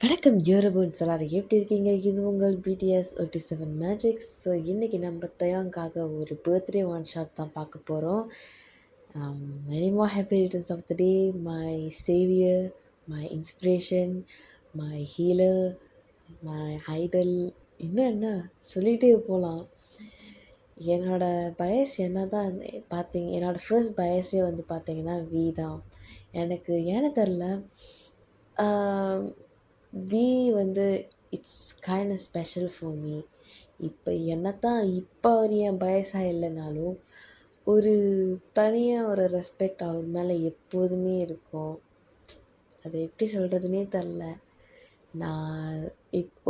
வணக்கம் யூரோபோன்ஸ் எல்லாரும் எப்படி இருக்கீங்க? இது உங்கள் பிடிஎஸ் 87 மேஜிக்ஸ். ஸோ இன்றைக்கி நம்ம தயாங்காக ஒரு பர்த்டே ஒன் ஷாட் தான் பார்க்க போகிறோம். Many more happy returns of the day my saviour, my inspiration, my healer, my idol, இன்னும் என்ன சொல்லிகிட்டே போகலாம். என்னோடய பயஸ் என்ன தான் பார்த்தீங்க, என்னோடய ஃபர்ஸ்ட் பயஸே வந்து பார்த்தீங்கன்னா வி தான். எனக்கு ஏன்னு தெரில, வி வந்து it's kind of special for me. இப்போ என்னத்தான் இப்போ அவர் என் பயஸாக இல்லைனாலும் ஒரு தனியாக ஒரு ரெஸ்பெக்ட் அவர் மேலே எப்போதுமே இருக்கும். அதை எப்படி சொல்கிறதுனே தெரில. நான்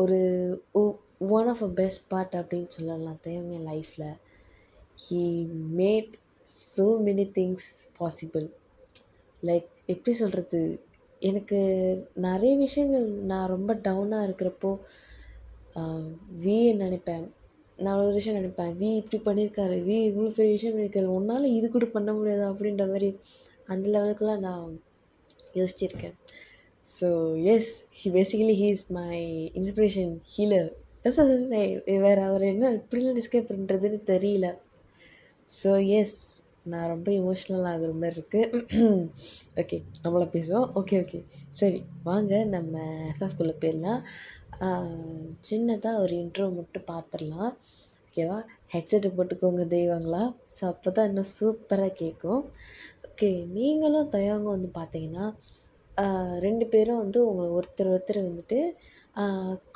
ஒரு one of a best part அப்படின்னு சொல்லலாம் தேவங்க என் லைஃப்பில். He made so many things possible. Like எப்படி சொல்கிறது, எனக்கு நிறைய விஷயங்கள் நான் ரொம்ப டவுனாக இருக்கிறப்போ வி நினைப்பேன். நான் ஒரு விஷயம் நினைப்பேன், வி இப்படி பண்ணியிருக்காரு, வி இவ்வளோ பெரிய விஷயம் பண்ணியிருக்காரு, உன்னால் இது கூட பண்ண முடியாது அப்படின்ற மாதிரி அந்த லெவலுக்குலாம் நான் யோசிச்சிருக்கேன். So yes, he is my inspiration, healer. வேறு அவர் என்ன இப்படிலாம் டிஸ்கிரைப் பண்ணுறதுன்னு தெரியல. ஸோ எஸ், நான் ரொம்ப எமோஷ்னல் ஆகிற மாதிரி இருக்குது. ஓகே, நம்மள பேசுவோம். ஓகே சரி, வாங்க நம்ம எஃப்எஃப்குள்ளே போயிடலாம். சின்னதாக ஒரு இன்ட்ரோ மட்டும் பார்த்துடலாம். ஓகேவா? ஹெட்செட்டு போட்டுக்கோங்க தெய்வங்களா. ஸோ அப்போ தான் இன்னும் சூப்பராக கேட்கும். ஓகே, நீங்களும் தயவங்க வந்து பார்த்தீங்கன்னா 2 பேரும் வந்து உங்களை ஒருத்தர் வந்துட்டு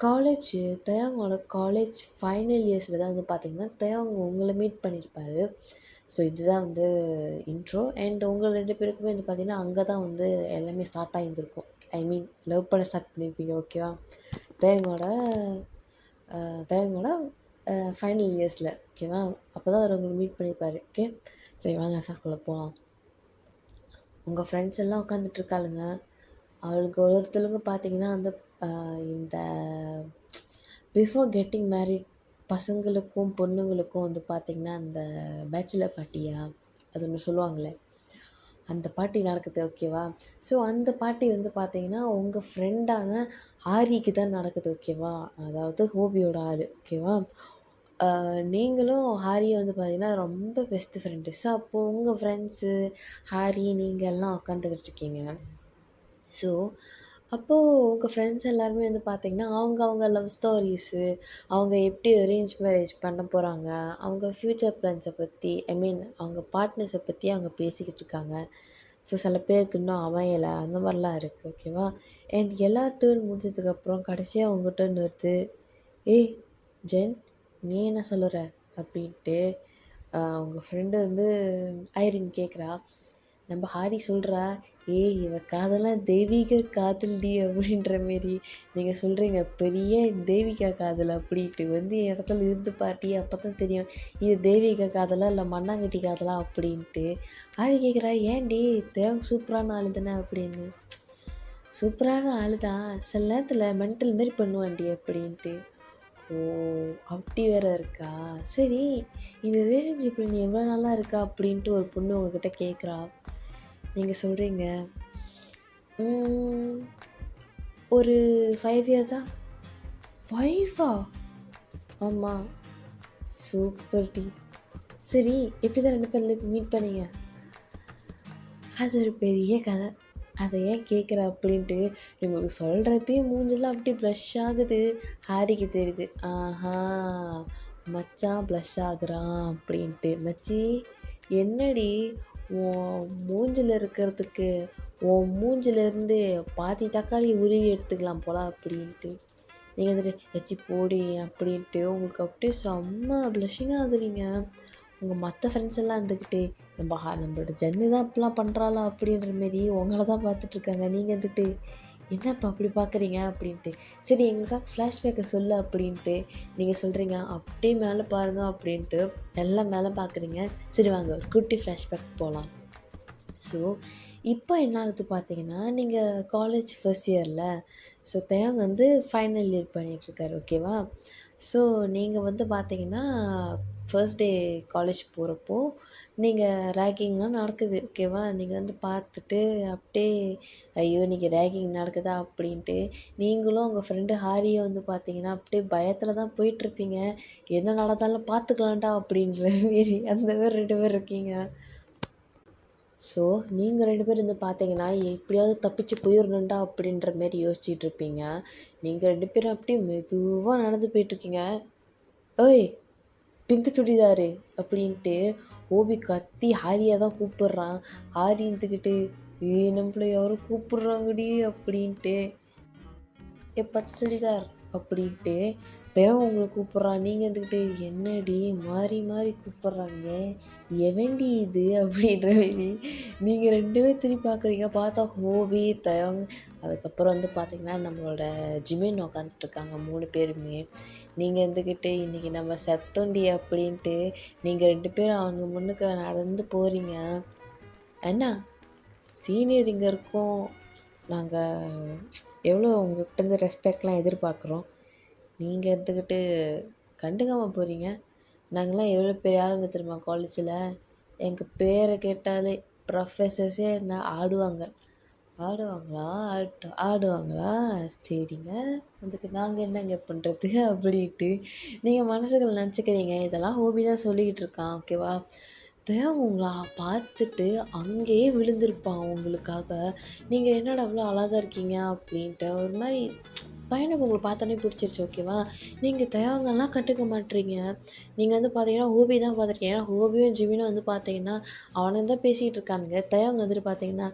காலேஜ் தயவங்களோட காலேஜ் ஃபைனல் இயர்ஸில் தான் வந்து பார்த்தீங்கன்னா தயவங்க உங்களை மீட் பண்ணியிருப்பார். ஸோ இதுதான் வந்து இன்ட்ரோ. அண்ட் உங்கள் 2 பேருக்குமே வந்து பார்த்திங்கன்னா அங்கே தான் வந்து எல்லாமே ஸ்டார்ட் ஆகியிருந்திருக்கும். ஐ மீன் லவ் பண்ண ஸ்டார்ட் பண்ணியிருப்பீங்க. ஓகேவா? தயவங்களோட ஃபைனல் இயர்ஸில். ஓகேவா? அப்போ தான் அவர் உங்களை மீட் பண்ணியிருப்பார். ஓகே, சரி வாங்க எஃப்எஃப்குள்ளே போகலாம். உங்கள் ஃப்ரெண்ட்ஸ் எல்லாம் உட்காந்துட்ருக்காளுங்க. அவளுக்கு ஒருத்தவங்க பார்த்தீங்கன்னா வந்து இந்த பிஃபோர் கெட்டிங் மேரிட் பசங்களுக்கும் பொண்ணுங்களுக்கும் வந்து பார்த்திங்கன்னா அந்த பேச்சுலர் பார்ட்டியா அது ஒன்று சொல்லுவாங்களே, அந்த பார்ட்டி நடக்குது. ஓகேவா? ஸோ அந்த பார்ட்டி வந்து பார்த்திங்கன்னா உங்கள் ஃப்ரெண்டான ஆரிக்கு தான் நடக்குது. ஓகேவா? அதாவது ஹோபியோட ஆள். ஓகேவா? நீங்களும் ஹாரியை வந்து பார்த்திங்கன்னா ரொம்ப பெஸ்ட்டு ஃப்ரெண்டு. ஸோ அப்போது உங்கள் ஃப்ரெண்ட்ஸு ஹாரி நீங்கள் எல்லாம் உட்காந்துக்கிட்டு இருக்கீங்க. ஸோ அப்போது உங்கள் ஃப்ரெண்ட்ஸ் எல்லாருமே வந்து பார்த்திங்கன்னா அவங்க லவ் ஸ்டோரிஸு, அவங்க எப்படி அரேஞ்ச் மேரேஜ் பண்ண போகிறாங்க, அவங்க ஃப்யூச்சர் பிளான்ஸை பற்றி, ஐ மீன் அவங்க பார்ட்னர்ஸை பற்றி அவங்க பேசிக்கிட்டு இருக்காங்க. ஸோ சில பேருக்கு இன்னும் அமையலை, அந்த மாதிரிலாம் இருக்குது. ஓகேவா? அண்ட் எல்லா டேர்ன் முடிஞ்சதுக்கப்புறம் கடைசியாக அவங்க டேர்ன் வருது. ஏய் ஜென், நீ என்ன சொல்லுற அப்படின்ட்டு உங்கள் ஃப்ரெண்டு வந்து ஐரின் கேட்குறா. நம்ம ஹாரி சொல்கிறா, ஏய் இவ காதெல்லாம் தெய்வீக காதல்டி அப்படின்ற மாரி நீங்கள் சொல்கிறீங்க, பெரிய தெய்வீக காதல் அப்படின்ட்டு வந்து இடத்துல இருந்து பாட்டி அப்போ தான் தெரியும் இது தெய்வீக காதலா இல்லை மண்ணாங்கட்டி காதலா அப்படின்ட்டு. ஹாரி கேட்குறா, ஏன்டி தேவங்க சூப்பரான ஆள் தானே அப்படின்னு. சூப்பரான ஆள் தான், சில நேரத்தில் மென்டல் மாரி பண்ணுவான்டி அப்படின்ட்டு. ஓ, அப்படி வேறு இருக்கா? சரி, இந்த ரிலேஷன்ஷிப்பில் நீ எவ்வளோ நாளாக இருக்கா அப்படின்ட்டு ஒரு பொண்ணு உங்ககிட்ட கேட்குறா. நீங்கள் சொல்கிறீங்க ஒரு 5 இயர்ஸா? 5ஆ? ஆமாம். சூப்பர் டி. சரி, எப்படி தான் 2 பேரில் மீட் பண்ணீங்க? அது ஒரு பெரிய கதை, அதை ஏன் கேட்குற அப்படின்ட்டு உங்களுக்கு சொல்கிறப்பே மூஞ்செல்லாம் அப்படி ப்ளஷ் ஆகுது. ஹாரிக்கு தெரியுது, ஆஹா மச்சான் ப்ளஷ் ஆகுறான் அப்படின்ட்டு. மச்சி என்னடி உன் மூஞ்சில் இருக்கிறதுக்கு உன் மூஞ்சிலேருந்து பாதி தக்காளி உருவி எடுத்துக்கலாம் போல அப்படின்ட்டு. நீங்கள் வந்துட்டு எச்சி போடி அப்படின்ட்டு உங்களுக்கு அப்படியே செம்ம ப்ளஷிங்காக ஆகுறீங்க. உங்கள் மற்ற ஃப்ரெண்ட்ஸ் எல்லாம் இருந்துக்கிட்டு நம்மளோட ஜென்னு தான் இப்படிலாம் பண்ணுறாளா அப்படின்ற மாரி உங்களை தான் பார்த்துட்ருக்காங்க. நீங்கள் வந்துட்டு என்னப்பா அப்படி பார்க்குறீங்க அப்படின்ட்டு. சரி எங்களுக்காக ஃப்ளாஷ்பேக்கை சொல்லு அப்படின்ட்டு நீங்கள் சொல்கிறீங்க. அப்படியே மேலே பாருங்கள் அப்படின்ட்டு எல்லாம் மேலே பார்க்குறீங்க. சரி வாங்க ஒரு குட்டி ஃப்ளாஷ்பேக் போகலாம். ஸோ இப்போ என்ன ஆகுது பார்த்தீங்கன்னா, நீங்கள் காலேஜ் ஃபர்ஸ்ட் இயரில், ஸோ தேவங்க வந்து ஃபைனல் இயர் பண்ணிகிட்ருக்காரு. ஓகேவா? ஸோ நீங்கள் வந்து பார்த்தீங்கன்னா ஃபர்ஸ்ட் டே காலேஜ் போகிறப்போ நீங்கள் ரேக்கிங்லாம் நடக்குது ஓகேவா, நீங்கள் வந்து பார்த்துட்டு அப்படியே ஐயோ இன்றைக்கி ரேக்கிங் நடக்குதா அப்படின்ட்டு நீங்களும் உங்கள் ஃப்ரெண்டு ஹாரியை வந்து பார்த்தீங்கன்னா அப்படியே பயத்தில் தான் போயிட்டுருப்பீங்க. என்ன நடந்தாலும் பார்த்துக்கலாம்டா அப்படின்ற மாரி அந்த மாரி 2 பேர் இருக்கீங்க. ஸோ நீங்கள் 2 பேர் வந்து பார்த்தீங்கன்னா எப்படியாவது தப்பிச்சு போயிடணும்டா அப்படின்ற மாரி யோசிச்சுட்டு இருப்பீங்க. நீங்கள் 2 பேரும் அப்படியே மெதுவாக நடந்து போயிட்டுருக்கீங்க. ஓய் பிங்க் சுடிதாரு அப்படின்ட்டு ஓபி கத்தி ஹாரியை தான் கூப்பிட்றான். ஹாரி இருந்துக்கிட்டு நம்மள யாரும் கூப்பிட்றாங்கடி அப்படின்ட்டு பச்சை சுடிதார் அப்படின்ட்டு தேவன் உங்களை கூப்பிட்றான். நீங்கள் இருந்துக்கிட்டு என்னடி மாறி மாறி கூப்பிட்றாங்க, எவன்டி இது அப்படின்ற மாரி நீங்கள் 2 பேர் திரும்பி பார்க்குறீங்க. பார்த்தா ஹோபி தேவங்க. அதுக்கப்புறம் வந்து பார்த்திங்கன்னா நம்மளோட ஜிமின் உட்காந்துட்ருக்காங்க 3 பேருமே. நீங்கள் இருந்துக்கிட்டு இன்றைக்கி நம்ம செத்தோண்டி அப்படின்ட்டு நீங்கள் 2 பேரும் அவங்க முன்னுக்கு நடந்து போகிறீங்க. அண்ணா சீனியர் இங்கே இருக்கோம், நாங்கள் எவ்வளோ உங்கள்கிட்டருந்து ரெஸ்பெக்ட்லாம் எதிர்பார்க்குறோம், நீங்கள் இருந்துக்கிட்டு கண்டுக்காமல் போகிறீங்க. நாங்கள்லாம் எவ்வளோ பெரிய ஆளுங்க தெரியுமா காலேஜில், எங்கள் பேரை கேட்டாலே ப்ரொஃபஸர்ஸே என்ன ஆடுவாங்க. ஆடுவாங்களா? ஆடுவாங்களா? சரிங்க, அதுக்கு நாங்கள் என்னங்க பண்ணுறது அப்படின்ட்டு நீங்கள் மனசுக்குள்ள நினச்சிக்கிறீங்க. இதெல்லாம் ஹோபி தான் சொல்லிக்கிட்டு இருக்கான் ஓகேவா. தேவன் உங்களை பார்த்துட்டு அங்கேயே விழுந்திருப்பான் உங்களுக்காக. நீங்கள் என்னடா அவ்வளோ அழகாக இருக்கீங்க அப்படின்ட்டு ஒரு மாதிரி பையனுக்கு உங்களை பார்த்தோன்னே பிடிச்சிருச்சு ஓகேவா. நீங்கள் தேவங்கள்லாம் கட்டுக்க மாட்டீங்க. நீங்கள் வந்து பார்த்தீங்கன்னா ஹோபி தான் பார்த்துருக்கீங்க. ஏன்னா ஹோபியும் ஜிமினும் வந்து பார்த்தீங்கன்னா அவனுக்கு தான் பேசிகிட்டு இருக்கானுங்க. தேவங்க வந்துட்டு பார்த்தீங்கன்னா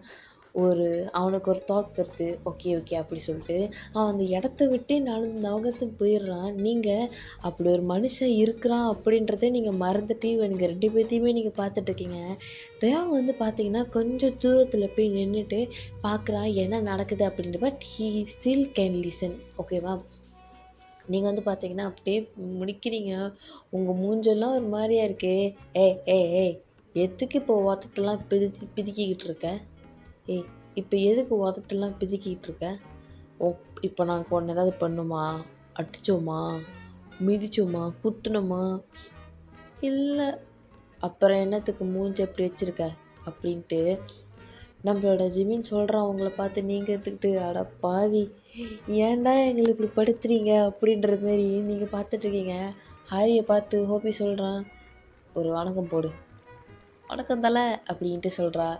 அவனுக்கு ஒரு தாட் வருது. ஓகே ஓகே அப்படி சொல்லிட்டு அவன் அந்த இடத்த விட்டே நகர்ந்து போயிடுறான். நீங்கள் அப்படி ஒரு மனுஷன் இருக்கிறான் அப்படின்றதே நீங்கள் மறந்துட்டு இவனுங்க 2 பேர்த்தையுமே நீங்கள் பார்த்துட்ருக்கீங்க. தேவன் வந்து பார்த்தீங்கன்னா கொஞ்சம் தூரத்தில் போய் நின்றுட்டு பார்க்குறான் என்ன நடக்குது அப்படின்ட்டு. But he still can listen ஓகேவா. நீங்கள் வந்து பார்த்தீங்கன்னா அப்படியே முடிக்கிறீங்க. உங்கள் மூஞ்செல்லாம் ஒரு மாதிரியா இருக்கே. ஏய் ஏய் ஏய் எதுக்கு இப்போ ஒத்தட்டெல்லாம் பிதுக்கிக்கிட்டு இருக்க? ஏய் இப்போ எதுக்கு உதட்டெல்லாம் பிதுக்கிட்டு இருக்க? ஓ இப்போ நாங்கள் ஒன்று ஏதாவது பண்ணுமா, அடித்தோமா, மிதிச்சோமா, குத்துனோமா? இல்லை. அப்புறம் என்னத்துக்கு மூஞ்சி எப்படி வச்சுருக்க அப்படின்ட்டு நம்மளோட ஜிமின் சொல்கிறான். அவங்கள பார்த்து நீங்கள் எடுத்துக்கிட்டு அட பாவி ஏன்டா எங்களை இப்படி படுத்துறீங்க அப்படின்ற மாரி நீங்கள் பார்த்துட்ருக்கீங்க. ஹாரியை பார்த்து ஹோபி சொல்கிறான், ஒரு வணக்கம் போடு. வணக்கம் தலை அப்படின்ட்டு சொல்கிறா.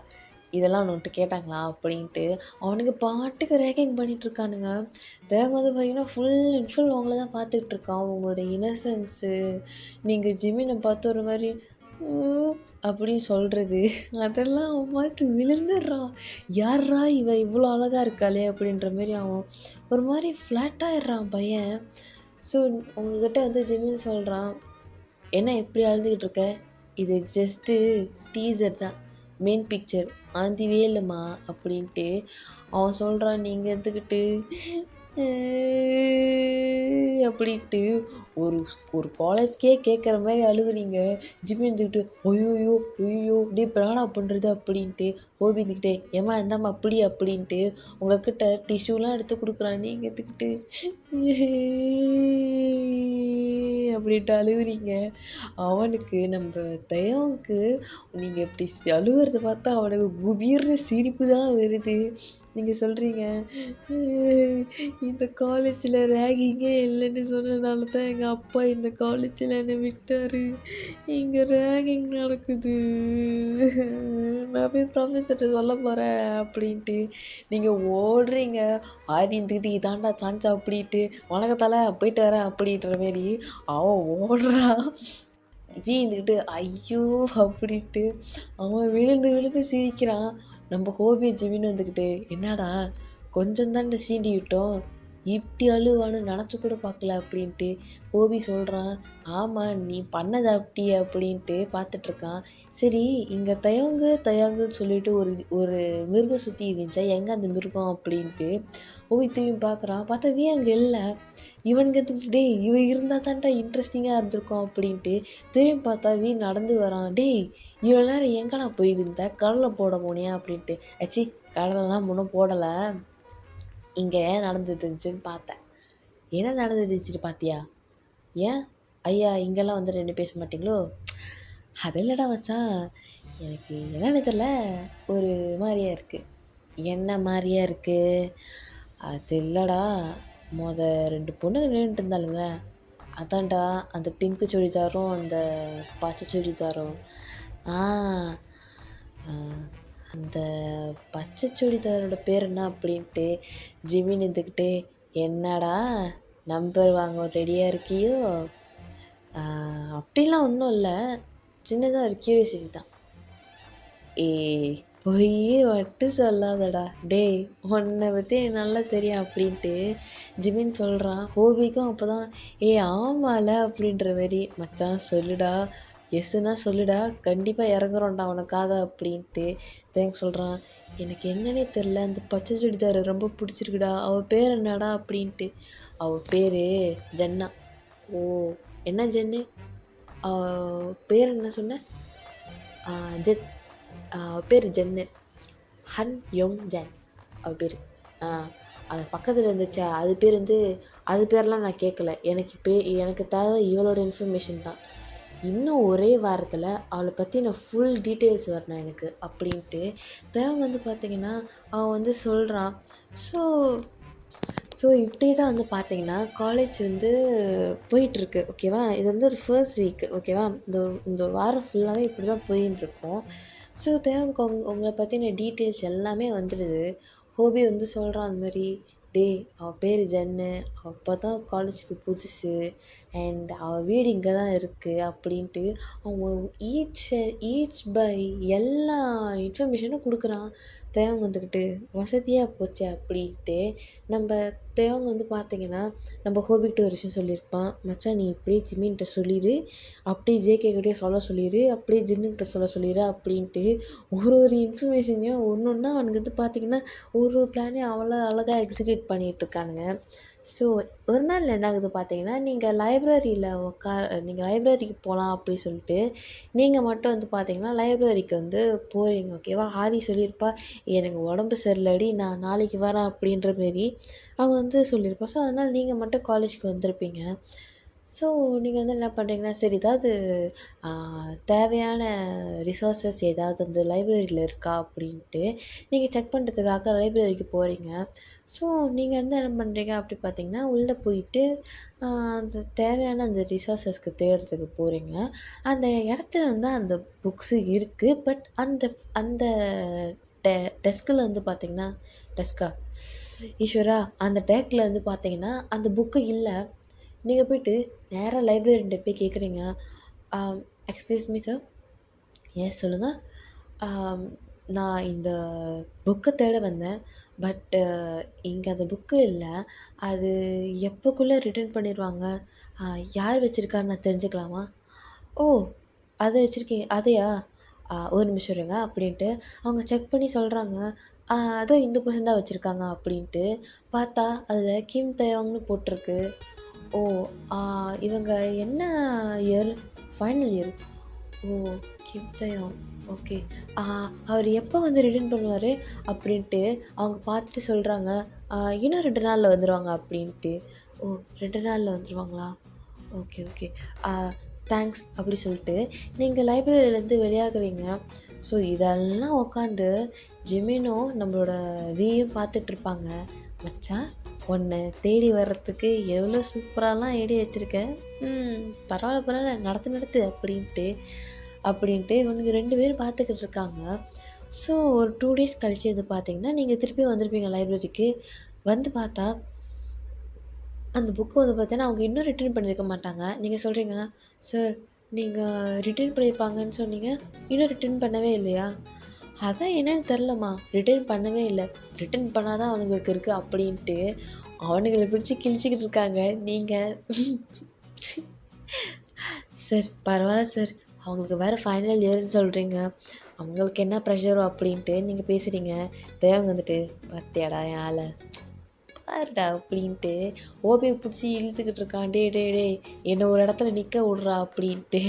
இதெல்லாம் அவனுக்கிட்ட கேட்டாங்களா அப்படின்ட்டு அவனுக்கு பாட்டுக்கு ரேக்கிங் பண்ணிகிட்ருக்கானுங்க. தேவங்க வந்து பார்த்திங்கன்னா ஃபுல் அண்ட் ஃபுல் அவங்கள தான் பார்த்துட்ருக்கான். அவங்களோட இன்னசென்ஸு நீங்கள் ஜிமினை பார்த்து ஒரு மாதிரி அப்படின்னு சொல்கிறது அதெல்லாம் அவன் பார்த்து விழுந்துடுறான். யார்ரா இவ இவ்வளோ அழகாக இருக்காளே அப்படின்ற மாரி அவன் ஒரு மாதிரி ஃப்ளாட்டாகிடுறான் பையன். ஸோ உங்ககிட்ட வந்து ஜிமின் சொல்கிறான், என்ன எப்படி அழுதுகிட்டு இருக்க, இது ஜஸ்ட்டு டீசர் தான், மெயின் பிக்சர் ஆந்திவே இல்லைம்மா அப்படின்ட்டு அவன் சொல்கிறான். நீங்கள் எடுத்துக்கிட்டு அப்படின்ட்டு ஒரு ஒரு காலேஜ்க்கே கேட்குற மாதிரி அழுகுறீங்க. ஜிம்மி இருந்துக்கிட்டு ஐயோயோ ஐயோ டே பிராடா பண்ணுறது அப்படின்ட்டு ஓபி இருந்துக்கிட்டே ஏம்மா இந்தாம்மா அப்படி அப்படின்ட்டு உங்ககிட்ட டிஷ்யூலாம் எடுத்து கொடுக்குறான். நீங்கள் எடுத்துக்கிட்டு அப்படின்ட்டு அழுகுறீங்க. அவனுக்கு நம்ம தயவுக்கு நீங்கள் இப்படி அழுகுறத பார்த்தா அவனுக்கு குபீர்னு சிரிப்பு தான் வருது. நீங்கள் சொல்கிறீங்க இந்த காலேஜில் ரேகிங்கே இல்லைன்னு சொன்னதுனால தான் எங்கள் அப்பா இந்த காலேஜில் என்னை விட்டார். இங்கே ரேகிங் நடக்குது, நான் போய் ப்ரொஃபஸர்கிட்ட சொல்ல போகிறேன் அப்படின்ட்டு நீங்கள் ஓடுறீங்க. ஆரி இருந்துக்கிட்டு இதாண்டா சான்ஸா அப்படின்ட்டு வணக்கத்தால் போயிட்டு வரேன் அப்படின்ற மாரி அவன் ஓடுறான். இருந்துக்கிட்டு ஐயோ அப்படின்ட்டு அவன் விழுந்து விழுந்து சிரிக்கிறான். நம்ம ஹோபி ஜிமின்னு வந்துக்கிட்டு என்னடா கொஞ்சம் தான்டா சீண்டி விட்டோம், இப்படி அழுவான்னு நினச்சி கூட பார்க்கல அப்படின்ட்டு ஹோபி சொல்கிறான். ஆமாம் நீ பண்ணது அப்படி அப்படின்ட்டு பார்த்துட்ருக்கான். சரி இங்கே தயங்குன்னு சொல்லிட்டு ஒரு மிருகம் சுற்றி இருந்துச்சா, எங்கே அந்த மிருகம் அப்படின்ட்டு ஹோபி திரும்பி பார்க்குறான். பார்த்தா அங்கே இல்லை. இவனுக்கு எடுத்துக்கிட்டு இவன் இருந்தால் தான்டா இன்ட்ரெஸ்டிங்காக இருந்திருக்கும் அப்படின்ட்டு திரும்பி பார்த்தா நடந்து வரான். டேய் இவ்வளோ நேரம் எங்கடா போயிருந்த, கடலில் போட போனியா அப்படின்ட்டு. ஆச்சி கடலெல்லாம் ஒன்றும் போடலை, இங்கே நடந்துட்டு இருந்துச்சுன்னு பார்த்தேன். என்ன நடந்துட்டு இருந்துச்சு பார்த்தியா, ஏன் ஐயா இங்கெல்லாம் வந்து நின்று பேச மாட்டிங்களோ? அது இல்லைடா மச்சான், எனக்கு என்னன்னு தெரில, ஒரு மாதிரியா இருக்குது. என்ன மாதிரியா இருக்குது? அது இல்லைடா, மொத 2 பொண்ணுங்க நின்றுட்டு இருந்தாளுங்க, அதான்டா அந்த பிங்க்கு சுடிதாரும் அந்த பச்சை சுடிதாரும். ஆ ஆ, அந்த பச்சை சுடிதாரோட பேர் என்ன அப்படின்ட்டு ஜிமின் இருந்துக்கிட்டு, என்னடா நம்பர் வாங்க ரெடியாக இருக்கியோ? அப்படிலாம் ஒன்றும் இல்லை, சின்னதாக ஒரு கியூரியாசிட்டி தான். ஏய் பொய் மட்டும் சொல்லாதடா டேய், உன்னை பற்றி எனக்கு நல்லா தெரியும் அப்படின்ட்டு ஜிமின் சொல்கிறான். ஹோபிக்கும் அப்போ தான் ஆமால அப்படின்ற மாதிரி, மச்சான் சொல்லுடா, எஸ்ஸுன்னா சொல்லுடா, கண்டிப்பாக இறங்குறோம்டா உனக்காக அப்படின்ட்டு தேங்க்ஸ் சொல்கிறான். எனக்கு என்னன்னே தெரில, அந்த பச்சை சுடிதார் ரொம்ப பிடிச்சிருக்குடா, அவள் பேர் என்னடா அப்படின்ட்டு. அவள் பேர் ஜன்னா. ஓ, என்ன ஜென்னு? பேர் என்ன சொன்ன? ஜெத். அவள் பேர் ஜென்னு, ஹன் யோங் ஜென் அவள் பேர். அது பக்கத்தில் இருந்துச்சா, அது பேர் வந்து, அது பேர்லாம் நான் கேட்கல, எனக்கு தேவை இவளோட இன்ஃபர்மேஷன் தான். இன்னும் ஒரே வாரத்தில் அவளை பற்றின ஃபுல் டீட்டெயில்ஸ் வரணும் எனக்கு அப்படின்ட்டு தேவங்க வந்து பார்த்திங்கன்னா அவன் வந்து சொல்கிறான். ஸோ இப்படி தான் வந்து பார்த்திங்கன்னா காலேஜ் வந்து போயிட்டுருக்கு. ஓகேவா, இது வந்து ஒரு ஃபர்ஸ்ட் வீக். ஓகேவா, இந்த ஒரு வாரம் ஃபுல்லாகவே இப்படி தான் போயிருந்துருக்கோம். ஸோ தேவங்க உங்களை பற்றின டீட்டெயில்ஸ் எல்லாமே வந்துடுது. ஹோபி வந்து சொல்கிறான் அந்த மாதிரி, டேய் அவள் பேர் ஜன்னு, அவள் அப்போ தான் காலேஜுக்கு புதுசு, அண்ட் அவள் வீடு இங்கே தான் இருக்குது அப்படின்ட்டு அவன் ஈச் பை எல்லா இன்ஃபர்மேஷனும் கொடுக்குறான். தேவங்க வந்துக்கிட்டு வசதியாக போச்சு அப்படின்ட்டு நம்ம தேவங்க வந்து பார்த்திங்கன்னா நம்ம ஹோபிக்கிட்ட ஒரு விஷயம் சொல்லியிருப்பான். மச்சான் நீ இப்படியே ஜிம்மின்கிட்ட சொல்லிடு, அப்படியே ஜேகேக்கிட்டே சொல்ல சொல்லிடு, அப்படியே ஜின்னுக்கிட்ட சொல்ல சொல்லிடு அப்படின்ட்டு ஒரு இன்ஃபர்மேஷனையும் ஒன்று ஒன்றா அவனுக்கு வந்து பார்த்திங்கன்னா ஒரு பிளானையும் அவ்வளோ அழகாக எக்ஸிக்யூட் பண்ணிகிட்ருக்கானுங்க. ஸோ ஒரு நாள் என்ன ஆகுது பார்த்தீங்கன்னா, நீங்கள் லைப்ரரிக்கு போகலாம் அப்படி சொல்லிட்டு நீங்கள் மட்டும் வந்து பார்த்தீங்கன்னா லைப்ரரிக்கு வந்து போகிறீங்க. ஓகேவா, ஆதி சொல்லியிருப்பா, எனக்கு உடம்பு சரியில்லடி, நான் நாளைக்கு வரேன் அப்படின்ற மாரி அவள் வந்து சொல்லியிருப்பா. ஸோ அதனால் நீங்கள் மட்டும் காலேஜுக்கு வந்திருப்பீங்க. ஸோ நீங்கள் வந்து என்ன பண்ணுறீங்கன்னா, சரி ஏதாவது தேவையான ரிசோர்ஸஸ் ஏதாவது அந்த லைப்ரரியில் இருக்கா அப்படின்ட்டு நீங்கள் செக் பண்ணுறதுக்காக லைப்ரரிக்கு போகிறீங்க. ஸோ நீங்கள் வந்து என்ன பண்ணுறீங்க அப்படி பார்த்தீங்கன்னா, உள்ளே போயிட்டு அந்த தேவையான அந்த ரிசோர்ஸஸ்க்கு தேடுறதுக்கு போகிறீங்க. அந்த இடத்துல வந்து அந்த புக்ஸு இருக்குது. பட் அந்த அந்த டெ டெஸ்கில் வந்து பார்த்தீங்கன்னா, டெஸ்க்கா ஈஸ்வரா, அந்த டேக்கில் வந்து பார்த்தீங்கன்னா அந்த புக்கு இல்லை. நீங்கள் போய்ட்டு நேராக லைப்ரரின்ட்ட போய் கேட்குறீங்க, எக்ஸ்கியூஸ் மீ சார். எஸ் சொல்லுங்கள். நான் இந்த புக்கை தேட வந்தேன், பட்டு இங்கே அந்த புக்கு இல்லை. அது எப்போக்குள்ளே ரிட்டர்ன் பண்ணிடுவாங்க? யார் வச்சுருக்கான்னு நான் தெரிஞ்சுக்கலாமா? ஓ, அதை வச்சுருக்கீங்க அதையா? ஒரு நிமிஷம் இருங்க அப்படின்ட்டு அவங்க செக் பண்ணி சொல்கிறாங்க. அதோ இந்த பர்சன் தான் வச்சுருக்காங்க அப்படின்ட்டு பார்த்தா அதில் கிம் தயோங்னு போட்டிருக்கு. ஓ, இவங்க என்ன இயர்? Final year. ஓ, கிம் தயோங். ஓகே. அவர் எப்போ வந்து ரிட்டர்ன் பண்ணுவார் அப்படின்ட்டு அவங்க பார்த்துட்டு சொல்கிறாங்க. இன்னும் 2 நாளில் வந்துடுவாங்க அப்படின்ட்டு. ஓ, 2 நாளில் வந்துடுவாங்களா? Okay okay. தேங்க்ஸ் அப்படி சொல்லிட்டு நீங்கள் லைப்ரரியிலேருந்து வெளியாகிறீங்க. ஸோ இதெல்லாம் உட்காந்து ஜிமினும் நம்மளோட வியும் பார்த்துட்ருப்பாங்க. மச்சான், உன்னை தேடி வர்றதுக்கு எவ்வளோ சூப்பராலாம் ஐடியா வச்சுருக்கேன். பரவாயில்ல நடத்து அப்படின்ட்டு இவனுங்க 2 பேரும் பார்த்துக்கிட்டு இருக்காங்க. ஸோ ஒரு 2 டேஸ் கழிச்சு வந்து பார்த்தீங்கன்னா, நீங்கள் திருப்பி வந்திருப்பீங்க லைப்ரரிக்கு. வந்து பார்த்தா அந்த புக்கு வந்து பார்த்தீங்கன்னா அவங்க இன்னும் ரிட்டர்ன் பண்ணியிருக்க மாட்டாங்க. நீங்கள் சொல்கிறீங்க, சார் நீங்கள் ரிட்டர்ன் பண்ணியிருப்பாங்கன்னு சொன்னீங்க, இன்னும் ரிட்டர்ன் பண்ணவே இல்லையா? அதான் என்னன்னு தெரிலம்மா, ரிட்டர்ன் பண்ணவே இல்லை, ரிட்டர்ன் பண்ணால் தான் அவனுங்களுக்கு இருக்குது அப்படின்ட்டு அவனுங்களை பிடிச்சி கிழிச்சிக்கிட்டு இருக்காங்க. நீங்கள் சார் பரவாயில்ல சார், அவங்களுக்கு வேறு ஃபைனல் இயர்னு சொல்கிறீங்க, அவங்களுக்கு என்ன ப்ரெஷரோ அப்படின்ட்டு நீங்கள் பேசுகிறீங்க. தேவங்க வந்துட்டு, பார்த்தியாடா என் ஆளை பாருடா அப்படின்ட்டு ஓபியை பிடிச்சி இழுத்துக்கிட்டு இருக்கான். டே என்னை ஒரு இடத்துல நிற்க விட்றா அப்படின்ட்டு.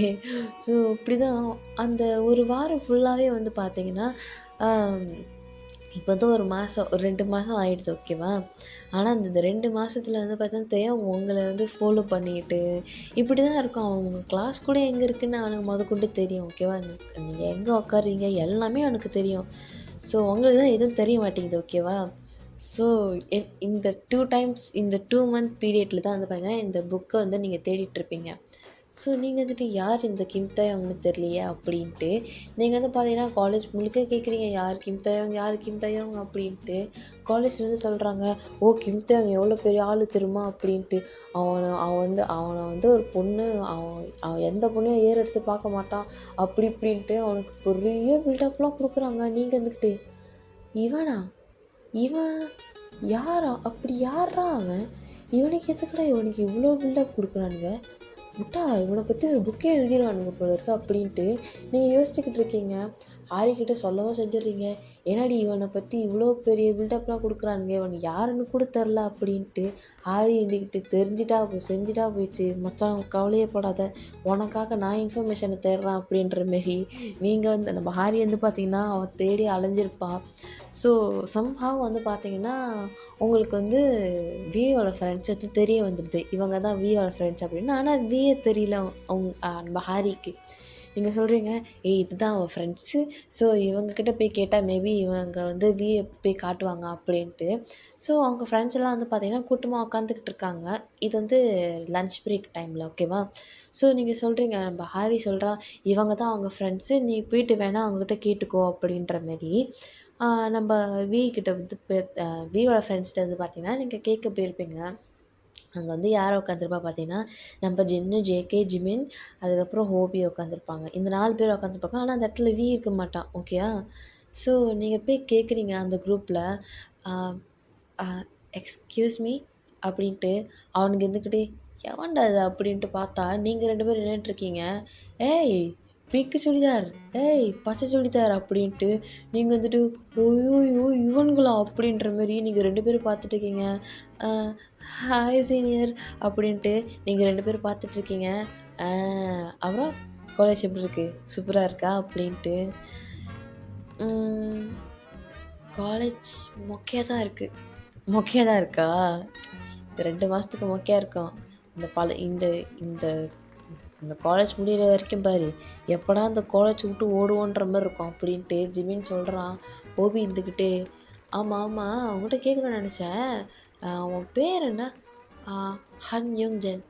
ஸோ இப்படி தான் அந்த ஒரு வாரம் ஃபுல்லாகவே வந்து பார்த்திங்கன்னா இப்போ வந்து ஒரு மாதம் ஒரு 2 மாதம் ஆயிடுது ஓகேவா. ஆனால் இந்த 2 மாதத்துல வந்து பார்த்தீங்கன்னா தெரியாம உங்கள வந்து ஃபாலோ பண்ணிட்டு இப்படி தான் இருக்கும். அவங்க கிளாஸ் கூட எங்கே இருக்குன்னு அவனுக்கு மொதற்கொண்டு தெரியும் ஓகேவா. நீங்கள் எங்கே உட்காருறீங்க எல்லாமே அவனுக்கு தெரியும். ஸோ உங்களுக்கு தான் எதுவும் தெரிய மாட்டேங்குது ஓகேவா. ஸோ இந்த 2 டைம்ஸ் இந்த 2 மந்த் பீரியடில் தான் வந்து பார்த்தீங்கன்னா இந்த புக்கை வந்து நீங்கள் தேடிட்டுருப்பீங்க. ஸோ நீங்கள் வந்துட்டு யார் இந்த கிம் தயோங்னு தெரியலையே அப்படின்ட்டு நீங்கள் வந்து பார்த்தீங்கன்னா காலேஜ் முழுக்க கேட்குறீங்க யார் கிம் தயோங் யார் கிம் தயோங் அப்படின்ட்டு. காலேஜ்லேருந்து சொல்கிறாங்க, ஓ கிம் தயோங் எவ்வளோ பெரிய ஆள் தெரியுமா அப்படின்ட்டு. அவனை வந்து ஒரு பொண்ணு அவன் அவன் எந்த பொண்ணையும் ஏறு எடுத்து பார்க்க மாட்டான் அப்படி இப்படின்ட்டு அவனுக்கு பெரிய பில்டப்லாம் கொடுக்குறாங்க. நீங்கள் வந்துக்கிட்டு இவனா இவன் யாரா அப்படி யாரா அவன், இவனுக்கு எதுக்குடா இவனுக்கு இவ்வளோ பில்டப் கொடுக்குறானுங்க, விட்டா இவனை பற்றி ஒரு புக்கே எழுதிடுவானுங்க போல இருக்கு அப்படின்ட்டு நீங்கள் யோசிச்சுக்கிட்டு இருக்கீங்க. ஹாரிக்கிட்ட சொல்லவும் செஞ்சிடுறீங்க, ஏன்னாடி இவனை பற்றி இவ்வளோ பெரிய பில்டப்லாம் கொடுக்குறானுங்க, இவன் யாருன்னு கூட தெரில அப்படின்ட்டு. ஹாரி இருந்துக்கிட்டு தெரிஞ்சிட்டா செஞ்சுட்டா போயிடுச்சு மச்சான், கவலையே படாத, உனக்காக நான் இன்ஃபர்மேஷனை தேடுறேன் அப்படின்ற மாரி நீங்கள் வந்து நம்ம ஹாரி வந்து பார்த்திங்கன்னா அவன் தேடி அலைஞ்சிருப்பான். ஸோ சம்ஹவ் வந்து பார்த்திங்கன்னா உங்களுக்கு வந்து வியோட ஃப்ரெண்ட்ஸ் வந்து தெரிய வந்துடுது, இவங்க தான் வியோட ஃப்ரெண்ட்ஸ் அப்படின்னு. ஆனால் வியே தெரியல நம்ம ஹாரிக்கு. நீங்கள் சொல்கிறீங்க, ஏய் இதுதான் அவன் ஃப்ரெண்ட்ஸு, ஸோ இவங்கக்கிட்ட போய் கேட்டால் மேபி இவங்க வந்து வியை போய் காட்டுவாங்க அப்படின்ட்டு. ஸோ அவங்க ஃப்ரெண்ட்ஸ் எல்லாம் வந்து பார்த்திங்கன்னா கூட்டமாக உட்காந்துக்கிட்டு இருக்காங்க. இது வந்து லன்ச் பிரேக் டைமில் ஓகேவா. ஸோ நீங்கள் சொல்கிறீங்க, நம்ம ஹாரி சொல்கிறா, இவங்க தான் அவங்க ஃப்ரெண்ட்ஸு, நீ போயிட்டு வேணால் அவங்ககிட்ட கேட்டுக்கோ அப்படின்ற மாரி. நம்ம கிட்ட வந்து வியோட ஃப்ரெண்ட்ஸ்கிட்ட வந்து பார்த்திங்கன்னா நீங்கள் கேட்க போயிருப்பீங்க. அங்கே வந்து யார் உட்காந்துருப்பா பார்த்தீங்கன்னா, நம்ம ஜின்னு, ஜேகே, ஜிமின், அதுக்கப்புறம் ஹோபி உட்காந்துருப்பாங்க. இந்த 4 பேர் உட்காந்துருப்பாங்க. ஆனால் அந்த இடத்துல இருக்க மாட்டான் ஓகேயா. ஸோ நீங்கள் போய் கேட்குறீங்க அந்த குரூப்பில், எக்ஸ்கியூஸ் மீ அப்படின்ட்டு. அவனுக்கு இருந்துக்கிட்டே எவன்டா அது அப்படின்ட்டு பார்த்தா நீங்கள் 2 பேரும் நின்றுட்டுருக்கீங்க. ஏய் பிங்க்கு சுடிதார், ஏய் பச்சை சுடிதார் அப்படின்ட்டு நீங்கள் வந்துட்டு ஓய்யோயோ இவனுங்களா அப்படின்ற மாரி நீங்கள் 2 பேரும் பார்த்துட்ருக்கீங்க. ஹாய் சீனியர் அப்படின்ட்டு நீங்கள் 2 பேரும் பார்த்துட்ருக்கீங்க. அப்புறம் காலேஜ் எப்படி இருக்குது, சூப்பராக இருக்கா அப்படின்ட்டு. காலேஜ் மொக்கையாக தான் இருக்குது. மொக்கையாக தான் இருக்கா, இந்த 2 மாதத்துக்கு மொக்கையாக இருக்கும். இந்த இந்த இந்த காலேஜ் முடிகிற வரைக்கும் பாரு, எப்படா இந்த காலேஜ் விட்டு ஓடுவோன்ற மாதிரி இருக்கும் அப்படின்ட்டு ஜிமின் சொல்கிறான். ஓபி இருந்துக்கிட்டு, ஆமாம் ஆமாம் அவங்ககிட்ட கேட்கணும்னு நினச்சேன், அவன் பேர் என்ன, ஹன் யூங் ஜென்.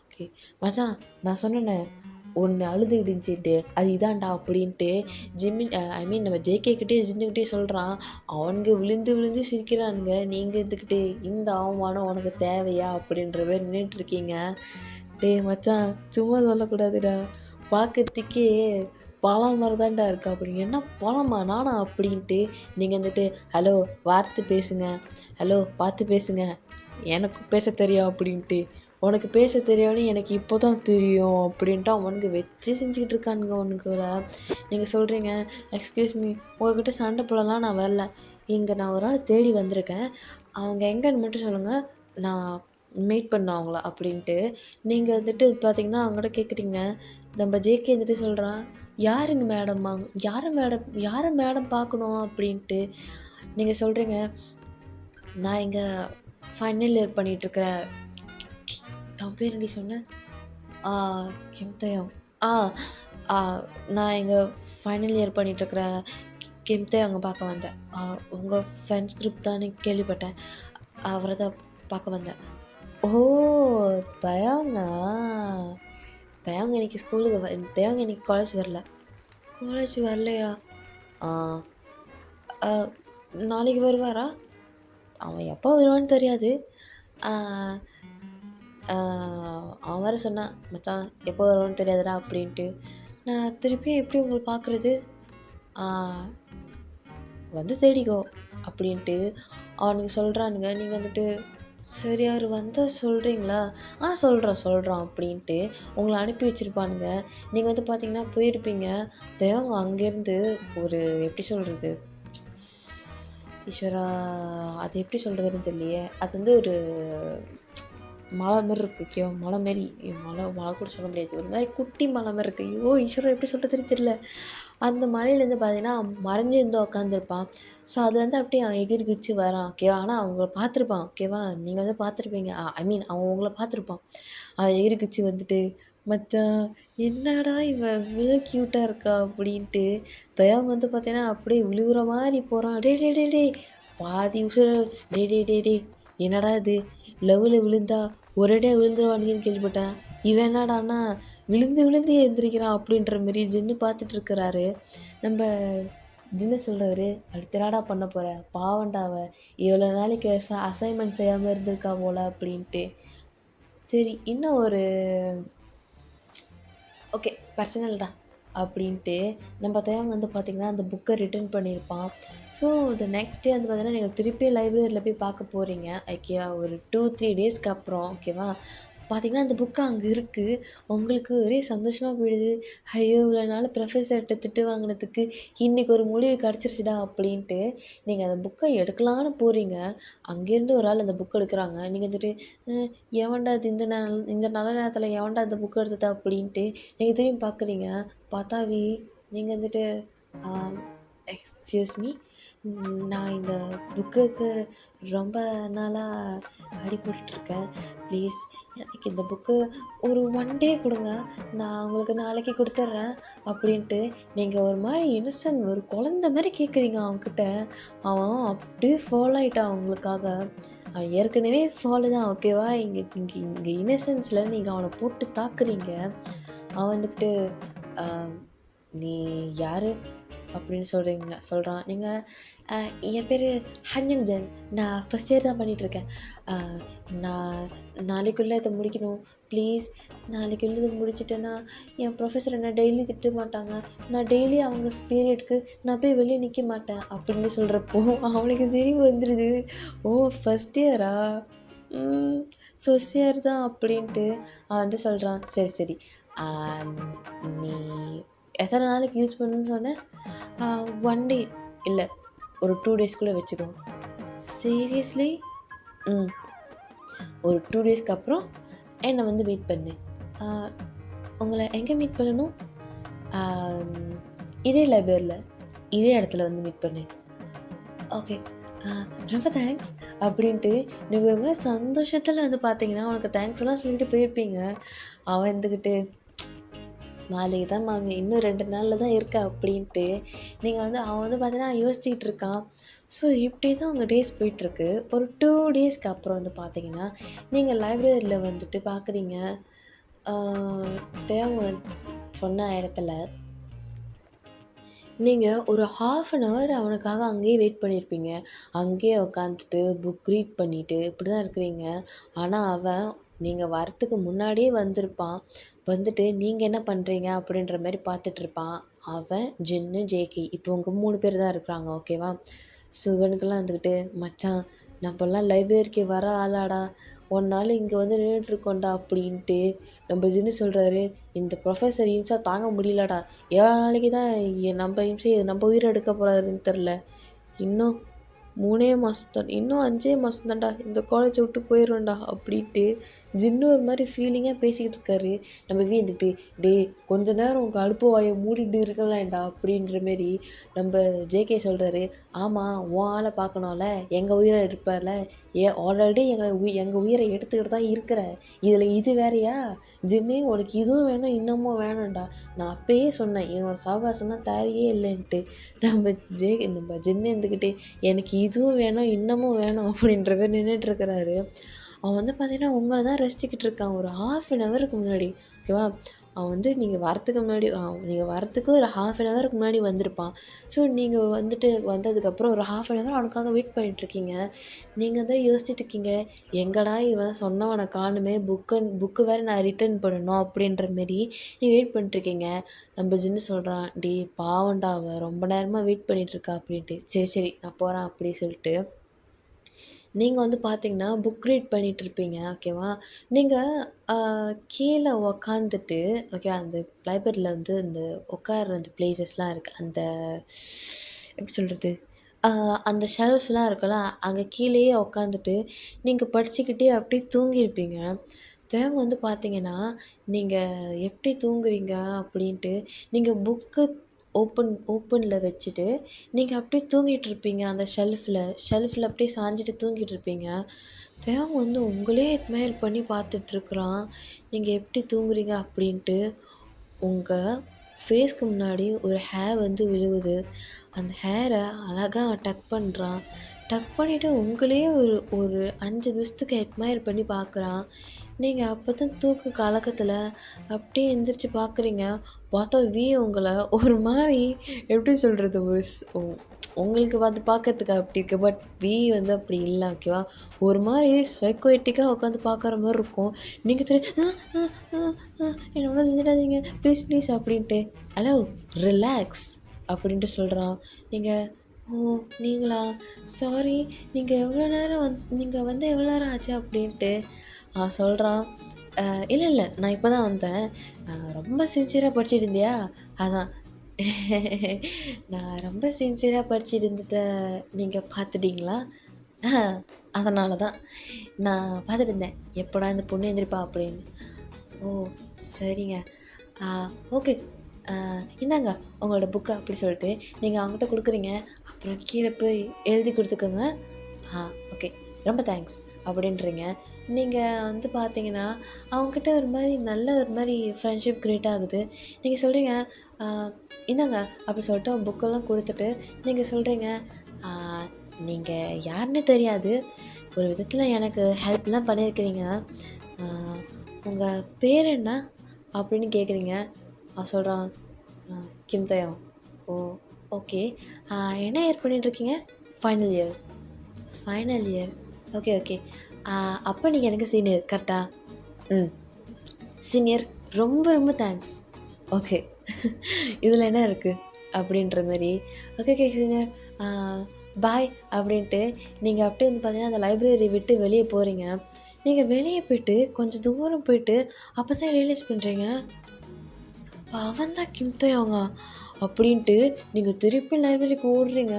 ஓகே மச்சான், நான் சொன்னேனே ஒன்று அழுதுகிடுச்சின்ட்டு அது இதான்டா அப்படின்ட்டு ஜிம்மின் நம்ம ஜேகேக்கிட்டே ஜின்னுக்கிட்டே சொல்கிறான். அவனுங்க விழுந்து விழுந்து சிரிக்கிறானுங்க. நீங்கள் இருந்துக்கிட்டு இந்த அவமானம் உனக்கு தேவையா அப்படின்ற மாதிரி நின்றுட்டுருக்கீங்க. டேய் மச்சான் சும்மா சொல்லக்கூடாதுடா, பார்க்கறதுக்கே பழம் மாதிரி தான்டா இருக்கா அப்படின்னு. என்ன பழமா நானா அப்படின்ட்டு நீங்கள் வந்துட்டு ஹலோ வார்த்து பேசுங்க, ஹலோ பார்த்து பேசுங்க, எனக்கும் பேச தெரியும் அப்படின்ட்டு. உனக்கு பேச தெரியும்னு எனக்கு இப்போ தான் தெரியும் அப்படின்ட்டு அவனுக்கு வச்சு செஞ்சுக்கிட்டு இருக்கானுங்க அவனுக்குள்ள. நீங்கள் சொல்கிறீங்க, எக்ஸ்கியூஸ் மீ உங்கள்கிட்ட சண்டை போடலாம் நான் வரல, இங்கே நான் ஒரு ஆள் தேடி வந்திருக்கேன், அவங்க எங்கன்னு மட்டும் சொல்லுங்கள், நான் மீட் பண்ணோம் அவங்கள அப்படின்ட்டு. நீங்கள் வந்துட்டு பார்த்தீங்கன்னா அவங்ககிட்ட கேட்குறீங்க. நம்ம ஜேகே வந்துட்டு சொல்கிறான், யாருங்க மேடம்மா, யாரை மேடம் பார்க்கணும் அப்படின்ட்டு. நீங்கள் சொல்கிறீங்க, நான் இங்கே ஃபைனல் இயர் பண்ணிகிட்ருக்கிறேன். அவன் பேர் எப்படி சொன்னேன், கிம் தயோங். நான் இங்கே ஃபைனல் இயர் பண்ணிகிட்ருக்கிறேன், கிம் தயோங்க பார்க்க வந்தேன். உங்கள் ஃப்ரெண்ட்ஸ் குரூப் தானே கேள்விப்பட்டேன், அவரை தான் பார்க்க வந்தேன். ஓ தயாங்கா, தயாங்க இன்னைக்கு ஸ்கூலுக்கு தயாங்க இன்னைக்கு காலேஜ் வரல. காலேஜ் வரலையா, நாளைக்கு வருவாரா, அவன் எப்போ வருவான்னு தெரியாது. அவன் வேறு சொன்னான், மச்சான் எப்போ வருவான்னு தெரியாதுடா அப்படின்ட்டு. நான் திருப்பி எப்படி உங்களை பார்க்குறது, வந்து தேடிக்கோ அப்படின்ட்டு அவனுக்கு சொல்கிறானுங்க. நீங்கள் வந்துட்டு சரி அவர் வந்தால் சொல்கிறீங்களா, சொல்கிறோம் அப்படின்ட்டு உங்களை அனுப்பி வச்சுருப்பானுங்க. நீங்கள் வந்து பார்த்தீங்கன்னா போயிருப்பீங்க. தேவங்க அங்கேருந்து ஒரு எப்படி சொல்கிறது, ஈஸ்வரா அது எப்படி சொல்கிறதுன்னு தெரியலையே, அது வந்து ஒரு மலை மாரி இருக்குது ஓகேவா? மலை மாரி மலை மலை கூட சொல்ல முடியாது. ஒரு மாரி குட்டி மலை மாரி இருக்குது. ஐயோ! ஈஸ்வரன் எப்படி சொல்றதுன்னு தெரியல. அந்த மலையிலேருந்து பார்த்தீங்கன்னா, மறைஞ்சு வந்து உட்காந்துருப்பான். ஸோ அதுலேருந்து அப்படியே அவன் எகிறி குதிச்சு வரான் ஓகேவா? ஆனா அவங்கள பார்த்துருப்பான் ஓகேவா? நீங்க வந்து பார்த்துருப்பீங்க. ஐ மீன் அவன் உங்கள பார்த்துருப்பான். அவன் எகிறி குதிச்சு வந்துட்டு, "மச்சான் என்னடா இவ இவ்ளோ கியூட்டா இருக்கா" அப்படின்ட்டு தயவுங்க வந்து பார்த்தீங்கன்னா, அப்படியே விழுகுற மாரி போறான். "டேய் டேய் டேய் டேய் பாதி உசுர டேய் டேய் டேய் டேய் என்னடா இது லவ்வுல விழுந்தா ஒரேடியா விழுந்துருவானுங்கன்னு கேள்விப்பட்டேன். இவன் என்னடான்னா விழுந்து விழுந்து எந்திரிக்கிறான்" அப்படின்ற மாரி ஜின்னு பார்த்துட்டு இருக்கிறாரு. நம்ப ஜின்னு சொல்றாரு, "அடுத்து என்னடா பண்ண போற? பாவம்டா அவ. இவ்வளோ நாளைக்கு அசைன்மெண்ட் செய்யாம இருந்திருக்கா போல" அப்படின்ட்டு. சரி இன்னும் ஒரு ஓகே பர்சனல் தான் அப்படின்ட்டு நம்ம தேவங்க வந்து பார்த்திங்கன்னா அந்த புக்கை ரிட்டர்ன் பண்ணியிருப்பான். ஸோ த நெக்ஸ்ட் டே வந்து பார்த்தீங்கன்னா நீங்கள் திருப்பி லைப்ரரியில் போய் பார்க்க போகிறீங்க ஓகேவா? ஒரு 2-3 டேஸ்க்கு அப்புறம் ஓகேவா? பார்த்தீங்கன்னா அந்த புக்கு அங்கே இருக்குது. உங்களுக்கு ஒரே சந்தோஷமா போயிடுது. ஐயோ! இவ்வளோ நாள் ப்ரொஃபஸர்ட்ட திட்டு வாங்கினதுக்கு இன்னைக்கு ஒரு முடிவு கிடச்சிருச்சுடா அப்படின்ட்டு நீங்கள் அந்த புக்கை எடுக்கலான்னு போகிறீங்க. அங்கேருந்து ஒரு ஆள் அந்த புக் எடுக்குறாங்க. நீங்க வந்துட்டு எவன்டா இது இந்த நல்ல நேரத்தில் எவன்டா இந்த புக் எடுத்ததா அப்படின்ட்டு நீங்கள் திரும்பி பார்க்குறீங்க. பார்த்தாவே நீங்க வந்துட்டு எக்ஸ்கியூஸ் மீ நான் இந்த புக்குக்கு ரொம்ப நாளாக அடிபட்டுருக்கேன். ப்ளீஸ் எனக்கு இந்த புக்கு ஒரு 1 டே கொடுங்க. நான் உங்களுக்கு நாளைக்கு கொடுத்துட்றேன் அப்படின்ட்டு நீங்கள் ஒரு மாதிரி இன்னசென்ட் ஒரு குழந்த மாதிரி கேட்குறீங்க அவன்கிட்ட. அவன் அப்படியே ஃபாலோ ஆகிட்டான் உங்களுக்காக. அவன் ஏற்கனவே ஃபாலோ தான் ஓகேவா? இங்கே இங்கே இங்கே இன்னசென்ஸில் நீங்கள் அவனை போட்டு தாக்குறீங்க. அவன் வந்துட்டு நீ யார் அப்படின்னு சொல்கிறான். நீங்கள் என் பேர் ஹன்யங் ஜென். நான் ஃபஸ்ட் இயர் தான் பண்ணிகிட்ருக்கேன். நான் நாளைக்குள்ளே இதை முடிக்கணும். ப்ளீஸ் நாளைக்குள்ளே இதை முடிச்சிட்டேன்னா என் ப்ரொஃபஸர் என்ன டெய்லி திட்ட மாட்டாங்க. நான் டெய்லி அவங்க பீரியட்க்கு நான் போய் வெளியே நிற்க மாட்டேன் அப்படின்னு சொல்கிறப்போ அவனுக்கு சிரிப்பு வந்துடுது. ஓ ஃபஸ்ட் இயரா? ஃபஸ்ட் இயர் தான் அப்படின்ட்டு அவன் வந்து சொல்கிறான். சரி சரி நீ எத்தனை நாளைக்கு யூஸ் பண்ணணும்னு சொன்னேன்? 1 டே இல்லை ஒரு 2 டேஸ்க்குள்ளே வச்சுக்கோ. சீரியஸ்லி? ம் ஒரு 2 டேஸ்க்கு அப்புறம் என்னை வந்து மீட் பண்ணு. உங்களை எங்கே மீட் பண்ணணும்? இதே லைப்ரரியில் இதே இடத்துல வந்து மீட் பண்ணு. ஓகே ரொம்ப தேங்க்ஸ் அப்படின்ட்டு நீங்கள் ஒரு மாதிரி சந்தோஷத்தில் வந்து பார்த்தீங்கன்னா உனக்கு தேங்க்ஸ் எல்லாம் சொல்லிட்டு போயிருப்பீங்க. அவன் இருந்துக்கிட்டு நாளைக்கு தான் மாமி இன்னும் 2 நாளில் தான் இருக்கா அப்படின்ட்டு நீங்கள் வந்து அவன் வந்து பார்த்தீங்கன்னா யோசிச்சுக்கிட்டு இருக்கான். ஸோ இப்படி தான் உங்கள் டேஸ் போயிட்டுருக்கு. ஒரு 2 டேஸ்க்கு அப்புறம் வந்து பார்த்தீங்கன்னா நீங்கள் லைப்ரரியில் வந்துட்டு பார்க்குறீங்க. தேவங்க சொன்ன இடத்துல நீங்கள் ஒரு 1/2 அவனுக்காக அங்கேயே வெயிட் பண்ணியிருப்பீங்க. அங்கேயே உட்காந்துட்டு புக் ரீட் பண்ணிவிட்டு இப்படி தான் இருக்கிறீங்க. ஆனால் அவன் நீங்கள் வரத்துக்கு முன்னாடியே வந்திருப்பான். வந்துட்டு நீங்கள் என்ன பண்ணுறீங்க அப்படின்ற மாதிரி பார்த்துட்ருப்பான். அவன் ஜின்னு ஜேகே இப்போ உங்க 3 பேர் தான் இருக்கிறாங்க ஓகேவா? ஸோ இவனுக்கெல்லாம் வந்துக்கிட்டு மச்சான் நம்மலாம் லைப்ரரிக்கு வர ஆளாடா, ஒரு நாள் இங்கே வந்து நின்றுட்டுருக்கோண்டா அப்படின்ட்டு நம்ம ஜின்னு சொல்கிறாரு. இந்த ப்ரொஃபஸர் இம்சா தாங்க முடியலடா. எவ்வளோ நாளைக்கு தான் நம்ம இம்சையை நம்ம உயிரை எடுக்க போகிறாருன்னு தெரில. இன்னும் 3 மாதம் தான், இன்னும் 5 மாதம் தான்டா இந்த காலேஜை விட்டு போயிடுவேன்டா அப்படின்ட்டு ஜின்னு ஒரு மாதிரி ஃபீலிங்காக பேசிக்கிட்டு இருக்காரு. நம்ம இருந்துக்கிட்டு டேய் கொஞ்ச நேரம் உங்கள் அடுப்பு வாயை மூடிட்டு இருக்கலாம்டா அப்படின்ற மாரி நம்ம ஜேகே சொல்கிறாரு. ஆமாம் உன் ஆளை பார்க்கணும்ல, எங்கள் உயிரை எடுப்பார்ல, ஆல்ரெடி எங்கள் உயிரை எடுத்துக்கிட்டு தான் இருக்கிற, இதில் இது வேறையா? ஜின்னு உனக்கு இதுவும் வேணும் இன்னமும் வேணும்டா. நான் அப்பயே சொன்னேன் என்னோட சாவகாசம் தான் தேவையே இல்லைன்ட்டு. நம்ம ஜின்னு இருந்துக்கிட்டு எனக்கு இதுவும் வேணும் இன்னமும் வேணும் அப்படின்ற மாதிரி நின்றுட்டுருக்கிறாரு. அவன் வந்து பார்த்தீங்கன்னா உங்களை தான் ரசிச்சுக்கிட்டு இருக்கான் ஒரு 1/2 முன்னாடி ஓகேவா? அவன் வந்து நீங்கள் வரத்துக்கு முன்னாடி நீங்கள் வரத்துக்கு ஒரு 1/2 முன்னாடி வந்திருப்பான். ஸோ நீங்கள் வந்துட்டு வந்ததுக்கப்புறம் ஒரு 1/2 அவனுக்காக வெயிட் பண்ணிகிட்ருக்கீங்க. நீங்கள் தான் யோசிச்சுட்டு இருக்கீங்க, எங்கடா இவன் சொன்னவனை காணுமே, புக்கு வேறு நான் ரிட்டர்ன் பண்ணணும் அப்படின்ற மாரி நீங்கள் வெயிட் பண்ணிட்டுருக்கீங்க. நம்ம ஜின்னு சொல்கிறான், டேய் பாவம்டா அவ ரொம்ப நேரமாக வெயிட் பண்ணிகிட்ருக்கா அப்படின்ட்டு. சரி சரி நான் போகிறேன் அப்படி சொல்லிட்டு நீங்கள் வந்து பார்த்தீங்கன்னா புக் ரீட் பண்ணிகிட்ருப்பீங்க ஓகேவா? நீங்கள் கீழே உக்காந்துட்டு ஓகே அந்த லைப்ரரியில் வந்து இந்த உட்கார்ற அந்த ப்ளேஸஸ்லாம் இருக்குது. அந்த எப்படி சொல்கிறது? அந்த ஷெல்ஃப்லாம் இருக்குல்ல, அங்கே கீழேயே உக்காந்துட்டு நீங்கள் படிச்சுக்கிட்டே அப்படியே தூங்கியிருப்பீங்க. தேவங்க வந்து பார்த்தீங்கன்னா, நீங்கள் எப்படி தூங்குறீங்க அப்படின்ட்டு, நீங்கள் புக்கு ஓப்பன்ல வச்சுட்டு, நீங்கள் அப்படியே தூங்கிட்டுருப்பீங்க அந்த ஷெல்ஃபில் அப்படியே சாஞ்சிட்டு தூங்கிட்டுருப்பீங்க. தேவன் வந்து உங்களே அட்மையர் பண்ணி பார்த்துட்ருக்குறான். நீங்கள் எப்படி தூங்குறீங்க அப்படின்ட்டு. உங்க ஃபேஸ்க்கு முன்னாடி ஒரு ஹேர் வந்து விழுகுது. அந்த ஹேரை அழகா அவன் டக் பண்ணுறான். டக் பண்ணிவிட்டு உங்களையே ஒரு ஒரு 5 நிமிஷத்துக்கு அட்மையர் பண்ணி பார்க்குறான். நீங்கள் அப்போ தான் தூக்க கலக்கத்தில் அப்படியே எந்திரிச்சு பார்க்குறீங்க. பார்த்தா உங்களை ஒரு மாதிரி எப்படி சொல்கிறது, ஒரு உங்களுக்கு வந்து பார்க்கறதுக்கு அப்படி இருக்கு. பட் வந்து அப்படி இல்லை, ஓகேவா? ஒரு மாதிரி சைக்கோட்டிக்காக உட்காந்து பார்க்குற மாதிரி இருக்கும். நீங்கள் என்ன ஒன்றும் செஞ்சிடாதீங்க ப்ளீஸ் ப்ளீஸ் அப்படின்ட்டு. ஹலோ, ரிலாக்ஸ் அப்படின்ட்டு சொல்கிறான். நீங்கள் ஓ, நீங்களா? சாரி, நீங்கள் வந்து எவ்வளோ நேரம் ஆச்சு அப்படின்ட்டு சொல்கிறான். இல்லை இல்லை, நான் இப்போ தான் வந்தேன். ரொம்ப சின்சியராக படிச்சுட்டு இருந்தியா? அதான். நான் ரொம்ப சின்சியராக படிச்சுட்டு இருந்ததை நீங்கள் பார்த்துட்டீங்களா? அதனால தான் நான் பார்த்துட்டு இருந்தேன், எப்படா இந்த பொண்ணு எந்திரிப்பா அப்படின்னு. ஓ, சரிங்க. ஓகே, இந்தாங்க உங்களோட புக்கை அப்படி சொல்லிட்டு நீங்கள் அவங்ககிட்ட கொடுக்குறீங்க. அப்புறம் கீழே போய் எழுதி கொடுத்துக்கோங்க. ஓகே, ரொம்ப தேங்க்ஸ் அப்படின்றீங்க. நீங்கள் வந்து பார்த்தீங்கன்னா அவங்கக்கிட்ட ஒரு மாதிரி ஃப்ரெண்ட்ஷிப் க்ரியேட் ஆகுது. நீங்கள் சொல்கிறீங்க, இந்தாங்க அப்படி சொல்லிட்டு அவங்க புக்கெல்லாம் கொடுத்துட்டு நீங்கள் சொல்கிறீங்க, நீங்கள் யாருன்னு தெரியாது, ஒரு விதத்தில் எனக்கு ஹெல்ப்லாம் பண்ணியிருக்கிறீங்க. உங்கள் பேர் என்ன அப்படின்னு கேட்குறீங்க. அவன் சொல்கிறான், கிம் தயோங். ஓ, ஓகே. என்ன இயர் பண்ணிகிட்ருக்கீங்க? Final year. Final year, okay okay. அப்போ நீங்கள் எனக்கு சீனியர் கரெக்டா? ம், சீனியர். ரொம்ப ரொம்ப தேங்க்ஸ். ஓகே, இதில் என்ன இருக்குது அப்படின்ற மாதிரி. ஓகே ஓகே சீனியர், பாய் அப்படின்ட்டு நீங்கள் அப்படியே வந்து பார்த்தீங்கன்னா அந்த லைப்ரரி விட்டு வெளியே போகிறீங்க. நீங்கள் வெளியே போய்ட்டு கொஞ்சம் தூரம் போய்ட்டு அப்போ தான் ரியலைஸ் பண்ணுறீங்க, அப்போ அவன் தான் கிம் தயோங்கா அப்படின்ட்டு. நீங்கள் திருப்பி லைப்ரரிக்கு ஓடுறீங்க.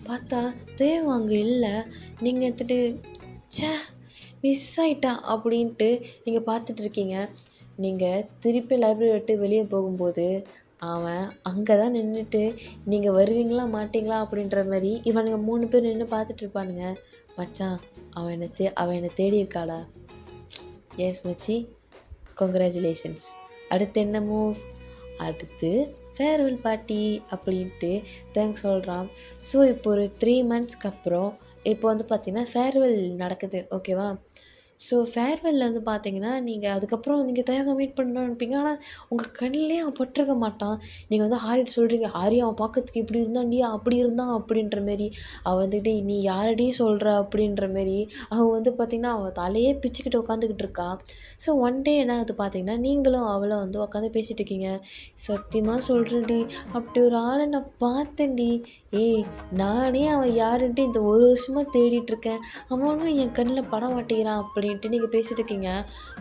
பார்த்தா தேவ் அங்கே இல்லை. நீங்கள் எடுத்துகிட்டு ச்சே மிஸ் ஆயிட்டா அப்படின்ட்டு நீங்கள் பார்த்துட்ருக்கீங்க. நீங்கள் திருப்பி லைப்ரரி விட்டு வெளியே போகும்போது அவன் அங்கே தான் நின்றுட்டு நீங்கள் வருவீங்களா மாட்டிங்களா அப்படின்ற மாதிரி இவனுங்க 3 பேர் நின்று பார்த்துட்ருப்பானுங்க. மச்சான், அவன் என்னை தேடி இருக்காளா? எஸ் மச்சி, கங்க்ராச்சுலேஷன்ஸ். அடுத்து என்ன மூவ்? அடுத்து ஃபேர்வெல் பார்ட்டி அப்படின்ட்டு தேங்க்ஸ் சொல்கிறான். ஸோ இப்போ ஒரு 3 மந்த்ஸ்க்கு அப்புறம் இப்போ வந்து பார்த்திங்கன்னா ஃபேர்வெல் நடக்குது, ஓகேவா? ஸோ ஃபேர்வெல்லில் வந்து பார்த்தீங்கன்னா நீங்கள் அதுக்கப்புறம் நீங்கள் தேவ மீட் பண்ணணும்னு நினைப்பீங்க. ஆனால் உங்கள் கண்ணிலே அவன் பட்டிருக்க மாட்டான். நீங்கள் வந்து ஆரிட்ட சொல்கிறீங்க, ஆரி அவன் பார்க்கறதுக்கு இப்படி இருந்தான்டி, அப்படி இருந்தான் அப்படின்ற மாரி. அவன் வந்துட்டு நீ யாரடி சொல்கிற அப்படின்ற மாரி அவன் வந்து பார்த்திங்கன்னா அவன் தலையே பிச்சுக்கிட்டு உட்காந்துக்கிட்டு இருக்கா. ஸோ ஒன் டே என்ன ஆகுது பார்த்தீங்கன்னா, நீங்களும் அவளும் வந்து உட்காந்து பேசிகிட்டு இருக்கீங்க. சத்தியமாக சொல்கிறேன்டி, அப்படி ஒரு ஆளை நான் பார்த்தேன்டி. ஏய், நானே அவன் யாருன்ட்டு இந்த ஒரு வருஷமாக தேடிட்டுருக்கேன், அவனும் என் கண்ணில் பட மாட்டேங்கிறான் அப்படின்ட்டு நீங்கள் பேசிகிட்டு இருக்கீங்க.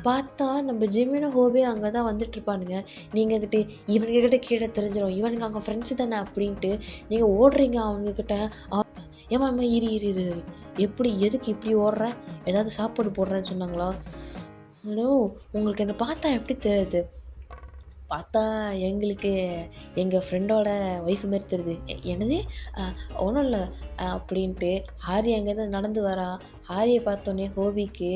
பார்த்தா நம்ம ஜிம்மினும் ஹோபே அங்கே தான் வந்துட்டுருப்பானுங்க. நீங்கள் வந்துட்டு இவனுங்கக்கிட்ட கீழே தெரிஞ்சிடும், இவனுங்க அவங்க ஃப்ரெண்ட்ஸு தானே அப்படின்ட்டு நீங்கள் ஓடுறீங்க அவங்கக்கிட்ட. ஏம்மா அம்மா இரு இரு இரு இரு. எப்படி எதுக்கு இப்படி ஓடுற? ஏதாவது சாப்பாடு போடுறேன்னு சொன்னாங்களா? ஹலோ, உங்களுக்கு என்னை பார்த்தா எப்படி தெரியுது? பார்த்தா எங்களுக்கு எங்கள் ஃப்ரெண்டோட ஒய்ஃபு மாரி தெரியுது. என்னது? ஒன்றும் இல்லை அப்படின்ட்டு ஆரி அங்கேருந்து நடந்து வரா. ஆரியை பார்த்தோன்னே ஹோபிக்கு,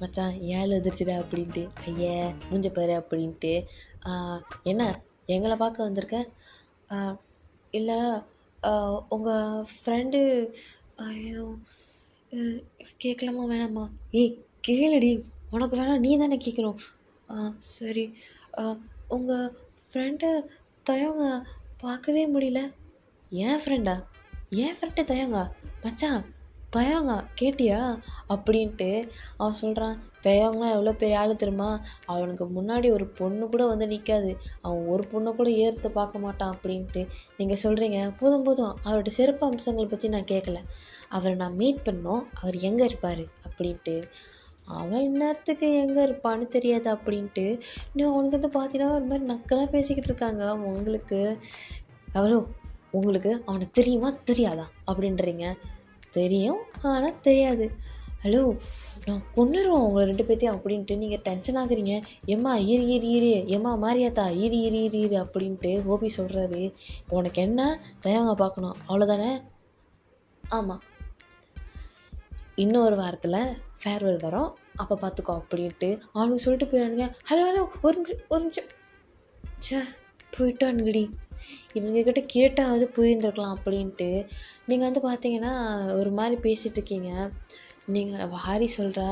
மச்சான் 7 வந்துருச்சுடா அப்படின்ட்டு. ஐய, மூஞ்ச பாரு அப்படின்ட்டு. என்ன எங்களை பார்க்க வந்திருக்க? இல்லை, உங்கள் ஃப்ரெண்டு. ஐயோ, கேட்கலாமா வேணாமா? ஏய், கேளுடி, உனக்கு வேணாம், நீ தானே கேட்கணும். சரி. உங்கள் ஃப்ரெண்டு தயங்க பார்க்கவே முடியல. என் ஃப்ரெண்டா? என் ஃப்ரெண்டு தயங்கா? மச்சான், தயங்கா கேட்டியா அப்படின்ட்டு அவன் சொல்கிறான். தயங்கா எவ்வளோ பெரிய ஆள் தெரியுமா? அவனுக்கு முன்னாடி ஒரு பொண்ணு கூட வந்து நிற்காது, அவன் ஒரு பொண்ணை கூட ஏற்று பார்க்க மாட்டான் அப்படின்ட்டு நீங்கள் சொல்கிறீங்க. போதும் போதும், அவரோட சிறப்பு அம்சங்களை பற்றி நான் கேட்கல, அவரை நான் மீட் பண்ணோம், அவர் எங்கே இருப்பார் அப்படின்ட்டு. அவன் இந்நேரத்துக்கு எங்கே இருப்பான்னு தெரியாது அப்படின்ட்டு நீ அவனுக்கு வந்து பார்த்தீங்கன்னா ஒரு மாதிரி நக்கலாக பேசிக்கிட்டு இருக்காங்க உங்களுக்கு. அவ்வளோ உங்களுக்கு அவனை தெரியுமா தெரியாதா அப்படின்றீங்க. தெரியும், ஆனால் தெரியாது. ஹலோ, நான் கொன்னுருவேன் உங்களை 2 பேத்தையும் அப்படின்ட்டு நீங்கள் டென்ஷன் ஆகுறீங்க. ஏம்மா இரு இரு இரு, ஏம்மா மாரியாத்தா இரு இரு இரு இரு அப்படின்ட்டு கோபி சொல்கிறாரு. இப்போ உனக்கு என்ன தயவங்க பார்க்கணும் அவ்வளோதானே? ஆமாம், இன்னும் ஒரு வாரத்தில் ஃபேர்வெல் வரோம், அப்போ பார்த்துக்கோ அப்படின்ட்டு அவனுக்கு சொல்லிட்டு போயிடானுங்க. ஹலோ ஹலோ, ஒரு நிமிஷம் ஒரு நிமிஷம். ச்சே, போயிட்டானுங்கடி. இவங்கக்கிட்ட கேட்டாவது போயிருந்துருக்கலாம் அப்படின்ட்டு நீங்கள் வந்து பார்த்தீங்கன்னா ஒரு மாதிரி பேசிகிட்டு இருக்கீங்க. நீங்கள் ஹாரி சொல்கிறா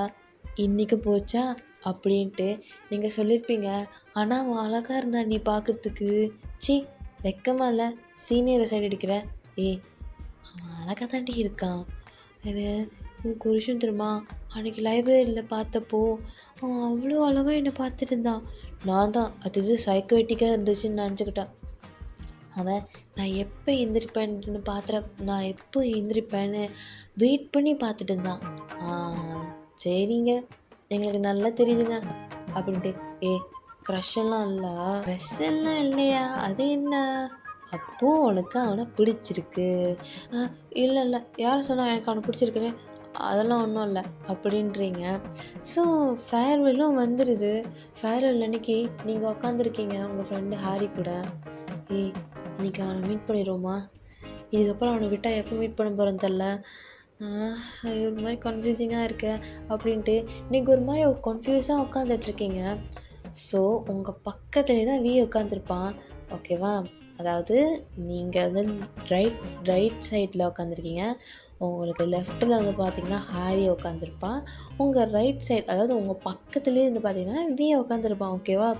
இன்றைக்கி போச்சா அப்படின்ட்டு நீங்கள் சொல்லியிருப்பீங்க. ஆனால் அவன் அழகாக இருந்தா நீ பார்க்குறதுக்கு. சி, வெக்கமா இல்லை? சீனியரை சைடு அடிக்கிற. ஏய், அவன் அழகாக தாண்டி இருக்கான். அவன் உனக்கு ஒரு விஷயம் தெரியுமா? அன்றைக்கி லைப்ரரியில் பார்த்தப்போ அவன் அவ்வளோ அழகாக என்னை பார்த்துட்டு இருந்தான். நான் தான் அது இது சைக்கோட்டிக்காக இருந்துச்சுன்னு நினச்சிக்கிட்டேன். அவன் நான் எப்போ எந்திரிப்பேன்னு நான் எப்போ எந்திரிப்பேன்னு வெயிட் பண்ணி பார்த்துட்டு இருந்தான். சரிங்க, எங்களுக்கு நல்லா தெரியுதுங்க அப்படின்ட்டு. க்ரஷ் எல்லாம் இல்லை? க்ரஷ் எல்லாம் இல்லையா? அது என்ன? அப்போது உனக்கு அவனை பிடிச்சிருக்கு? இல்லை இல்லை, யார் சொன்னால் எனக்கு அவனை பிடிச்சிருக்குன்னு? அதெல்லாம் ஒன்றும் இல்லை அப்படின்றீங்க. ஸோ ஃபேர்வெல்லும் வந்துடுது. ஃபேர்வெல் அன்றைக்கி நீங்கள் உக்காந்துருக்கீங்க உங்கள் ஃப்ரெண்டு ஹாரி கூட. இன்றைக்கி அவனை மீட் பண்ணிடுவோமா? இதுக்கப்புறம் அவனை விட்டால் எப்போ மீட் பண்ண போகிறேன்னு தெரில. ஒரு மாதிரி கன்ஃபியூசிங்காக இருக்கு அப்படின்ட்டு நீங்கள் ஒரு மாதிரி கன்ஃபியூஸாக உட்காந்துட்ருக்கீங்க. ஸோ உங்கள் பக்கத்துலேயே தான் உட்காந்துருப்பான். ஓகேவா? அதாவது நீங்கள் வந்து ரைட் சைடில் உட்காந்துருக்கீங்க. உங்களுக்கு லெஃப்ட்டில் வந்து பார்த்திங்கன்னா ஹாரி உட்காந்துருப்பான். உங்கள் ரைட் சைட், அதாவது உங்கள் பக்கத்துலேயே வந்து பார்த்திங்கன்னா உட்காந்துருப்பான். ஓகேவா?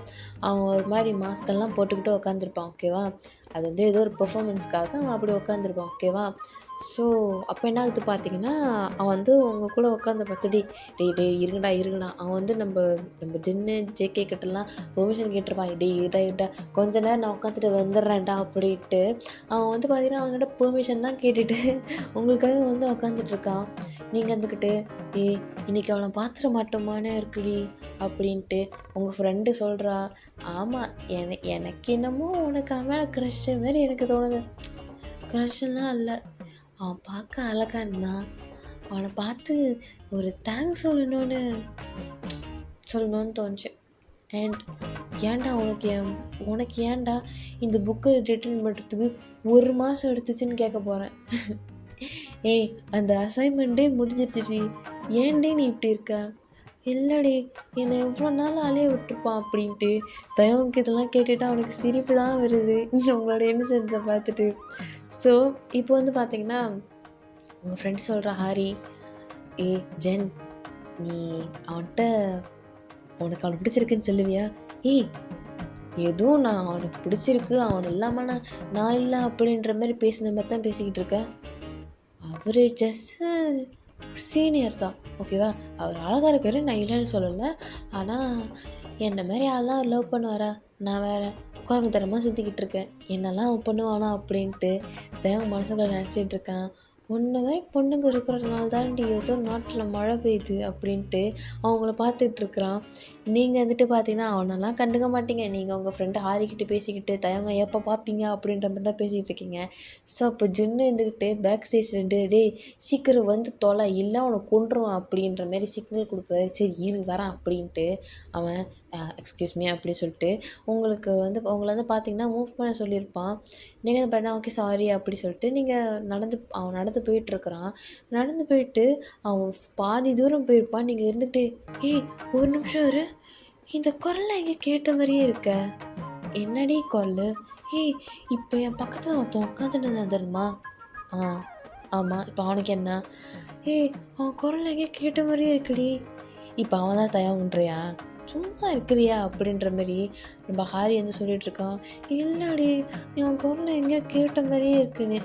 அவன் ஒரு மாதிரி மாஸ்கெல்லாம் போட்டுக்கிட்டு உட்காந்துருப்பான். ஓகேவா? அது வந்து ஏதோ ஒரு பெர்ஃபார்மன்ஸ்க்காக அவன் அப்படி உட்காந்துருப்பான். ஓகேவா? ஸோ அப்போ என்ன ஆகுது பார்த்தீங்கன்னா, அவன் வந்து உங்கள் கூட உட்காந்துருப்பான். சரி டேய் இருங்கடா. அவன் வந்து நம்ம ஜின்னு ஜேகே கிட்டலாம் பெர்மிஷன் கேட்டிருப்பான். இருடா கொஞ்ச நேரம் நான் உட்காந்துட்டு வந்துடுறேன்டா அப்படின்ட்டு. அவன் வந்து பார்த்தீங்கன்னா அவன்கிட்ட பெர்மிஷன்லாம் கேட்டுட்டு உங்களுக்காக வந்து உட்காந்துட்ருக்கான். நீங்கள் வந்துக்கிட்டு இன்றைக்கி அவனை பார்த்துட மாட்டோமானே இருக்குடி அப்படின்ட்டு உங்கள் ஃப்ரெண்டு சொல்கிறா. ஆமாம், எனக்கு என்னமோ உனக்கு அவன் மேலே க்ரஷ் மாதிரி எனக்கு தோணுது. க்ரஷ்லாம் இல்லை, அவன் பார்க்க அழகாக இருந்தான். அவனை பார்த்து ஒரு தேங்க்ஸ் சொல்லணும்னு தோணுச்சு. அண்ட் ஏன்டா உனக்கு ஏன்டா இந்த புக்கை ரிட்டர்ன் பண்ணுறதுக்கு 1 மாதம் எடுத்துச்சுன்னு கேட்க போகிறேன். அந்த அசைன்மெண்ட்டே முடிஞ்சிருச்சு, ஏன்டே நீ இப்படி இருக்க? இல்லடி, என்னை எவ்வளோ நாள் அலைய விட்டுருப்பான் அப்படின்ட்டு. தயவுக்கு இதெல்லாம் கேட்டுட்டு அவனுக்கு சிரிப்பு தான் வருது உங்களோட இன்னசென்ஸை பார்த்துட்டு. ஸோ இப்போ வந்து பார்த்தீங்கன்னா உங்கள் ஃப்ரெண்ட் சொல்கிற ஹாரி, ஜென், நீ அவன்கிட்ட உனக்கு அவனை பிடிச்சிருக்குன்னு சொல்லுவியா? எதுவும் நான் அவனுக்கு பிடிச்சிருக்கு, அவன் இல்லாமல் நான் இல்லை அப்படின்ற மாதிரி பேசின மாதிரி தான் பேசிக்கிட்டு இருக்கேன். அவர் ஜஸ்ட்டு சீனியர் தான். ஓகேவா? அவர் அழகாக இருக்காரு, நான் இல்லைன்னு சொல்லலை. ஆனால் என்னை மாதிரி ஆள்லாம் லவ் பண்ணுவாரா? நான் வேறு உட்காரத்தனமாக சுற்றிக்கிட்டு இருக்கேன். என்னெல்லாம் பண்ணுவானா அப்படின்ட்டு மனசுக்குள்ள நினச்சிட்டு இருக்கேன். உன்ன மாதிரி பொண்ணுங்க இருக்கிறதுனால தாண்டி ஏதோ நாட்டில் மழை பெய்யுது அப்படின்ட்டு அவங்கள பார்த்துட்ருக்குறான். நீங்கள் வந்துட்டு பார்த்தீங்கன்னா அவனெல்லாம் கண்டுக்க மாட்டீங்க. நீங்கள் உங்கள் ஃப்ரெண்டு ஹாரிக்கிட்ட பேசிக்கிட்டு தயவங்க எப்போ பார்ப்பீங்க அப்படின்ற மாதிரி தான் பேசிகிட்டு இருக்கீங்க. ஸோ அப்போ ஜின்னு இருந்துக்கிட்டு பேக் ஸ்டேஜ் டேய் சீக்கிரம் வந்து தொலை, இல்லை அவனை கொன்றுவான் அப்படின்ற மாதிரி சிக்னல் கொடுக்குறாரு. சரி இரு வரேன் அப்படின்ட்டு அவன் எக்ஸ்கியூஸ் மீ அப்படி சொல்லிட்டு உங்களை வந்து பார்த்தீங்கன்னா மூவ் பண்ண சொல்லியிருப்பான். நீங்கள் வந்து பார்த்தா ஓகே சாரி அப்படி சொல்லிட்டு அவன் நடந்து போயிட்டுருக்குறான். நடந்து போயிட்டு அவன் பாதி தூரம் போயிருப்பான். நீங்கள் இருந்துக்கிட்டே ஒரு நிமிஷம் இரு, இந்த குரலை எங்கே கேட்ட மாதிரியே இருக்க, என்னடி குரல்? இப்போ என் பக்கத்தில் ஒருத்தன் உட்காந்துட்டு தெரியுமா? ஆமாம், இப்போ அவனுக்கு என்ன? அவன் குரல் எங்கே கேட்ட மாதிரியே இருக்குடி. இப்போ அவன் தான் தயவுன்றியா? சும்மா இருக்கிறியா அப்படின்ற மாதிரி நம்ம ஹாரி வந்து சொல்லிகிட்ருக்கான். இல்லடி, இவன் குரல் எங்கேயோ கேட்ட மாதிரியே இருக்குன்னு.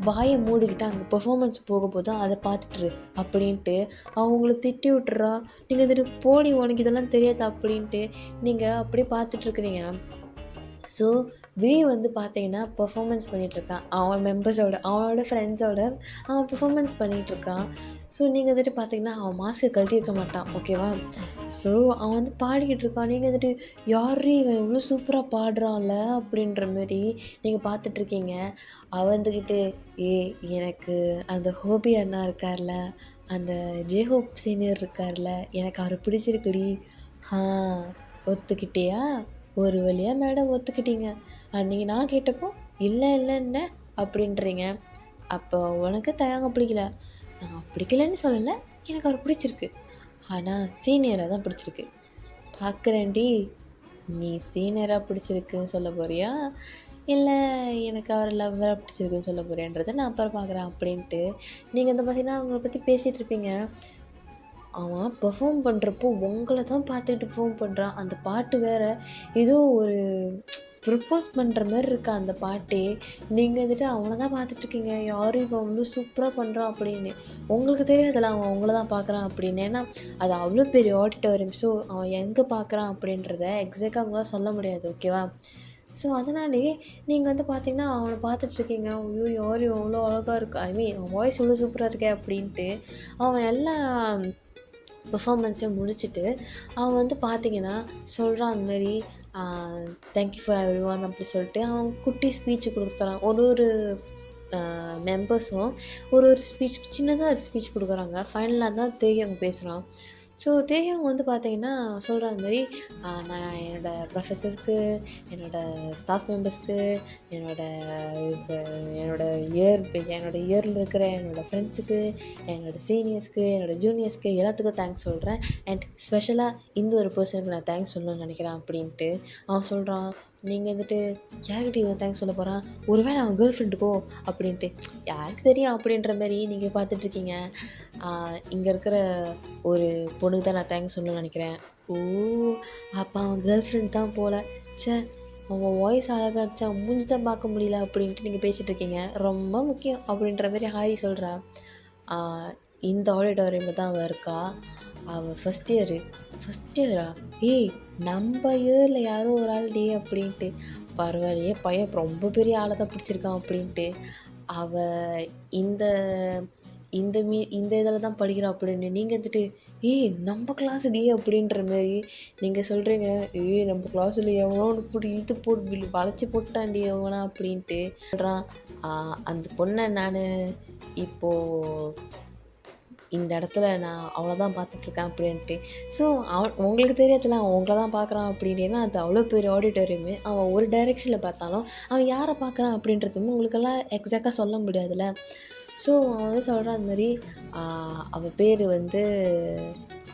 வாயை மூடிக்கிட்டு அங்கே பெர்ஃபார்மன்ஸ் போக போதும் அதை பார்த்துட்டுரு அப்படின்ட்டு அவங்கள திட்டி விட்டுறா. நீங்கள் இது போடி, உனக்கு இதெல்லாம் தெரியாது அப்படின்ட்டு நீங்கள் அப்படியே பார்த்துட்ருக்குறீங்க. ஸோ வந்து பார்த்தீங்கன்னா பெர்ஃபார்மன்ஸ் பண்ணிகிட்ருக்கான். அவன் மெம்பர்ஸோட அவனோட ஃப்ரெண்ட்ஸோட அவன் பெர்ஃபார்மன்ஸ் பண்ணிகிட்ருக்கான். ஸோ நீங்கள் வந்துட்டு பார்த்தீங்கன்னா அவன் மாஸ்க்கை கழட்டியிருக்க மாட்டான். ஓகேவா? ஸோ அவன் வந்து பாடிக்கிட்டு இருக்கான். நீங்கள் வந்துட்டு யார்ரி இவன் இவ்வளோ சூப்பராக பாடுறான்ல அப்படின்ற மாரி நீங்கள் பார்த்துட்ருக்கீங்க. அவன் வந்துக்கிட்டு எனக்கு அந்த ஹோபி அண்ணா இருக்கார்ல, அந்த ஜேஹோப் சீனியர் இருக்கார்ல, எனக்கு அவரை பிடிச்சிருக்குடி. ஆ ஒத்துக்கிட்டியா? ஒரு வழியா மேடம் ஒத்துக்கிட்டீங்க. அன்றைக்கி நான் கேட்டப்போ இல்லைன்னே அப்படின்றீங்க. அப்போ உனக்கு தயங்க பிடிக்கல. நான் பிடிக்கலன்னு சொல்லலை, எனக்கு அவர் பிடிச்சிருக்கு. ஆனால் சீனியராக தான் பிடிச்சிருக்கு. பார்க்குறேன்டி, நீ சீனியராக பிடிச்சிருக்குன்னு சொல்ல போறியா, இல்லை எனக்கு அவர் லவ்வராக பிடிச்சிருக்குன்னு சொல்ல போறியான்றதை நான் அப்புறம் பார்க்குறேன் அப்படின்ட்டு நீங்கள் வந்து பார்த்தீங்கன்னா அவங்கள பற்றி பேசிகிட்டு இருப்பீங்க. அவன் பெர்ஃபார்ம் பண்ணுறப்போ உங்களை தான் பார்த்துக்கிட்டு பெர்ஃபார்ம் பண்ணுறான். அந்த பாட்டு வேறு ஏதோ ஒரு ப்ரப்போஸ் பண்ணுற மாதிரி இருக்கா அந்த பாட்டே. நீங்கள் வந்துட்டு அவனை தான் பார்த்துட்ருக்கீங்க, யாரும் இப்போ வந்து சூப்பராக பண்ணுறான் அப்படின்னு. உங்களுக்கு தெரியாதுல்ல அவன் உங்களை தான் பார்க்குறான் அப்படின்னு. ஏன்னா அது அவ்வளோ பெரிய ஆடிட்டோரியம். ஸோ அவன் எங்கே பார்க்குறான் அப்படின்றத எக்ஸாக்டாக அவங்களால சொல்ல முடியாது. ஓகேவா? ஸோ அதனாலே நீங்கள் வந்து பார்த்தீங்கன்னா அவனை பார்த்துட்ருக்கீங்க. ஐயோ யார் எவ்வளோ அழகாக இருக்கா, ஐ மீன் அவன் வாய்ஸ் இவ்வளோ சூப்பராக இருக்கே அப்படின்ட்டு அவன் எல்லாம் பெர்ஃபார்மன்ஸை முடிச்சுட்டு அவன் வந்து பார்த்தீங்கன்னா சொல்கிறான் அந்த மாதிரி தேங்க்யூ ஃபார் எவ்ரி ஒன் அப்படி சொல்லிட்டு அவன் குட்டி ஸ்பீச்சு கொடுக்குறான். ஒரு மெம்பர்ஸும் ஒரு ஸ்பீச் சின்னதாக ஒரு ஸ்பீச் கொடுக்குறாங்க. ஃபைனலாக தான் அவங்க பேசுகிறான். ஸோ அவங்க வந்து பார்த்தீங்கன்னா சொல்கிற மாதிரி நான் என்னோடய ப்ரொஃபஸர்ஸ்க்கு, என்னோடய ஸ்டாஃப் மெம்பர்ஸ்க்கு, என்னோடய இயரில் இருக்கிற என்னோடய ஃப்ரெண்ட்ஸுக்கு, என்னோடய சீனியர்ஸ்க்கு, என்னோடய ஜூனியர்ஸ்க்கு எல்லாத்துக்கும் தேங்க்ஸ் சொல்கிறேன். அண்ட் ஸ்பெஷலாக இந்த ஒரு பர்சனுக்கு நான் தேங்க்ஸ் சொல்லணும்னு நினைக்கிறேன் அப்படின்ட்டு அவன் சொல்கிறான். நீங்கள் வந்துட்டு யார்கிட்ட இவன் தேங்க்ஸ் சொல்ல போகிறான், ஒருவேளை அவன் கேர்ள் ஃப்ரெண்டுக்கோ அப்படின்ட்டு யாருக்கு தெரியும் அப்படின்ற மாதிரி நீங்கள் பார்த்துட்ருக்கீங்க. இங்கே இருக்கிற ஒரு பொண்ணுக்கு தான் நான் தேங்க்ஸ் சொல்லணும்னு நினைக்கிறேன். ஓ அப்போ அவன் கேர்ள் ஃப்ரெண்ட் தான் போல். சே அவன் வாய்ஸ் அழகாச்சா, மூஞ்சி தான் பார்க்க முடியல அப்படின்ட்டு நீங்கள் பேசிகிட்டு இருக்கீங்க. ரொம்ப முக்கியம் அப்படின்ற மாதிரி ஹாரி சொல்கிறா. இந்த ஆடிட்டோரியமில் தான் அவள் இருக்கா. அவள் ஃபஸ்ட் இயரா? நம்ம இயரில் யாரோ ஒரு ஆள் டே அப்படின்ட்டு. பரவாயில்லையே பையன் ரொம்ப பெரிய ஆளை தான் பிடிச்சிருக்கான் அப்படின்ட்டு. அவள் இந்த இந்த இதில் தான் படிக்கிறான் அப்படின்னு நீங்கள் வந்துட்டு நம்ம கிளாஸ் டே அப்படின்ற மாரி நீங்கள் சொல்கிறீங்க. நம்ம கிளாஸில் எவனோ ஒன்று இழுத்து போட்டு வளைச்சி போட்டான்டி எவனா அப்படின்ட்டு சொல்கிறான். அந்த பொண்ணை நான் இப்போது இந்த இடத்துல நான் அவளை தான் பார்த்துட்ருக்கேன் அப்படின்ட்டு. ஸோ உங்களுக்கு தெரியாதுல அவன் உங்களை தான் பார்க்குறான் அப்படின்னா அது அவ்வளோ பெரிய ஆடிட்டோரியமே. அவன் ஒரு டைரெக்ஷனில் பார்த்தாலும் அவன் யாரை பார்க்குறான் அப்படின்றதுமே உங்களுக்கெல்லாம் எக்ஸாக்டாக சொல்ல முடியாதுல்ல. ஸோ அவன் வந்து சொல்கிறான் அந்த மாதிரி அவள் பேர் வந்து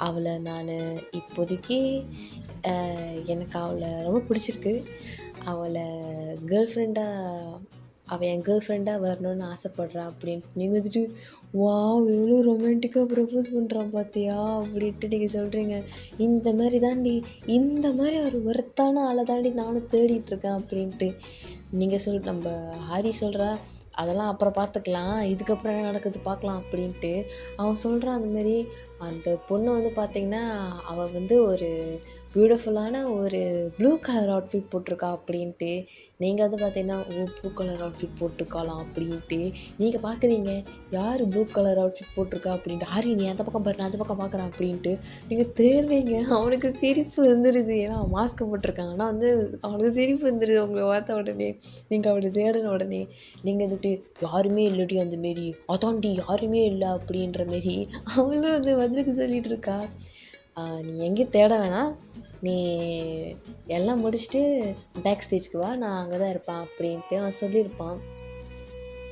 அவளை நான் இப்போதைக்கு எனக்கு அவளை ரொம்ப பிடிச்சிருக்கு. அவளை அவள் என் கேர்ள் ஃப்ரெண்டாக வரணும்னு ஆசைப்பட்றா அப்படின்ட்டு நீங்கள் வந்துட்டு எவ்வளோ ரொமான்டிக்காக ப்ரப்போஸ் பண்ணுறான் பார்த்தியா அப்படின்ட்டு நீங்கள் சொல்கிறீங்க. இந்த மாதிரி ஒரு ஒர்த்தான ஆளை தாண்டி நானும் தேடிட்டுருக்கேன் அப்படின்ட்டு நீங்கள் நம்ம ஹாரி சொல்கிறா. அதெல்லாம் அப்புறம் பார்த்துக்கலாம், இதுக்கப்புறம் என்ன நடக்குது பார்க்கலாம் அப்படின்ட்டு அவன் சொல்கிறான். அந்தமாரி அந்த பொண்ணு வந்து பார்த்திங்கன்னா அவள் வந்து ஒரு பியூட்டிஃபுல்லான ஒரு ப்ளூ கலர் அவுட்ஃபிட் போட்டிருக்கா அப்படின்ட்டு நீங்கள் வந்து பார்த்தீங்கன்னா ப்ளூ கலர் அவுட்ஃபிட் போட்டிருக்காளாம் அப்படின்ட்டு நீங்கள் பார்க்குறீங்க. யார் ப்ளூ கலர் அவுட்ஃபிட் போட்டிருக்கா அப்படின்ட்டு ஹாரி நீ அந்த பக்கம் பாரு, நான் அந்த பக்கம் பார்க்குறேன் அப்படின்ட்டு நீங்கள் தேடுறீங்க. அவனுக்கு சிரிப்பு வந்துடுது. ஏன்னா மாஸ்க்கு போட்டிருக்காங்க. ஆனால் வந்து அவனுக்கு சிரிப்பு வந்துடுது உங்களை பார்த்த உடனே. நீங்கள் அப்படி தேடின உடனே நீங்கள் வந்துட்டு யாருமே இல்லடி அந்தமாரி அதாண்டி யாருமே இல்லை அப்படின்ற மாரி அவங்களும் வந்து பதிலுக்கு சொல்லிகிட்டு இருக்கா. நீ எங்கேயும் தேட வேணாம், நீ எல்லாம் முடிச்சுட்டு பேக் ஸ்டேஜ்க்கு வா, நான் அங்கே தான் இருப்பேன் அப்படின்ட்டு அவன் சொல்லியிருப்பான்.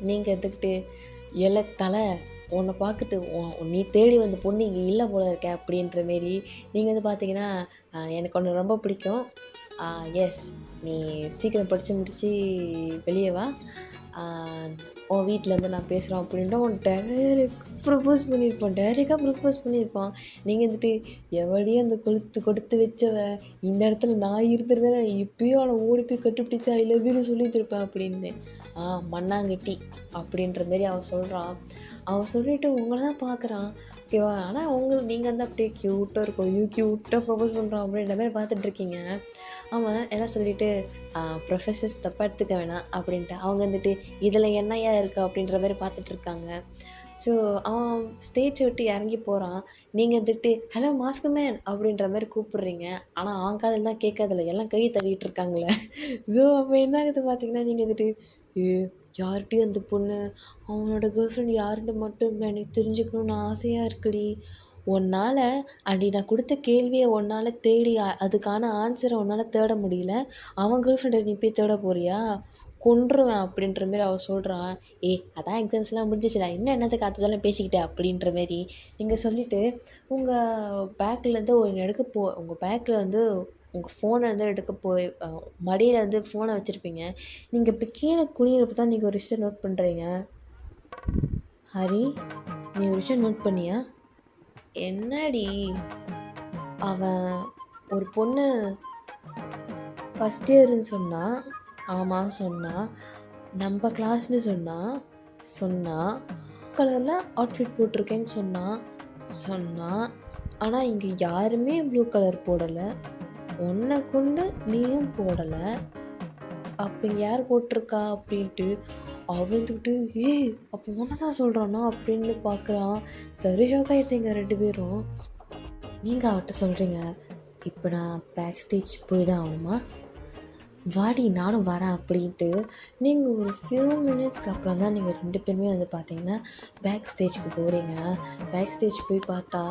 நீங்கள் எடுத்துக்கிட்டு தலை உன்னை பார்க்குறது நீ தேடி வந்த பொண்ணு இங்கே இல்லை போல இருக்க அப்படின்ற மாரி நீங்கள் வந்து பார்த்தீங்கன்னா எனக்கு ஒன்று ரொம்ப பிடிக்கும். எஸ் நீ சீக்கிரம் படித்து முடித்து வெளியே வா, உன் வீட்டிலேருந்து நான் பேசுகிறோம் அப்படின்ட்டு அவன் டைரெக்டாக ப்ரப்போஸ் பண்ணியிருப்பான். நீங்கள் வந்துட்டு எவளையும் அந்த கொடுத்து வச்சவ இந்த இடத்துல நான் இருந்திருந்தேன் நான் எப்பயும் அவனை ஓடி போய் கட்டுப்பிடிச்சி ஐ லவ் யூன்னு சொல்லியிருப்பேன் அப்படின்னு. மண்ணாங்கட்டி அப்படின்ற மாரி அவன் சொல்கிறான். அவன் சொல்லிவிட்டு உங்களை தான் பார்க்குறான். ஓகேவா? ஆனால் நீங்கள் வந்து அப்படியே க்யூட்டாக இருக்கும், க்யூட்டாக ப்ரப்போஸ் பண்ணுறான் அப்படின்ற மாதிரி பார்த்துட்ருக்கீங்க. அவன் எல்லாம் சொல்லிட்டு ப்ரொஃபஸர்ஸ் தப்பாக எடுத்துக்க வேணாம் அப்படின்ட்டு அவங்க வந்துட்டு இதில் என்னையா இருக்குது அப்படின்ற மாதிரி பார்த்துட்ருக்காங்க. ஸோ அவன் ஸ்டேஜை விட்டு இறங்கி போகிறான். நீங்கள் வந்துட்டு ஹலோ மாஸ்க் மேன் அப்படின்ற மாதிரி கூப்பிட்றீங்க. ஆனால் அவன் காதில் தான் கேட்காதில்ல, எல்லாம் கை தட்டிகிட்டு இருக்காங்களே. ஸோ அப்போ என்ன ஆகுது பார்த்தீங்கன்னா, நீங்கள் வந்துட்டு ஏ யார்கிட்டையும் அந்த பொண்ணு அவனோட கேர்ள் ஃப்ரெண்ட் யாருன்னு மட்டும் எனக்கு தெரிஞ்சுக்கணுன்னு ஆசையாக இருக்குடி. உன்னால் அன்றைக்கி நான் கொடுத்த கேள்வியை உன்னால் தேடி அதுக்கான ஆன்சரை உன்னால் தேட முடியல, அவன் கேர்ள் ஃப்ரெண்டை நீ போய் தேட போறியா? கொன்றுவேன் அப்படின்ற மாரி அவள் சொல்கிறான். அதான் எக்ஸாம்ஸ்லாம் முடிஞ்சிச்சுல, இன்னும் என்னத்துக்கு காத்ததெல்லாம் பேசிக்கிட்ட அப்படின்ற மாரி நீங்கள் சொல்லிவிட்டு உங்கள் பேக்லேருந்து ஒன்று எடுக்க உங்கள் பேக்கில் வந்து உங்கள் ஃபோனை வந்து எடுக்க போய் மடியில் வந்து ஃபோனை வச்சுருப்பீங்க. நீங்கள் இப்போ கீழே குனியிறப்ப தான் நீங்கள் ஒரு விஷயம் நோட் பண்ணுறீங்க. ஹரி, நீ ஒரு விஷயம் நோட் பண்ணியா? என்னடி? அவன் ஒரு பொண்ணு ஃபஸ்ட் இயர்னு சொன்னான். ஆமாம் சொன்னான். நம்ம கிளாஸ்னு சொன்னான். கலரில் அவுட்ஃபிட் போட்டிருக்கேன்னு சொன்னான். ஆனால் இங்கே யாருமே ப்ளூ கலர் போடலை. உன்னை கொண்டு நீயும் போடலை. அப்போ இங்கே யார் போட்டிருக்கா அப்படின்ட்டு அவந்துக்கிட்டு அப்போ ஒன்று தான் சொல்கிறானா அப்படின்னு பார்க்குறான். சரி ஷாக் ஆகிட்டீங்க 2 பேரும். நீங்கள் அவட்ட சொல்கிறீங்க, இப்போ நான் பேக் ஸ்டேஜ் போய் தான் ஆகணுமா? வாடி நானும் வரேன் அப்படின்ட்டு நீங்கள் ஒரு ஃபியூ மினிட்ஸ்க்கு அப்புறம் தான் நீங்கள் 2 பேருமே வந்து பார்த்தீங்கன்னா பேக் ஸ்டேஜ்க்கு போகிறீங்க. பேக் ஸ்டேஜ் போய் பார்த்தா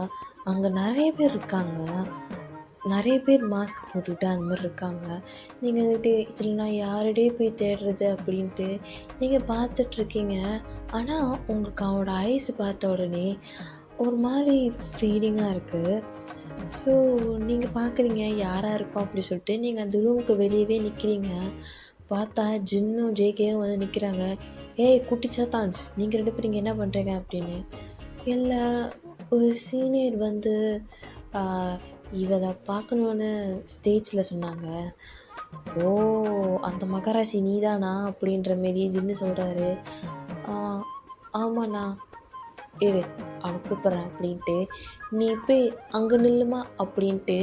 அங்கே நிறைய பேர் இருக்காங்க. நிறைய பேர் மாஸ்க் போட்டுக்கிட்டு அந்த மாதிரி இருக்காங்க. நீங்கள் வந்துட்டு இதில் நான் யாரிடையே போய் தேடுறது அப்படின்ட்டு நீங்கள் பார்த்துட்ருக்கீங்க. ஆனால் உங்களுக்கு அவனோட ஐஸ் பார்த்த உடனே ஒரு மாதிரி ஃபீலிங்காக இருக்குது. ஸோ நீங்கள் பார்க்குறீங்க யாராக இருக்கோம் அப்படி சொல்லிட்டு நீங்கள் அந்த ரூமுக்கு வெளியவே நிற்கிறீங்க. பார்த்தா ஜின்னும் ஜேகேவும் வந்து நிற்கிறாங்க. குட்டி சாத்தான்ஸ், நீங்கள் 2 பேரும் இங்கே என்ன பண்ணுறீங்க அப்படின்னு. இல்லை, ஒரு சீனியர் வந்து இவளை பார்க்கணுன்னு ஸ்டேஜில் சொன்னாங்க. ஓ, அந்த மகராசி நீதானா அப்படின்ற மாரி ஜின்னு சொல்கிறாரு. ஆமாண்ணா, இரு அவனை கூப்பிட்றேன் அப்படின்ட்டு நீ போய் அங்கே நில்லுமா அப்படின்ட்டு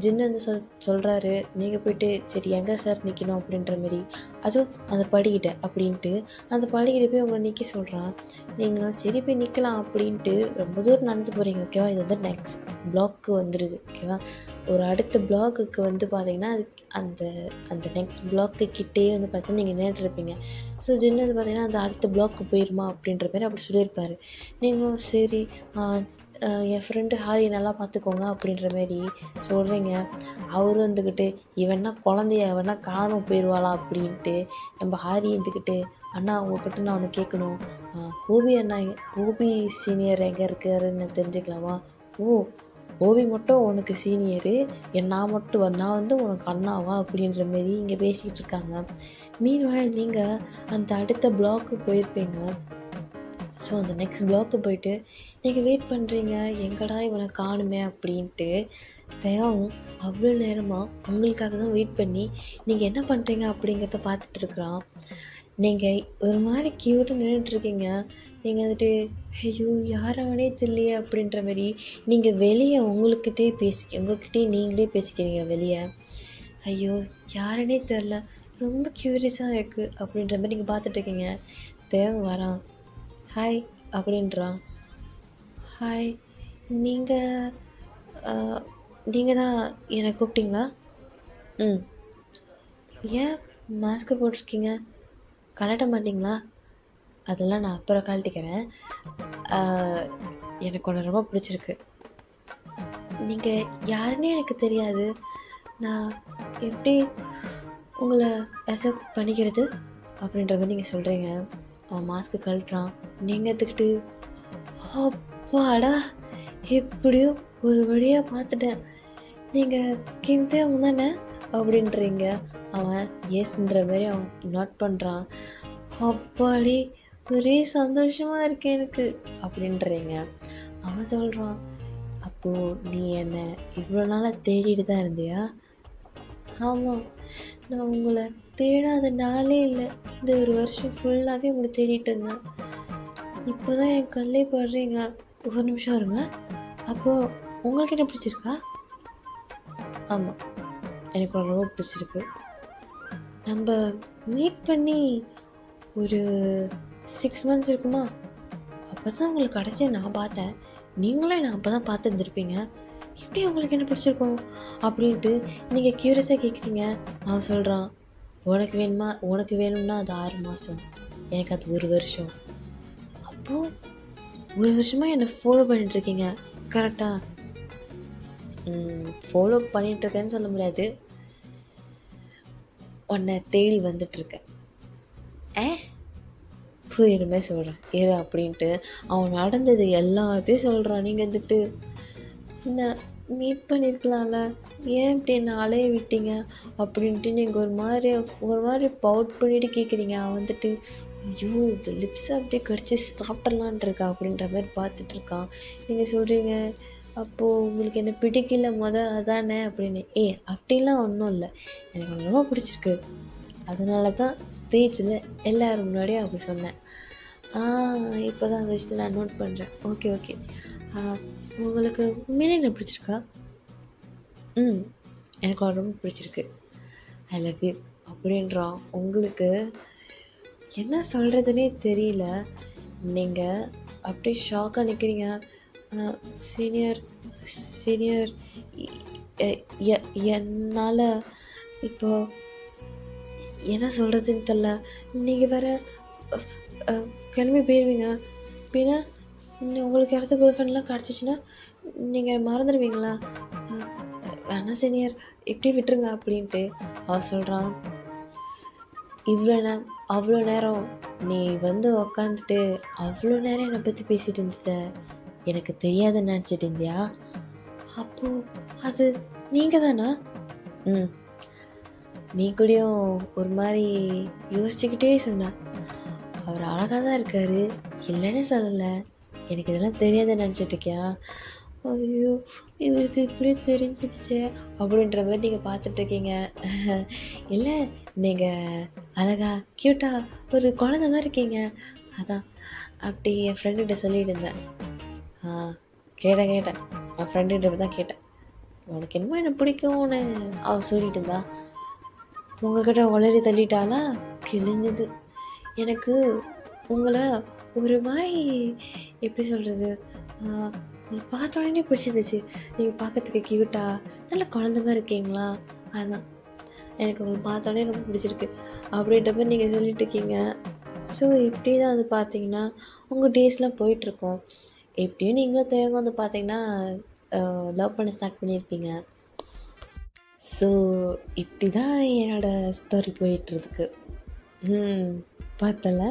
ஜின்னு வந்து சொல்கிறாரு. நீங்கள் போய்ட்டு சரி எங்கே சார் நிற்கணும் அப்படின்ற மாரி, அதுவும் அந்த படிக்கிட்ட அப்படின்ட்டு அந்த படிக்கிட்ட போய் உங்களை நிற்க சொல்கிறான். நீங்களும் சரி போய் நிற்கலாம் அப்படின்ட்டு ரொம்ப தூரம் நடந்து போகிறீங்க. ஓகேவா, இது வந்து நெக்ஸ்ட் பிளாக்கு வந்துடுது. ஓகேவா, ஒரு அடுத்த பிளாக்குக்கு வந்து பார்த்தீங்கன்னா அந்த அந்த நெக்ஸ்ட் பிளாக்கு கிட்டே வந்து பார்த்தீங்கன்னா நீங்கள் நின்றுட்டுருப்பீங்க. ஸோ ஜின்னு வந்து பார்த்தீங்கன்னா அந்த அடுத்த பிளாக்கு போயிருமா அப்படின்ற மாரி அப்படி சொல்லியிருப்பார். நீங்களும் சரி என் ஃப்ரெண்டு ஹாரியை நல்லா பார்த்துக்கோங்க அப்படின்ற மாரி சொல்கிறீங்க. அவரும் வந்துக்கிட்டு இவன்னா குழந்தைய இவன்னா காணாமல் போயிடுவாளா அப்படின்ட்டு நம்ம ஹாரி இருந்துக்கிட்டு அண்ணா உங்கள்கிட்ட நான் ஒன்று கேட்கணும். ஹூபி சீனியர் எங்கே இருக்காருன்னு தெரிஞ்சுக்கலாமா? ஓவி மட்டும் உனக்கு சீனியரு, நான் வந்து உனக்கு அண்ணாவா அப்படின்ற மாரி இங்கே பேசிக்கிட்டு இருக்காங்க. மீன்வாயில் நீங்கள் அந்த அடுத்த பிளாக்கு போயிருப்பீங்க. ஸோ அந்த நெக்ஸ்ட் பிளாக்கு போயிட்டு நீங்கள் வெயிட் பண்ணுறீங்க, எங்கடா இவனை காணுமே அப்படின்ட்டு. தேவம் அவ்வளோ நேரமாக உங்களுக்காக தான் வெயிட் பண்ணி நீங்கள் என்ன பண்ணுறீங்க அப்படிங்கிறத பார்த்துட்ருக்குறான். நீங்கள் ஒரு மாதிரி க்யூட்டாக நின்றுட்டுருக்கீங்க. நீங்கள் வந்துட்டு ஐயோ யார் அவனே தெரியலையே அப்படின்ற மாரி நீங்கள் வெளியே உங்கள்கிட்டயே நீங்களே பேசிக்கிறீங்க வெளியே. ஐயோ யாருன்னே தெரில, ரொம்ப க்யூரியஸாக இருக்குது அப்படின்ற மாதிரி நீங்கள் பார்த்துட்ருக்கீங்க. தேவன் வரான். ஹாய் அப்படின்றான். ஹாய், நீங்கள் தான் என்னை கூப்பிட்டீங்களா? ஏன் மாஸ்க்கு போட்டிருக்கீங்க, கழட்ட மாட்டிங்களா? அதெல்லாம் நான் அப்புறம் கழட்டிக்கிறேன். எனக்கு ஒன்று ரொம்ப பிடிச்சிருக்கு. நீங்கள் யாருன்னே எனக்கு தெரியாது, நான் எப்படி உங்களை அக்செப்ட் பண்ணிக்கிறது அப்படின்ற மாதிரி நீங்கள் சொல்கிறீங்க. அவன் மாஸ்க்கு கழட்டுறான். நீங்கள் எடுத்துக்கிட்டு அப்பாடா எப்படியோ ஒரு வழியாக பார்த்துட்டேன், நீங்கள் கிம்தேவ் தானே அப்படின்றீங்க. அவன் ஏசுன்ற மாதிரி அவன் நோட் பண்ணுறான். அப்பாடி ஒரே சந்தோஷமாக இருக்கு எனக்கு அப்படின்றீங்க. அவன் சொல்கிறான், அப்போது நீ என்னை இவ்வளோ நாளாக தேடிட்டு தான் இருந்தியா? ஆமாம், நான் உங்களை தேடாத நாளே இல்லை. இந்த ஒரு வருஷம் ஃபுல்லாகவே உங்களை தேடிட்டு இருந்தேன். இப்போ தான் என் கல்லே படுறீங்க. ஒரு நிமிஷம் இருங்க. அப்போது உங்களுக்கு என்ன பிடிச்சிருக்கா? ஆமாம், எனக்கு உன்னை ரொம்ப பிடிச்சிருக்கு. நம்ம மீட் பண்ணி ஒரு 6 மந்த்ஸ் இருக்குமா? அப்போ தான் உங்களுக்கு கடைசியா நான் பார்த்தேன். நீங்களும் என்னை அப்போ தான் பார்த்துருந்துருப்பீங்க. எப்படி உங்களுக்கு என்ன பிடிச்சிருக்கும் அப்படின்ட்டு நீங்கள் க்யூரியஸாக கேட்குறீங்க. அவன் சொல்கிறான், உனக்கு வேணும்னா அது 6 மாதம், எனக்கு அது 1 வருஷம். அப்போது 1 வருஷமாக என்னை ஃபாலோ பண்ணிகிட்ருக்கீங்க கரெக்டாக? ஃபாலோ பண்ணிகிட்ருக்கேன்னு சொல்ல முடியாது, உன்னை தேடி வந்துட்டுருக்கேன். புரியுற சொல்கிறேன் இரு அப்படின்ட்டு அவன் நடந்தது எல்லாத்தையும் சொல்கிறான். நீங்கள் வந்துட்டு என்ன மீட் பண்ணியிருக்கலாம்ல, ஏன் இப்படி என்ன அலைய விட்டீங்க அப்படின்ட்டு நீங்கள் ஒரு மாதிரி பவுட் பண்ணிட்டு கேட்குறீங்க. அவன் வந்துட்டு ஐயோ இந்த லிப்ஸை அப்படியே கடிச்சு சாப்பிட்றலான் இருக்கா அப்படின்ற மாதிரி பார்த்துட்டு இருக்கான். நீங்கள் சொல்கிறீங்க அப்போது உங்களுக்கு என்ன பிடிக்கல அதானே அப்படின்னு. அப்படிலாம் ஒன்றும் இல்லை, எனக்கு ரொம்ப பிடிச்சிருக்கு, அதனால தான் ஸ்டேஜில் எல்லோரும் முன்னாடியும் அப்படி சொன்னேன். இப்போ தான் அந்த விஷயத்தை நான் நோட் பண்ணுறேன். ஓகே ஓகே, உங்களுக்கு உண்மையிலே என்ன பிடிச்சிருக்கா? எனக்கு ரொம்ப பிடிச்சிருக்கு, ஐ லவ் யூ அப்படின்றான். உங்களுக்கு என்ன சொல்கிறதுனே தெரியல. நீங்கள் அப்படியே ஷாக்காக நிற்கிறீங்க. சீனியர் சீனியர் என்னால் இப்போ என்ன சொல்கிறதுன்னு தெரில. நீங்கள் வேறு கிளம்பி போயிடுவீங்க, பின்ன உங்களுக்கு யாராவது கேர்ள் ஃப்ரெண்ட்லாம் கிடச்சிச்சின்னா நீங்கள் மறந்துடுவீங்களா? வேணா சீனியர் எப்படி விட்டுருங்க அப்படின்ட்டு அவன் சொல்கிறான். அவ்வளோ நேரம் நீ வந்து உக்காந்துட்டு அவ்வளோ நேரம் என்னை பற்றி பேசிகிட்டு இருந்தத எனக்கு தெரியாதுன்னு நினச்சிட்டு இருந்தியா? அப்போது அது நீங்கள் தானா? நீ கூடயும் ஒரு மாதிரி யோசிச்சுக்கிட்டே சொன்ன. அவர் அழகாக தான் இருக்கார், இல்லைன்னு சொல்லலை, எனக்கு இதெல்லாம் தெரியாதுன்னு நினச்சிட்ருக்கியா? ஐயோ இவருக்கு இப்படியே தெரிஞ்சிடுச்சு அப்படின்ற மாதிரி நீங்கள் பார்த்துட்ருக்கீங்க. இல்லை, நீங்கள் அழகா க்யூட்டாக ஒரு குழந்த மாதிரி இருக்கீங்க, அதான் அப்படி என் ஃப்ரெண்டுகிட்ட சொல்லிட்டு இருந்தேன். கேட்டேன் என் ஃப்ரெண்டுகிட்ட தான் கேட்டேன், உனக்கு என்னமோ என்ன பிடிக்கும்னு அவள் சொல்லிட்டு இருந்தா, உங்கள்கிட்ட உளறி தள்ளிட்டாளா? கிழிஞ்சது. எனக்கு உங்களை ஒரு மாதிரி எப்படி சொல்கிறது, உங்களை பார்த்த உடனே பிடிச்சிருந்துச்சு. நீங்கள் பார்க்கறதுக்கு க்யூட்டாக நல்ல குழந்த மாதிரி இருக்கீங்களா, அதுதான் எனக்கு உங்களை பார்த்தோன்னே ரொம்ப பிடிச்சிருக்கு அப்படின்ற மாதிரி நீங்கள் சொல்லிட்டு இருக்கீங்க. ஸோ இப்படி தான் வந்து பார்த்தீங்கன்னா உங்கள் டேஸ்லாம் போயிட்டுருக்கோம். எப்படியும் நீங்களும் தேவை வந்து பார்த்தீங்கன்னா லவ் பண்ண ஸ்டார்ட் பண்ணியிருப்பீங்க. ஸோ இப்படி தான் என்னோடய ஸ்டோரி போயிட்டுருக்கு. பார்த்தல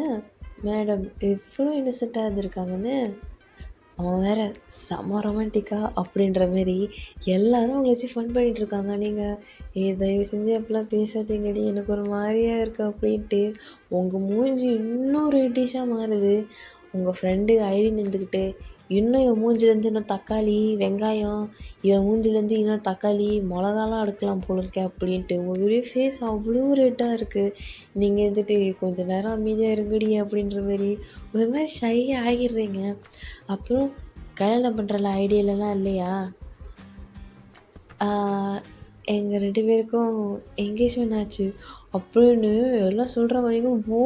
மேடம் எவ்வளோ இன்னசென்ட்டாக இருந்திருக்காங்கன்னு. அவன் வேறு செம்ம ரொமான்டிக்காக அப்படின்ற மாரி எல்லோரும் அவங்கள வச்சு ஃபன் பண்ணிகிட்ருக்காங்க. நீங்கள் தயவு செஞ்சு அப்படிலாம் பேசாதீங்கடி, எனக்கு ஒரு மாதிரியாக இருக்குது அப்படின்ட்டு உங்கள் மூஞ்சி இன்னும் ரெட்டிஷாக மாறுது. உங்கள் ஃப்ரெண்டு ஐரின் இருந்துக்கிட்டு இன்னும் இவன் மூஞ்சிலேருந்து இன்னும் தக்காளி வெங்காயம், இவன் மூஞ்சிலேருந்து இன்னும் தக்காளி மிளகாலாம் எடுக்கலாம் போல இருக்கே அப்படின்ட்டு ஒரே ஃபேஸ் அவ்வளோ ரெட்டாக இருக்குது. நீங்கள் இருந்துட்டு கொஞ்சம் நேரம் அமைதியாக இருங்கடி அப்படின்ற மாரி ஒரு மாதிரி ஷை ஆகிடுறீங்க. அப்புறம் கல்யாணம் பண்ணுற ஐடியாலலாம் இல்லையா? எங்கள் 2 பேருக்கும் எங்கேஜ்மெண்ட் ஆச்சு அப்படின்னு எல்லாம் சொல்கிற வரைக்கும் ஓ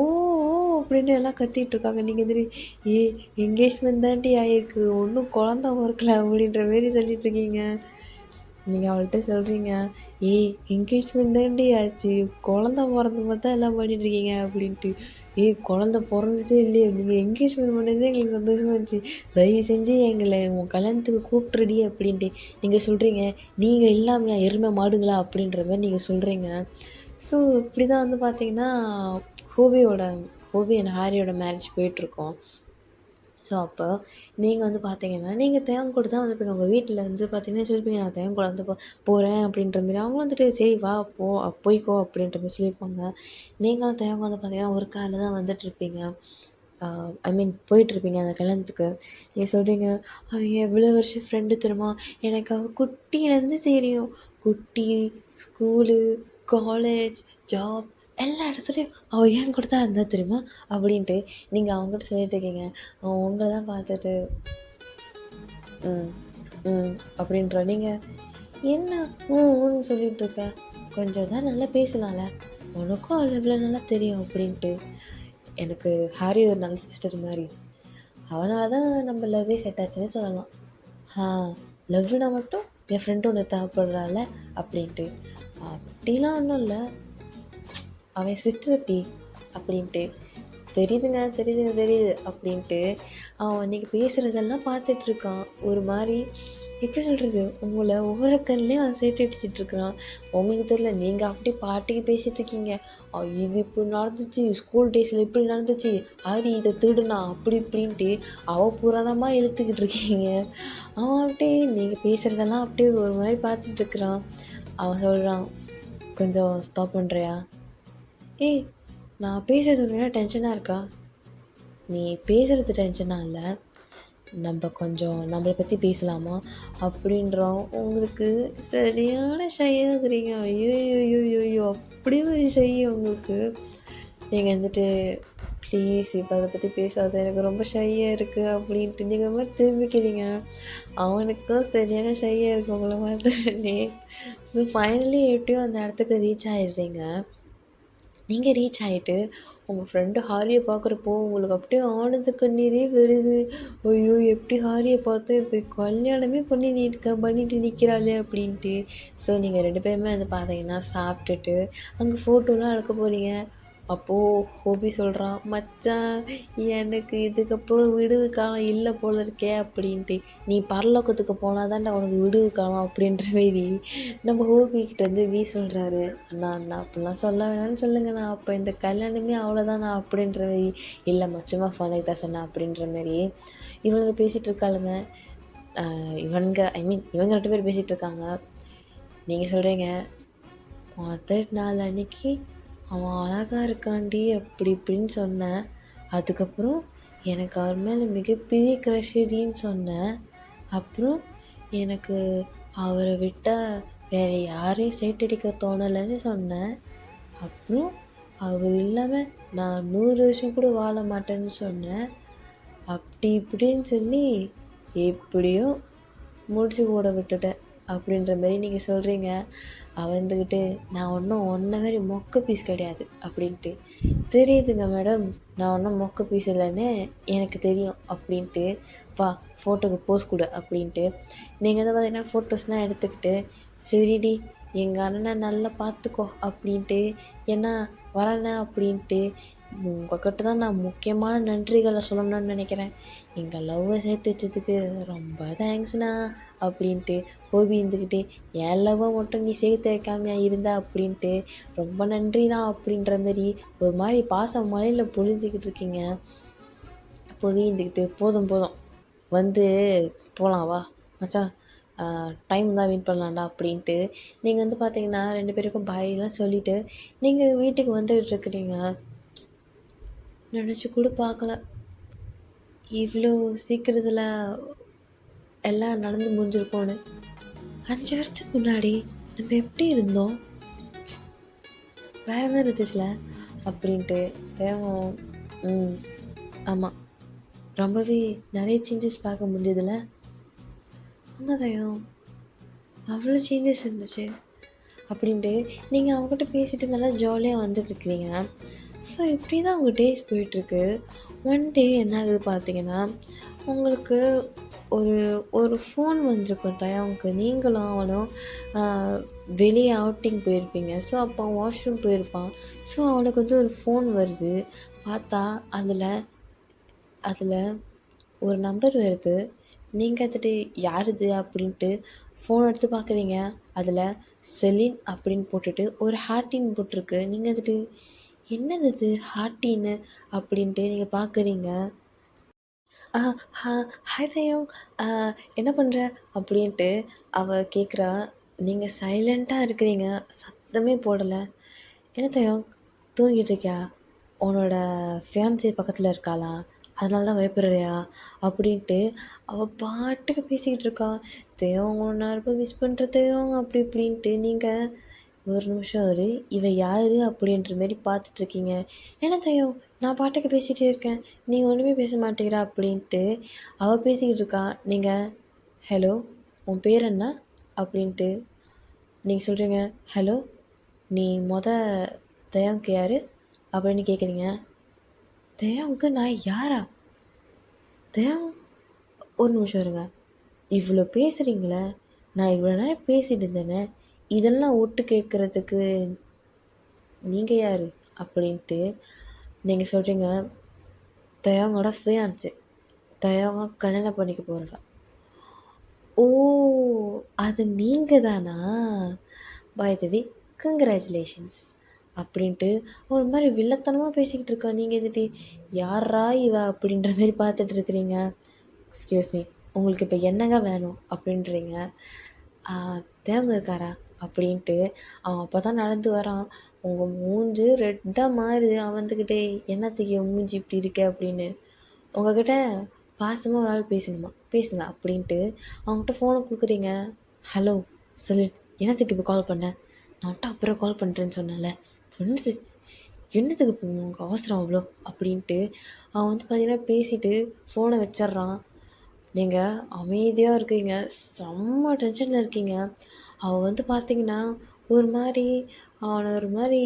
அப்படின்னு எல்லாம் கத்திகிட்ருக்காங்க. நீங்கள் வந்துட்டு எங்கேஜ்மெண்ட் தாண்டி ஆகிருக்கு, ஒன்றும் குழந்த பிறக்கல அப்படின்ற மாரி சொல்லிகிட்ருக்கீங்க. நீங்கள் அவள்கிட்ட சொல்கிறீங்க, எங்கேஜ்மெண்ட் தாண்டி ஆச்சு, குழந்த பிறந்த மாதிரி தான் எல்லாம் பண்ணிட்டுருக்கீங்க அப்படின்ட்டு. குழந்த பிறந்துச்சே இல்லையே, நீங்கள் எங்கேஜ்மெண்ட் பண்ணதே எங்களுக்கு சந்தோஷமாக இருந்துச்சு, தயவு செஞ்சு எங்களை உங்கள் கல்யாணத்துக்கு கூப்பிட்றடி அப்படின்ட்டு நீங்கள் சொல்கிறீங்க. நீங்கள் இல்லாமையா எருமை மாடுங்களா அப்படின்ற மாதிரி நீங்கள் சொல்கிறீங்க. ஸோ இப்படி தான் வந்து பார்த்தீங்கன்னா ஹோபி அண்ட் ஹாரியோட மேரேஜ் போயிட்டுருக்கோம். ஸோ அப்போ நீங்கள் வந்து பார்த்தீங்கன்னா நீங்கள் தேவங்கூட தான் வந்துருப்பீங்க. உங்கள் வீட்டில் வந்து பார்த்தீங்கன்னா சொல்லியிருப்பீங்க, நான் தேவங்கூட வந்து போகிறேன் அப்படின்ற மாரி. அவங்களும் வந்துட்டு சரி வா போய்க்கோ அப்படின்ற மாதிரி சொல்லியிருப்பாங்க. நீங்களும் தேவங்க வந்து பார்த்தீங்கன்னா ஒரு காரில் தான் வந்துட்டுருப்பீங்க. ஐ மீன் போயிட்டுருப்பீங்க அந்த கல்யாணத்துக்கு. நீங்கள் சொல்கிறீங்க, அவன் எவ்வளோ வருஷம் ஃப்ரெண்டு தெரியுமா, எனக்கு அவள் குட்டியிலேருந்து தெரியும், குட்டி, ஸ்கூலு, காலேஜ், ஜாப் எல்லா இடத்துலையும் அவள் ஏன் கூட தான் இருந்தால் தெரியுமா அப்படின்ட்டு நீங்கள் அவங்ககிட்ட சொல்லிட்டு இருக்கீங்க. அவன் உங்களை தான் பார்த்துட்டு அப்படின்ற நீங்கள் என்ன சொல்லிகிட்ருக்க, கொஞ்சம் தான் நல்லா பேசலாம்ல, உனக்கும் அவள இவ்வளோ நல்லா தெரியும் அப்படின்ட்டு. எனக்கு ஹாரி ஒரு நல்ல சிஸ்டர் மாதிரி, அவனால தான் நம்ம லவ்வே செட் ஆச்சுன்னே சொல்லலாம். ஆ லவ்னா மட்டும் என் ஃப்ரெண்டு ஒன்று தேவைப்படுறாள் அப்படின்ட்டு. அப்படிலாம் ஒன்றும் இல்லை, அவன் சிஸ்டர்டி அப்படின்ட்டு. தெரியுதுங்க தெரியுதுங்க தெரியுது அப்படின்ட்டு அவன் அன்றைக்கி பேசுகிறதெல்லாம் பார்த்துட்ருக்கான். ஒரு மாதிரி எப்படி சொல்கிறது, உங்களை ஒவ்வொரு கண்லேயும் அவன் சேட்டு அடிச்சிட்ருக்குறான். உங்களுக்கு தெரியல, நீங்கள் அப்படி பாட்டிக்கு பேசிகிட்ருக்கீங்க. இது இப்படி நடந்துச்சு, ஸ்கூல் டேஸில் இப்படி நடந்துச்சு, ஆரி இதை திருடுனா அப்படி இப்படின்ட்டு அவள் புராணமாக இழுத்துக்கிட்டு இருக்கீங்க. அவன் அப்படியே நீங்கள் பேசுகிறதெல்லாம் அப்படியே ஒரு மாதிரி பார்த்துட்ருக்குறான். அவன் சொல்கிறான், கொஞ்சம் ஸ்டாப் பண்ணுறியா? ஏய், நான் பேசுறது உடனே டென்ஷனாக இருக்கா? நீ பேசுகிறது டென்ஷனாக இல்லை, நம்ம கொஞ்சம் நம்மளை பற்றி பேசலாமா அப்படின்றோம். உங்களுக்கு சரியான ஷையாகிறீங்க. ஐயோ ஐயோ ஐயோ, அப்படி ஒரு ஷை உங்களுக்கு. நீங்கள் வந்துட்டு ப்ளீஸ் இப்போ அதை பற்றி பேசாத, எனக்கு ரொம்ப ஷையாக இருக்குது அப்படின்ட்டு நீங்கள் மாதிரி திரும்பிக்கிறீங்க. அவனுக்கும் சரியான ஷையாக இருக்குது உங்களை மாதிரி. ஸோ ஃபைனலி எப்படியும் அந்த இடத்துக்கு ரீச் ஆகிடுறீங்க. நீங்கள் ரீச் ஆகிட்டு உங்கள் ஃப்ரெண்டு ஹாரியை பார்க்குறப்போ உங்களுக்கு அப்படியே ஆனந்த கண்ணீரே வருது. ஐயோ, எப்படி ஹாரியை பார்த்தா இப்போ கல்யாணமே பண்ணிட்டு நிற்கிறாளே அப்படின்ட்டு. ஸோ நீங்கள் 2 பேருமே வந்து பார்த்தீங்கன்னா சாப்பிட்டுட்டு அங்கே ஃபோட்டோலாம் எடுக்க போகிறீங்க. அப்போது ஹோபி சொல்கிறான், மச்சான் எனக்கு இதுக்கப்புறம் விடுவு காலம் இல்லை போல இருக்கே அப்படின்ட்டு. நீ பரலோகத்துக்கு போனால் தான்டா உனக்கு விடுவு காலம் அப்படின்ற மாரி நம்ம ஹோபிக்கிட்ட வந்து சொல்கிறாரு. அண்ணா அண்ணா அப்படிலாம் சொல்ல வேணாம்னு சொல்லுங்கண்ணா, அப்போ இந்த கல்யாணமே அவ்வளோதாண்ணா அப்படின்ற மாரி. இல்லை மச்சமாக ஃபாலோ தான் சொன்னா அப்படின்ற மாரி இவனுங்க பேசிகிட்டு இருக்காளுங்க. இவங்க 2 பேர் பேசிகிட்டு இருக்காங்க. நீங்கள் சொல்கிறீங்க, முதல் நாள் அன்னைக்கு அவன் அழகாக இருக்காண்டி அப்படி இப்படின்னு சொன்னேன். அதுக்கப்புறம் எனக்கு அவர் மேலே மிகப்பெரிய க்ரஷடின்னு சொன்னேன். அப்புறம் எனக்கு அவரை விட்டால் வேறு யாரையும் சைட்டடிக்க தோணலைன்னு சொன்னேன். அப்புறம் அவர் இல்லாமல் நான் 100 வருஷம் கூட வாழ மாட்டேன்னு சொன்னேன். அப்படி இப்படின்னு சொல்லி எப்படியோ முடிச்சு போட விட்டுட்டேன் அப்படின்ற மாதிரி நீங்கள் சொல்கிறீங்க. வந்துக்கிட்டு நான் ஒன்றும் ஒன்றை மாதிரி மொக்க பீஸ் கிடையாது அப்படின்ட்டு. தெரியுதுங்க மேடம், நான் ஒன்றும் மொக்க பீஸ் இல்லைன்னு எனக்கு தெரியும் அப்படின்ட்டு. வா ஃபோட்டோக்கு போஸ் கொடு அப்படின்ட்டு. நீங்கள் வந்து பார்த்தீங்கன்னா ஃபோட்டோஸ்லாம் எடுத்துக்கிட்டு, சரிடி எங்கள் அண்ணனை நல்லா பார்த்துக்கோ அப்படின்ட்டு, ஏன்னா வரேண்ணே அப்படின்ட்டு. உங்கள்கிட்ட தான் நான் முக்கியமான நன்றிகளை சொல்லணும்னு நினைக்கிறேன். எங்கள் லவ்வை சேர்த்து வச்சதுக்கு ரொம்ப தேங்க்ஸ்ண்ணா அப்படின்ட்டு. ஹோபி இருந்துக்கிட்டு, என் லவ்வை மட்டும் நீ சேர்த்து வைக்காமையா இருந்தா அப்படின்ட்டு, ரொம்ப நன்றிண்ணா அப்படின்ற மாரி ஒரு மாதிரி பாசம் மலையில் பொழிஞ்சிக்கிட்டு இருக்கீங்க. ஹோபி இருந்துக்கிட்டு, போதும் போதும் வந்து போகலாம் வா மச்சான், டைம் தான் வெயிட் பண்ணலாம்டா அப்படின்ட்டு. நீங்கள் வந்து பார்த்தீங்கன்னா 2 பேருக்கும் பாயெலாம் சொல்லிவிட்டு நீங்கள் வீட்டுக்கு வந்துக்கிட்டு இருக்கிறீங்க. நினச்சி கூட பார்க்கல, இவ்வளோ சீக்கிரத்தில் எல்லாம் நடந்து முடிஞ்சிருக்கோன்னு. 5 வருஷத்துக்கு முன்னாடி நம்ம எப்படி இருந்தோம், வேறு மாதிரி இருந்துச்சுல அப்படின்ட்டு. தேவம் ஆமாம், ரொம்பவே நிறைய சேஞ்சஸ் பார்க்க முடியுதுல்ல. ஆமாம் தயம், அவ்வளோ சேஞ்சஸ் இருந்துச்சு அப்படின்ட்டு நீங்கள் அவங்ககிட்ட பேசிட்டு நல்லா ஜாலியாக வந்துட்டுருக்கிறீங்க. ஸோ இப்படி தான் உங்கள் டேஸ் போயிட்டுருக்கு. ஒன் டே என்ன ஆகுது பார்த்தீங்கன்னா, உங்களுக்கு ஒரு ஒரு ஃபோன் வந்திருக்கும் தயாவுக்கு. நீங்களும் அவனும் வெளியே அவுட்டிங் போயிருப்பீங்க. ஸோ அப்போ அவன் வாஷ்ரூம் போயிருப்பான். ஸோ அவனுக்கு வந்து ஒரு ஃபோன் வருது. பார்த்தா அதில் ஒரு நம்பர் வருது. நீங்கள் வந்துட்டு யார் இது அப்படின்ட்டு ஃபோன் எடுத்து பார்க்குறீங்க. அதில் செலின் அப்படின்னு போட்டுட்டு ஒரு ஹார்ட்டின் போட்டிருக்கு. நீங்கள் வந்துட்டு என்னது இது ஹார்ட்டின்னு அப்படின்ட்டு நீங்கள் பார்க்குறீங்க. ஹாய் தயம், என்ன பண்ணுற அப்படின்ட்டு அவள் கேட்குறா. நீங்கள் சைலண்ட்டாக இருக்கிறீங்க, சத்தமே போடலை. என்ன தயம் தூங்கிட்டு இருக்கியா? உன்னோட ஃபியான்சி பக்கத்தில் இருக்காளா, அதனால தான் பயப்படுறியா அப்படின்ட்டு அவள் பாட்டுக்கு பேசிக்கிட்டு இருக்கா. தேவங்க ஒன்றா ரொம்ப மிஸ் பண்ணுற தேவங்க அப்படி இப்படின்ட்டு. நீங்கள் ஒரு நிமிஷம் ஒரு இவ யார் அப்படின்ற மாரி பார்த்துட்ருக்கீங்க. என்ன தேவம் நான் பாட்டுக்கு பேசிகிட்டே இருக்கேன், நீ ஒன்றுமே பேச மாட்டேங்கிறா அப்படின்ட்டு அவள் பேசிக்கிட்டு இருக்கா. நீங்கள் ஹலோ உன் பேர் என்ன அப்படின்ட்டு நீங்கள் சொல்கிறீங்க. ஹலோ நீ தயவுக்கு யார் அப்படின்னு கேட்குறீங்க. தயவுக்கு நான் யாரா? தயவு ஒரு நிமிஷம் இருங்க. இவ்வளோ பேசுகிறீங்களே, நான் இவ்வளோ நேரம் பேசிட்டு இருந்தேனே, இதெல்லாம் ஒட்டு கேட்குறதுக்கு நீங்கள் யார் அப்படின்ட்டு நீங்கள் சொல்கிறீங்க. தயவங்களோட ஃபியான்சி, தயவங்க கல்யாணம் பண்ணிக்க போகிறவ. ஓ, அது நீங்கள் தானா? பை த வே கங்க்ராச்சுலேஷன்ஸ் அப்படின்ட்டு ஒரு மாதிரி வில்லத்தனமாக பேசிக்கிட்டு இருக்கா. நீங்கள் இதுட்டு யாரா இவ அப்படின்ற மாதிரி பார்த்துட்டு இருக்கிறீங்க. எக்ஸ்கியூஸ் மீ, உங்களுக்கு இப்போ என்னங்க வேணும் அப்படின்றீங்க. தேவங்க இருக்காரா அப்படின்ட்டு அவன் அப்போ தான் நடந்து வரான். உங்கள் மூஞ்சி ரெட்டாக மாறுது. அவன் வந்துக்கிட்டே என்னத்துக்கு மூஞ்சி இப்படி இருக்க அப்படின்னு. உங்ககிட்ட பாசமாக ஒரு ஆள் பேசணுமா, பேசுங்க அப்படின்ட்டு அவங்ககிட்ட ஃபோனை கொடுக்குறீங்க. ஹலோ சொல்லு, என்னத்துக்கு இப்போ கால் பண்ண? நான் வந்துட்டு அப்புறம் கால் பண்ணுறேன்னு சொன்னேன்ல, என்னத்துக்கு என்னத்துக்கு இப்போ உங்களுக்கு அவசரம் அவ்வளோ அப்படின்ட்டு அவன் வந்து பார்த்தீங்கன்னா பேசிவிட்டு ஃபோனை வச்சிட்றான். நீங்கள் அமைதியாக இருக்கீங்க, செம்ம டென்ஷனில் இருக்கீங்க. அவள் வந்து பார்த்தீங்கன்னா ஒரு மாதிரி அவனை ஒரு மாதிரி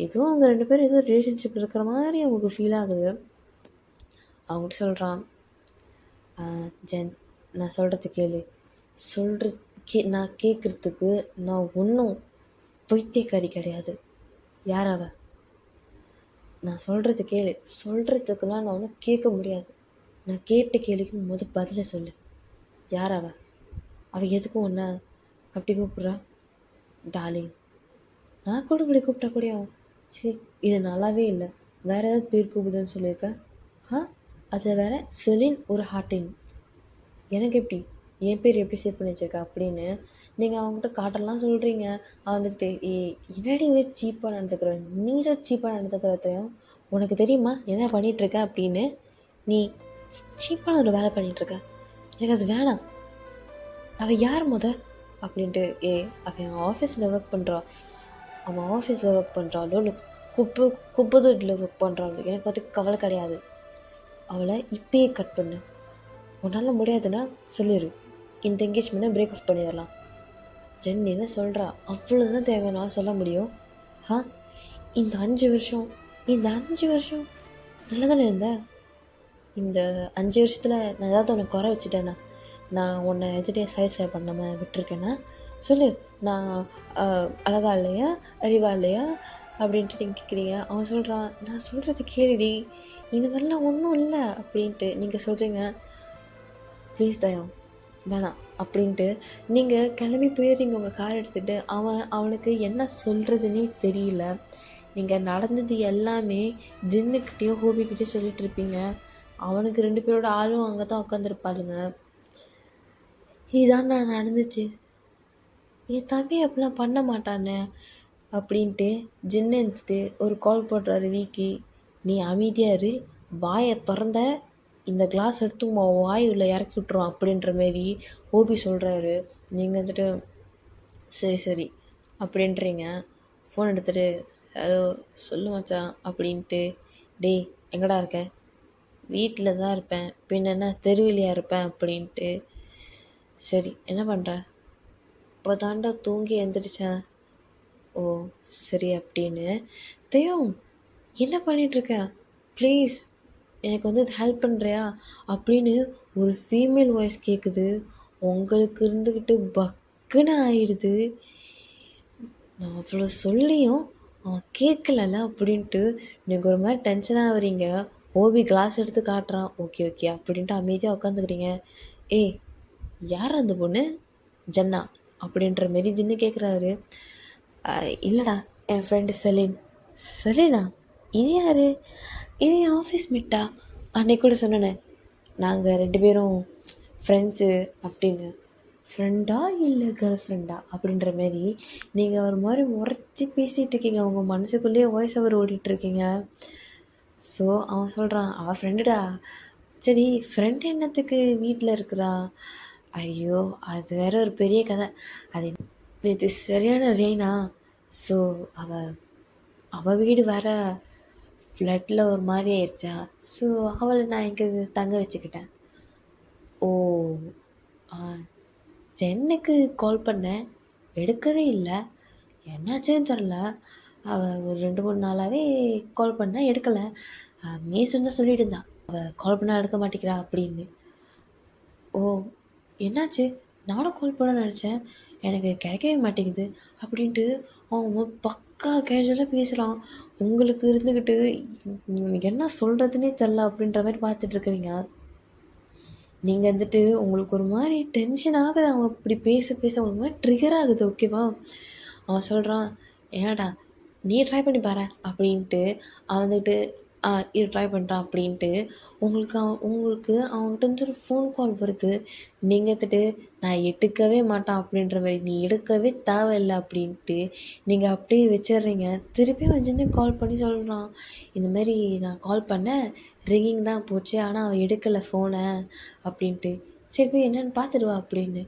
ஏதோ அவங்க 2 பேரும் ஏதோ ரிலேஷன்ஷிப் இருக்கிற மாதிரி அவங்களுக்கு ஃபீல் ஆகுது. அவங்ககிட்ட சொல்கிறான், ஜென் நான் சொல்கிறது கேளு, நான் கேட்குறதுக்கு நான் ஒன்றும் பைத்தியக்காரி கிடையாது. யார் அவ? நான் சொல்கிறது கேளு. சொல்கிறதுக்கெல்லாம் நான் ஒன்றும் கேட்க முடியாது. நான் கேட்ட கேள்விக்கு பதிலை சொல்லு. யார் அவ? அவள் எதுக்கும் ஒன்றா அப்படி கூப்பிட்றா? டார்லிங். நான் கூட இப்படி கூப்பிட்டா கூடயும் சரி, இது நல்லாவே இல்லை. வேறு ஏதாவது பேர் கூப்பிடுன்னு சொல்லியிருக்கேன். அதில் வேறு செலின் ஒரு ஹார்டின். எனக்கு எப்படி என் பேர் எப்படி சேவ் பண்ணி வச்சிருக்கா அப்படின்னு நீங்கள் அவங்ககிட்ட காட்டலாம் சொல்கிறீங்க. வந்துட்டு என்னடி இவ்வளோ சீப்பாக நடந்துக்கிறேன், நீங்களும் சீப்பாக நடந்துக்கிறதையும் உனக்கு தெரியுமா என்ன பண்ணிகிட்ருக்க அப்படின்னு. நீ சீப்பான ஒரு வேலை பண்ணிகிட்ருக்க, எனக்கு அது வேணாம். அவள் யார் அப்படின்ட்டு. அவன் ஆஃபீஸில் ஒர்க் பண்ணுறான். அவன் ஆஃபீஸில் ஒர்க் பண்ணுறாளோ இல்லை குப்பை ஒர்க் பண்ணுறாளோ எனக்கு வந்து கவலை கிடையாது. அவளை இப்பயே கட் பண்ணு. உன்னால் முடியாதுன்னா சொல்லிடு, இந்த என்கேஜ்மெண்ட்டை பிரேக் ஆஃப் பண்ணிடலாம். ஜென் என்ன சொல்கிறா? அவ்வளோதான் தேவை நான் சொல்ல முடியும். இந்த 5 வருஷம் நல்லா தானே இருந்த? இந்த 5 வருஷத்தில் நான் ஏதாவது உனக்கு குறை வச்சுட்டேன்னா, நான் உன்னை எதுட்டே சாட்டிஸ்ஃபை பண்ணாமல் விட்டுருக்கேன்னா சொல்லு. நான் அழகா இல்லையா, அறிவா இல்லையா அப்படின்ட்டு நீங்கள் கேட்குறீங்க. அவன் சொல்கிறான், நான் சொல்கிறது கேளுடி, இந்த மாதிரிலாம் ஒன்றும் இல்லை அப்படின்ட்டு நீங்கள் சொல்கிறீங்க. ப்ளீஸ் தயம் வேணாம் அப்படின்ட்டு நீங்கள் கிளம்பி போயிடுறீங்க உங்கள் கார் எடுத்துகிட்டு. அவனுக்கு என்ன சொல்கிறதுனே தெரியல. நீங்கள் நடந்தது எல்லாமே ஜின்னுக்கிட்டேயோ ஹோபிக்கிட்டேயோ சொல்லிகிட்டு இருப்பீங்க. அவனுக்கு 2 பேரோட ஆளும் அங்கே தான் உட்காந்துருப்பாளுங்க. இதுதான் நான் நடந்துச்சு, என் தம்பி அப்படிலாம் பண்ண மாட்டானே அப்படின்ட்டு ஜின்னு இருந்துட்டு ஒரு கால் போடுறாரு வீக்கி. நீ அமைதியாக இரு, வாயை திறந்த இந்த கிளாஸ் எடுத்து வாய் உள்ள இறக்கி விட்ருவோம் அப்படின்ற மாரி ஓபி சொல்கிறாரு. நீங்கள் வந்துட்டு சரி சரி அப்படின்றீங்க. ஃபோன் எடுத்துகிட்டு ஹலோ சொல்லு மச்சான் அப்படின்ட்டு. டேய் எங்கடா இருக்க? வீட்டில் தான் இருப்பேன், பின்ன என்ன தெருவிலையாக இருப்பேன் அப்படின்ட்டு. சரி என்ன பண்ணுற? இப்போ தாண்டா தூங்கி எழுந்திரிச்சேன். ஓ சரி அப்படின்னு. தெய்வம் என்ன பண்ணிகிட்ருக்க? ப்ளீஸ் எனக்கு வந்து ஹெல்ப் பண்ணுறியா அப்படின்னு ஒரு ஃபீமேல் வாய்ஸ் கேட்குது. உங்களுக்கு இருந்துக்கிட்டு பக்குன்னு ஆயிடுது. நான் அவ்வளோ சொல்லியும் அவன் கேட்கலல்ல அப்படின்ட்டு நீங்கள் ஒரு மாதிரி டென்ஷனாக ஆகுறீங்க. ஓபி கிளாஸ் எடுத்து காட்டுறான். ஓகே ஓகே அப்படின்ட்டு அமைதியாக உட்காந்துக்கிறீங்க. யார் அந்த பொண்ணு? ஜன்னா அப்படின்ற மாரி ஜின்னு கேட்குறாரு. இல்லைடா என் ஃப்ரெண்டு செலின். செலினா? இது யார்? இது என் ஆஃபீஸ் மேட்டா? அன்னைக்கு கூட சொன்னேனே நாங்கள் 2 பேரும் ஃப்ரெண்ட்ஸு அப்படின்னு. ஃப்ரெண்டா இல்லை கேர்ள் ஃப்ரெண்டா அப்படின்ற மாரி நீங்கள் ஒரு மாதிரி முறைச்சி பேசிகிட்டு இருக்கீங்க. அவங்க மனசுக்குள்ளேயே வாய்ஸ் ஓவர் ஓடிட்டுருக்கீங்க. ஸோ அவன் சொல்கிறான், அவள் ஃப்ரெண்டுடா. சரி ஃப்ரெண்டு என்னத்துக்கு வீட்டில் இருக்கிறா? ஐயோ அது வேற ஒரு பெரிய கதை. அது இது சரியான ரெயினா. ஸோ அவள் வீடு வேற ஃப்ளட்டில் ஒரு மாதிரி ஆயிடுச்சா. ஸோ அவளை நான் இங்கே தங்க வச்சுக்கிட்டேன். ஓ ஜென்னுக்கு கால் பண்ணேன், எடுக்கவே இல்லை. என்னாச்சுன்னு தெரில. அவ ஒரு 2, 3 நாளாவே கால் பண்ணா எடுக்கல. மேசுன்னு தான் சொல்லிட்டு இருந்தா. அவ கால் பண்ணா எடுக்க மாட்டேங்கிறா அப்படின்னு. ஓ! என்னாச்சு? நானும் கால் பண்ணணும்னு நெனச்சேன். எனக்கு கிடைக்கவே மாட்டேங்குது அப்படின்ட்டு அவன் பக்கா கேஷுவலா பேசுறான். உங்களுக்கு இருந்துகிட்டு என்ன சொல்றதுன்னே தெரில அப்படின்ற மாரி பார்த்துட்டு இருக்கிறீங்க. நீங்க வந்துட்டு உங்களுக்கு ஒரு மாரி டென்ஷன் ஆகுது. அவன் இப்படி பேச பேச ஒரு மாரி ட்ரிகர் ஆகுது. ஓகேவா? அவன் சொல்கிறான், "என்னடா நீ ட்ரை பண்ணி பாரேன்" அப்படின்ட்டு அவன் வந்துட்டு இரு ட்ரை பண்ணுறான் அப்படின்ட்டு உங்களுக்கு அவன்கிட்டருந்து ஒரு ஃபோன் கால் வருது. நீங்கள் வந்துட்டு நான் எடுக்கவே மாட்டான் அப்படின்ற மாரி, "நீ எடுக்கவே தேவையில்ல" அப்படின்ட்டு நீங்கள் அப்படியே வச்சிடுறீங்க. திருப்பியும் அர்ஜென்ட்டுக்கு கால் பண்ணி சொல்கிறான், "இந்த மாரி நான் கால் பண்ணேன், ரிங்கிங் தான் போச்சு. ஆனா அவன் எடுக்கல ஃபோன" அப்படின்ட்டு. "சரி போய் என்னன்னு பார்த்துட்டு வா" அப்படின்னு.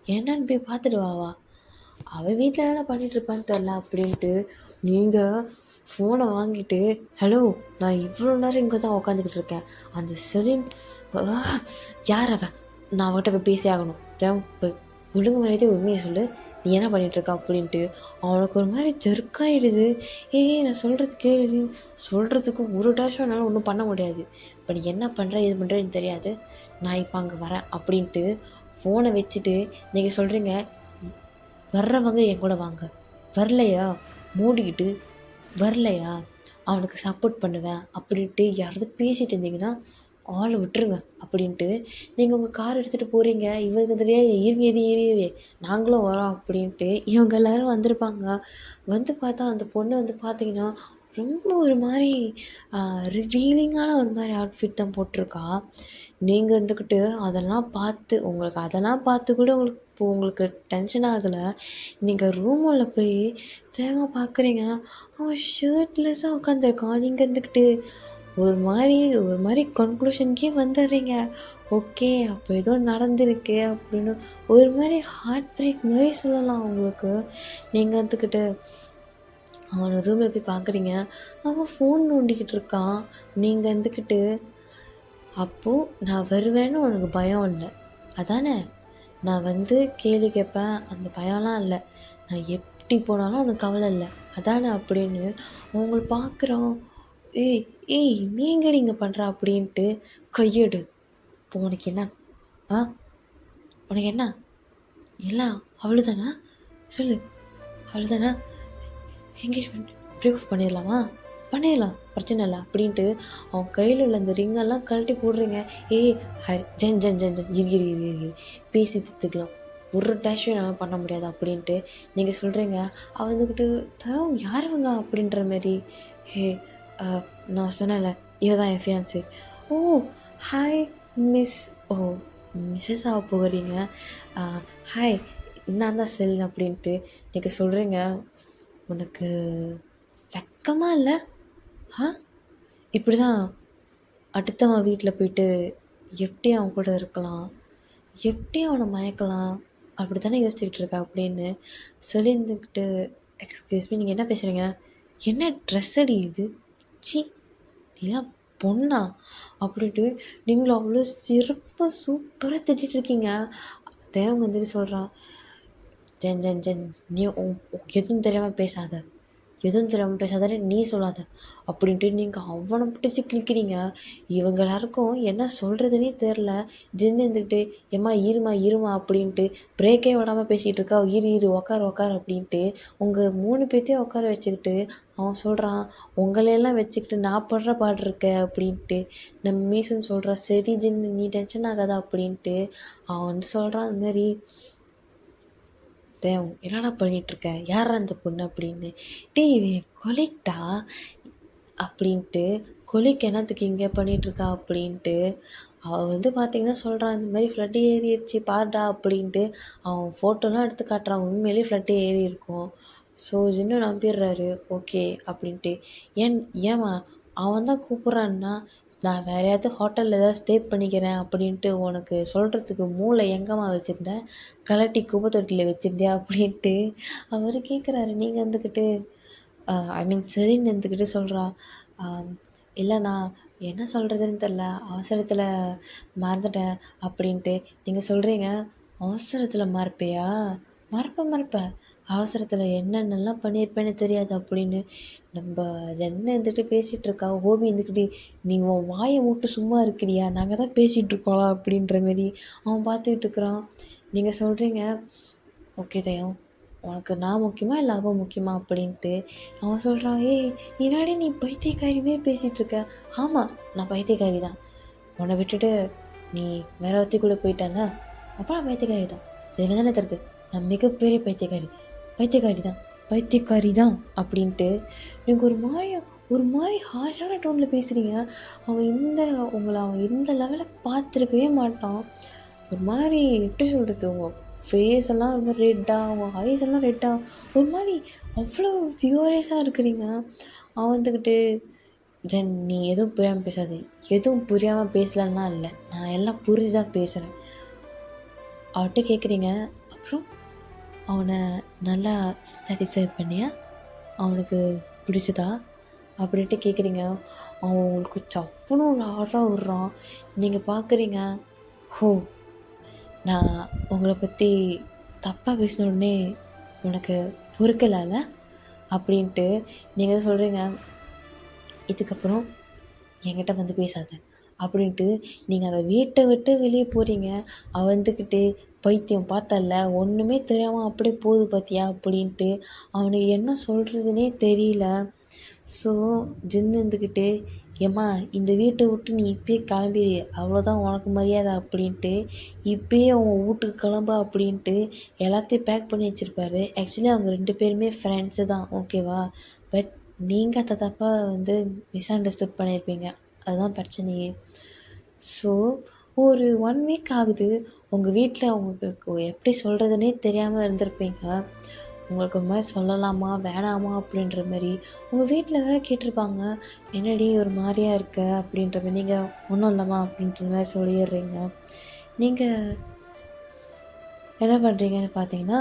என்னன்னு போய் பார்த்துட்டு வாவா? அவள் வீட்டில் என்ன பண்ணிகிட்ருப்பான்னு தெரில அப்படின்ட்டு நீங்கள் ஃபோனை வாங்கிட்டு, "ஹலோ நான் இவ்வளோ நேரம் இங்கே தான் உக்காந்துக்கிட்டு இருக்கேன். அந்த செலின் யார் அவ? நான் அவகிட்ட போய் பேசி ஆகணும். போய் ஒழுங்கு மரியாதையா உண்மையை சொல்லு. நீ என்ன பண்ணிகிட்ருக்க?" அப்படின்ட்டு அவனுக்கு ஒரு மாதிரி ஜெர்க்காயிடுது. ஏய் நான் சொல்கிறது கேளு. சொல்கிறதுக்கு ஒரு டேஷும் என்னால் ஒன்றும் பண்ண முடியாது. இப்போ நீ என்ன பண்ணுற ஏது பண்ணுறேன்னு தெரியாது. நான் இப்போ அங்கே வரேன் அப்படின்ட்டு ஃபோனை வச்சுட்டு நீங்கள் சொல்கிறீங்க, வர்றவங்க என் கூட வாங்க. வரலையா மூடிக்கிட்டு வரலையா அவனுக்கு சப்போர்ட் பண்ணுவேன் அப்படின்ட்டு யாராவது பேசிகிட்டு இருந்தீங்கன்னா ஆளை விட்டுருங்க அப்படின்ட்டு நீங்கள் உங்கள் கார் எடுத்துகிட்டு போகிறீங்க. இவங்க இதுலையே இருங்க இரு இரு இரு நாங்களும் வரோம் அப்படின்ட்டு இவங்க எல்லோரும் வந்திருப்பாங்க. வந்து பார்த்தா அந்த பொண்ணு வந்து பார்த்தீங்கன்னா ரொம்ப ஒரு மாதிரி ரிவீலிங்கான ஒரு மாதிரி அவுட்ஃபிட் தான் போட்டிருக்கா. நீங்கள் இருந்துக்கிட்டு அதெல்லாம் பார்த்து கூட உங்களுக்கு டென்ஷன் ஆகலை. நீங்கள் ரூம் உள்ள போய் தேங்காய் பார்க்குறீங்க, அவன் ஷர்ட்லெஸ்ஸாக உட்காந்துருக்கான். நீங்கள் இருந்துக்கிட்டு ஒரு மாதிரி கன்க்ளூஷனுக்கே வந்துடுறீங்க. ஓகே அப்போ ஏதோ நடந்திருக்கு அப்படின்னு ஒரு மாதிரி ஹார்ட் பிரேக் மாதிரி சொல்லலாம் உங்களுக்கு. நீங்கள் வந்துக்கிட்டு அவனை ரூமில் போய் பார்க்குறீங்க, அவன் ஃபோன் நோண்டிக்கிட்டு இருக்கான். நீங்கள் வந்துக்கிட்டு அப்போது நான் வருவேன்னு உனக்கு பயம் இல்லை அதானே? நான் வந்து கேள்வி கேட்பேன் அந்த பயம்லாம் இல்லை. நான் எப்படி போனாலும் உனக்கு கவலை இல்லை அதானே அப்படின்னு அவங்கள பார்க்குறான். ஏய் ஏய் நீ எங்கடி இங்கே பண்ணுற அப்படின்ட்டு கையெடு. இப்போ உனக்கு என்ன? ஆ உனக்கு என்ன? எல்லாம் அவ்வளோதானா? சொல்லு அவ்வளோதானா? என்கேஜ்மெண்ட் ப்ரீஃப் பண்ணிடலாமா? பண்ணிடலாம் பிரச்சனை இல்லை அப்படின்ட்டு அவன் கையில் உள்ள அந்த ரிங்கெல்லாம் கழட்டி போடுறீங்க. ஏய் ஜன் ஜன் ஜன் ஜன் இரு பேசி தீர்த்துக்கலாம். ஒரு டேஷும் என்னால் பண்ண முடியாது அப்படின்ட்டு நீங்கள் சொல்கிறீங்க. அவன் வந்துக்கிட்டு யார் இவங்க அப்படின்ற மாரி. ஹே நான் சொன்னேன்ல இவ தான் என் ஃபியான்சி. ஓ ஹாய் மிஸ். ஓ மிஸ்ஸஸ் ஆக போகிறீங்க. ஹாய் நான் தான் செல் அப்படின்ட்டு நீங்கள் சொல்கிறீங்க. உனக்கு வெக்கமா இல்லை? இப்படி தான் அடுத்தவன் வீட்டில் போயிட்டு எப்படி அவன் கூட இருக்கலாம், எப்படி அவனை மயக்கலாம் அப்படி தானே யோசிச்சுக்கிட்டு இருக்கா அப்படின்னு சொல்லியிருந்துக்கிட்டு, எக்ஸ்கியூஸ் மீ நீங்கள் என்ன பேசுகிறீங்க? என்ன ட்ரெஸ் அடி இது? சி நீலாம் பொண்ணா அப்படின்ட்டு நீங்களும் அவ்வளோ சிறப்பாக சூப்பராக திட்டிகிட்ருக்கீங்க. தேவங்க வந்துட்டு சொல்கிறான், ஜென் ஜென் ஜென் நீ எதுவும் தெரியாமல் பேசாத, எதுவும் தெரியாமல் பேசாதன்னு நீ சொல்லாத அப்படின்ட்டு நீங்கள் அவனை பிடிச்சி கிழிக்கிறீங்க. இவங்க எல்லாருக்கும் என்ன சொல்கிறதுனே தெரில. ஜின்னு இருந்துக்கிட்டு ஏம்மா இருமா அப்படின்ட்டு பிரேக்கே விடாமல் பேசிகிட்டு இருக்கா. இரு உக்கார் அப்படின்ட்டு உங்கள் 3 பேர்த்தையும் உட்கார வச்சுக்கிட்டு அவன் சொல்கிறான், உங்களையெல்லாம் வச்சுக்கிட்டு நான் படுற பாடு இருக்க அப்படின்ட்டு நம்ம மீசுன்னு சொல்கிறான். சரி ஜின்னு நீ டென்ஷன் ஆகாத அப்படின்ட்டு அவன் வந்து சொல்கிறான். அது மாதிரி தேவ் என்னடா பண்ணிகிட்ருக்க, யாரா அந்த பொண்ணு அப்படின்னு. டேய் இவன் கொலைக்டா அப்படின்ட்டு கொலைக்கு என்னத்துக்கு இங்கே பண்ணிகிட்ருக்கா அப்படின்ட்டு அவள் வந்து பார்த்திங்கன்னா சொல்கிறான், இந்த மாதிரி ஃப்ளட்டு ஏறிடுச்சு பாருடா அப்படின்ட்டு அவன் ஃபோட்டோலாம் எடுத்து காட்டுறான். உண்மையிலேயே ஃப்ளட்டு ஏறி இருக்கும். ஸோ ஜின்னு நம்பிடுறாரு ஓகே அப்படின்ட்டு. ஏம்மா அவன் தான் கூப்பிட்றான்னா நான் வேறு ஏதாவது ஹோட்டலில் ஏதாவது ஸ்டே பண்ணிக்கிறேன் அப்படின்ட்டு உனக்கு சொல்கிறதுக்கு மூளை எங்கேம்மா வச்சுருந்தேன்? கழட்டி குப்பை தொட்டியில் வச்சுருந்தியா அப்படின்ட்டு அவர் கேட்குறாரு. நீங்கள் வந்துக்கிட்டு ஐ மீன் சரின்னு இருந்துக்கிட்டு சொல்கிறா, இல்லைண்ணா என்ன சொல்கிறதுன்னு தெரில, அவசரத்தில் மறந்துட்டேன் அப்படின்ட்டு. நீங்கள் சொல்கிறீங்க அவசரத்தில் மறப்பியா? மறப்பேன். அவசரத்தில் என்னென்னலாம் பண்ணியிருப்பேன்னு தெரியாது அப்படின்னு நம்ம ஜென்ன இருந்துட்டு பேசிகிட்டு இருக்கா. ஹோமி இருந்துக்கிட்டு நீ உன் வாயை மூட்டு சும்மா இருக்கிறியா, நாங்கள் தான் பேசிகிட்டு இருக்கோம் அப்படின்ற மாரி அவன் பார்த்துக்கிட்டு இருக்கிறான். நீங்கள் சொல்கிறீங்க, ஓகே தயம், உனக்கு நான் முக்கியமா இல்லை அவன் முக்கியமா அப்படின்ட்டு. அவன் சொல்கிறான், ஏய் என்னாடி நீ பைத்தியக்காரி மாரி பேசிகிட்டு இருக்க. ஆமாம், நான் பைத்தியக்காரி தான். உன்னை விட்டுட்டு நீ வேற ஒருத்தி கூட போயிட்டாங்க, அப்போ நான் பைத்தியக்காரி தான். இதில் தானே தருது, நான் மிகப்பெரிய பைத்தியக்காரி தான் அப்படின்ட்டு நீங்கள் ஒரு மாதிரி ஹார்ஷான டோனில் பேசுகிறீங்க. அவன் இந்த லெவலுக்கு பார்த்துருக்கவே மாட்டான். ஒரு மாதிரி எப்படி சொல்கிறது, உங்கள் ஃபேஸ் எல்லாம் ரொம்ப ரெட்டாக, உங்கள் ஐஸ் எல்லாம் ரெட்டாக, ஒரு மாதிரி அவ்வளோ ஃபியூரியஸாக இருக்கிறீங்க. அவன் வந்துக்கிட்டு, ஜென் நீ எதுவும் புரியாமல் பேசாது. எதுவும் புரியாமல் பேசலன்னா இல்லை, நான் எல்லாம் புரிஞ்சு தான் பேசுகிறேன். அவர்கிட்ட கேட்குறீங்க, அப்புறம் அவனை நல்லா சாட்டிஸ்ஃபை பண்ணியா, அவனுக்கு பிடிச்சதா அப்படின்ட்டு கேட்குறீங்க. அவன் உங்களுக்கு சப்புன்னு ஒரு ஆர்டராக விட்றான். நீங்கள் பார்க்குறீங்க, ஹோ நான் உங்களை பற்றி தப்பாக பேசின உடனே உனக்கு பொறுக்கலாம்ல அப்படின்ட்டு நீங்கள் சொல்கிறீங்க, இதுக்கப்புறம் என்கிட்ட வந்து பேசாத அப்படின்ட்டு நீங்கள் அதை வீட்டை விட்டு வெளியே போகிறீங்க. அவன் வந்துக்கிட்டு, பைத்தியம் பார்த்தல்ல, ஒன்றுமே தெரியாமல் அப்படியே போகுது பார்த்தியா அப்படின்ட்டு அவனுக்கு என்ன சொல்கிறதுனே தெரியல. ஸோ ஜின்னு இருந்துக்கிட்டு, ஏம்மா இந்த வீட்டை விட்டு நீ இப்பயே கிளம்பிடு, அவ்வளோதான் உனக்கு மரியாதை அப்படின்ட்டு, இப்பயே உன் வீட்டுக்கு கிளம்பு அப்படின்ட்டு எல்லாத்தையும் பேக் பண்ணி வச்சுருப்பாரு. ஆக்சுவலி அவங்க 2 பேருமே ஃப்ரெண்ட்ஸு தான், ஓகேவா. பட் நீங்கள் அதை தப்பாக வந்து மிஸ் அண்டர்ஸ்டுட் பண்ணியிருப்பீங்க, அதுதான் பிரச்சனையே. ஸோ ஒரு 1 வீக் ஆகுது. உங்கள் வீட்டில் உங்களுக்கு எப்படி சொல்கிறதுனே தெரியாமல் இருந்திருப்பீங்க. உங்களுக்கு ஒரு மாதிரி சொல்லலாமா வேணாமா அப்படின்ற மாதிரி உங்கள் வீட்டில் வேறு கேட்டிருப்பாங்க, என்னடி ஒரு மாதிரியா இருக்க அப்படின்ற மாதிரி. நீங்கள் ஒன்றும் இல்லைம்மா அப்படின்ற மாதிரி சொல்லிடுறீங்க. நீங்கள் என்ன பண்ணுறீங்கன்னு பார்த்தீங்கன்னா,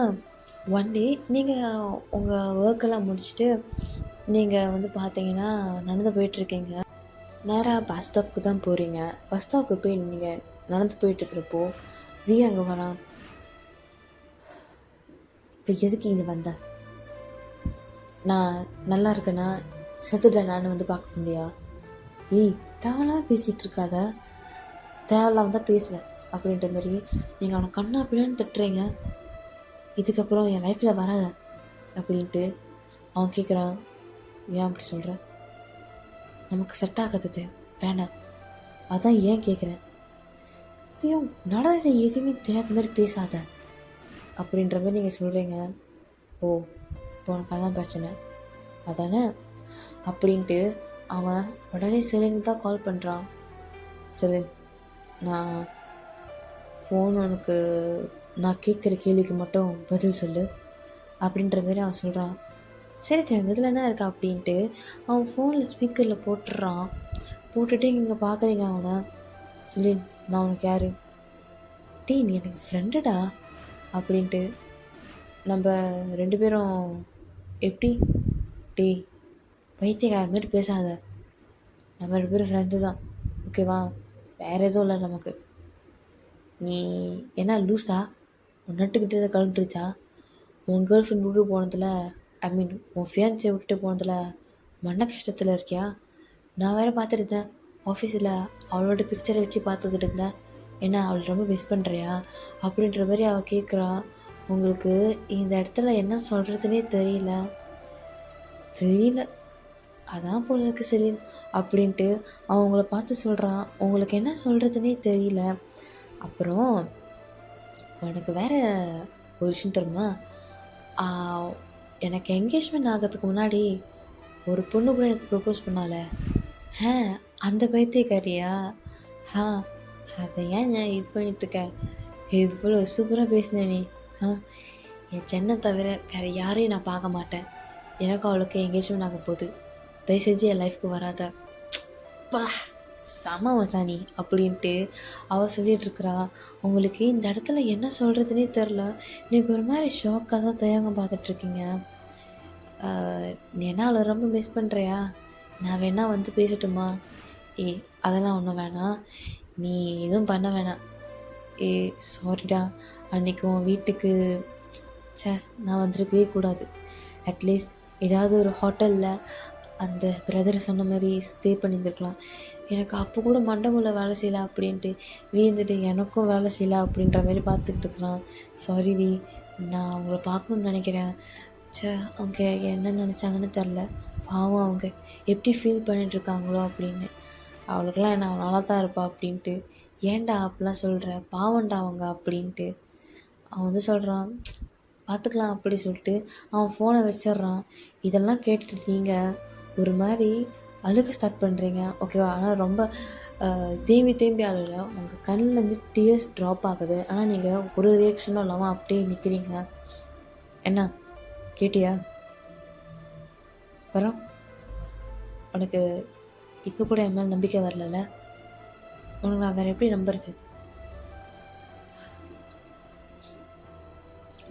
ஒன் டே நீங்கள் உங்கள் ஒர்க்கெல்லாம் முடிச்சுட்டு நீங்கள் வந்து பார்த்தீங்கன்னா நடந்து போயிட்டுருக்கீங்க. நேராக பஸ் ஸ்டாப்புக்கு தான் போகிறீங்க. பஸ் ஸ்டாப்புக்கு போய் நீங்கள் நடந்து போயிட்டுருக்கிறப்போ அங்கே வரான். இப்போ எதுக்கு இங்கே வந்த, நான் நல்லா இருக்கேன்னா செத்துட்டேன் நான் வந்து பார்க்க வந்தியா, ஏய் தேவையில்லாமல் பேசிகிட்டு இருக்காத, தேவையில்லாமல் தான் பேசுவேன் அப்படின்ற மாதிரி நீங்கள் அவனை கண்ணா அப்படின்னு திட்டுறீங்க. இதுக்கப்புறம் என் லைஃப்பில் வராத அப்படின்ட்டு அவன் கேட்குறான், ஏன் அப்படி சொல்கிற, நமக்கு செட் ஆகாதது வேண்டாம், அதான் ஏன் கேட்குறேன், இதையும் நடந்தது எதுவுமே தெரியாத மாதிரி பேசாத அப்படின்ற மாதிரி நீங்கள் சொல்கிறீங்க. ஓ இப்போ உனக்கு அதான் பிரச்சனை அதானே அப்படின்ட்டு அவன் உடனே செலினுக்கு தான் கால் பண்ணுறான். செலின், நான் ஃபோன் உனக்கு, நான் கேட்குற கேள்விக்கு மட்டும் பதில் சொல்லு அப்படின்ற மாதிரி அவன் சொல்கிறான். சரி தேவங்க இதில் என்ன இருக்கா அப்படின்ட்டு அவன் ஃபோனில் ஸ்பீக்கரில் போட்டுடுறான். போட்டுட்டு இங்கே பார்க்குறீங்க அவனை. செலின், நான் உனக்கு யார், டீ நீ எனக்கு ஃப்ரெண்டுடா அப்படின்ட்டு. நம்ம 2 பேரும் எப்படி, டே பைத்தியக்கார மாதிரி பேசாத, நம்ம 2 பேரும் ஃப்ரெண்ட்ஸு தான், ஓகேவா, வேறு எதுவும் இல்லை நமக்கு. நீ என்ன லூஸா, உன் நட்டுக்கிட்டே கலண்டுருச்சா, உன் கேர்ள் ஃப்ரெண்ட் விட்டு போனதில், ஐ மீன் உன் ஃபியான்ஸை விட்டுட்டு போனதில் மன கஷ்டத்தில் இருக்கியா. நான் வேறு பார்த்துருந்தேன் ஆஃபீஸில் அவளோட பிக்சரை வச்சு பார்த்துக்கிட்டு இருந்தேன், என்ன அவளை ரொம்ப மிஸ் பண்ணுறியா அப்படின்ற மாதிரி அவள் கேட்குறா. உங்களுக்கு இந்த இடத்துல என்ன சொல்கிறதுனே தெரியல, அதான் போல இருக்கு செலின் அப்படின்ட்டு அவங்கள பார்த்து சொல்கிறான். உங்களுக்கு என்ன சொல்கிறதுனே தெரியல. அப்புறம் உனக்கு வேறு ஒரு விஷயம் தெரியுமா, எனக்கு என்கேஜ்மெண்ட் ஆகிறதுக்கு முன்னாடி ஒரு பொண்ணு கூட எனக்கு ப்ரப்போஸ் பண்ணால, அந்த பைத்தியக்காரியா, அதை ஏன் இது பண்ணிகிட்ருக்க, இவ்வளோ சூப்பராக பேசின நீ, என் சென்னை தவிர வேறு யாரையும் நான் பார்க்க மாட்டேன், எனக்கும் அவளுக்கு என்கேஜ்மெண்ட் ஆக போகுது, தயவுசெஞ்சு என் லைஃப்க்கு வராத, பா செம மச்சானி அப்படின்ட்டு அவள் சொல்லிகிட்ருக்குறா. உங்களுக்கு இந்த இடத்துல என்ன சொல்கிறதுனே தெரில. நீங்கள் ஒரு மாதிரி ஷாக்காக தான் தயங்க பார்த்துட்ருக்கீங்க. நீ என்ன அவளை ரொம்ப மிஸ் பண்ணுறியா, நான் வேணா வந்து பேசட்டுமா, அதெல்லாம் ஒன்றும் வேணாம், நீ எதுவும் பண்ண வேணாம், சாரிடா, அன்றைக்கி உன் வீட்டுக்கு ச்சே நான் வந்திருக்கவே கூடாது. அட்லீஸ்ட் ஏதாவது ஒரு ஹோட்டலில் அந்த பிரதர் சொன்ன மாதிரி ஸ்டே பண்ணியிருந்துருக்கலாம். எனக்கு அப்போ கூட மண்டபம்ல வேலை செய்யலை அப்படின்ட்டு வீந்துட்டு எனக்கும் வேலை செய்யலை அப்படின்ற மாதிரி பார்த்துக்கிட்டு இருக்கிறான். சாரி வி, நான் அவங்கள பார்க்கணுன்னு நினைக்கிறேன். ச்சே அவங்க என்ன நினச்சாங்கன்னு தெரில. பாவம் அவங்க எப்படி ஃபீல் பண்ணிகிட்ருக்காங்களோ அப்படின்னு. அவளுக்கெல்லாம் என்ன நல்லா தான் இருப்பா அப்படின்ட்டு. ஏன்டா அப்படிலாம் சொல்கிற, பாவம்டா அவங்க அப்படின்ட்டு. அவன் வந்து சொல்கிறான் பார்த்துக்கலாம் அப்படி சொல்லிட்டு அவன் ஃபோனை வச்சிடுறான். இதெல்லாம் கேட்டுட்டு நீங்கள் ஒரு மாதிரி அழுக ஸ்டார்ட் பண்ணுறீங்க ஓகேவா. ஆனால் ரொம்ப தேம்பி தேம்பி அழுல, உங்கள் கண்ணிலேருந்து டியர்ஸ் ட்ராப் ஆகுது. ஆனால் நீங்கள் ஒரு ரியாக்ஷனும் இல்லாமல் அப்படியே நிற்கிறீங்க. என்ன கேட்டியா? அப்புறம் உனக்கு இப்போ கூட என் மேலே நம்பிக்கை வரல. உனக்கு நான் வேறு எப்படி நம்புறது?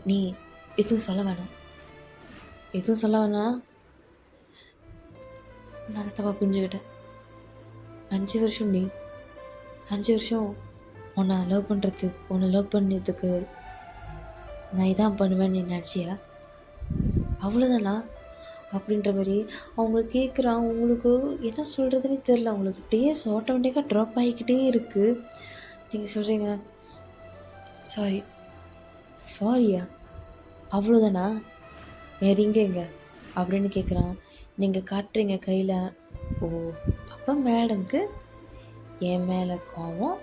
நீ எதுவும் சொல்ல வேணாம். எதுவும் சொல்ல வேணாம். நான் அதை தப்பாக புரிஞ்சுக்கிட்டேன். 5 வருஷம் நீ 5 வருஷம் உன்னை லவ் பண்ணதுக்கு நான் இதான் பண்ணுவேன்னு நீ நினச்சியா? அவ்வளோதானா அப்படின்ற மாதிரி அவங்களுக்கு கேட்குறான். உங்களுக்கு என்ன சொல்கிறதுனே தெரில. அவங்களுக்கு டேஸ் ஆட்டோமேட்டிக்காக ட்ராப் ஆகிக்கிட்டே இருக்குது. நீங்கள் சொல்கிறீங்க சாரியா? அவ்வளோதானா? என் ரிங்கு எங்க அப்படின்னு கேட்குறான். நீங்கள் காட்டுறீங்க கையில். ஓ, அப்போ மேடம்க்கு என் மேலே கோவம்,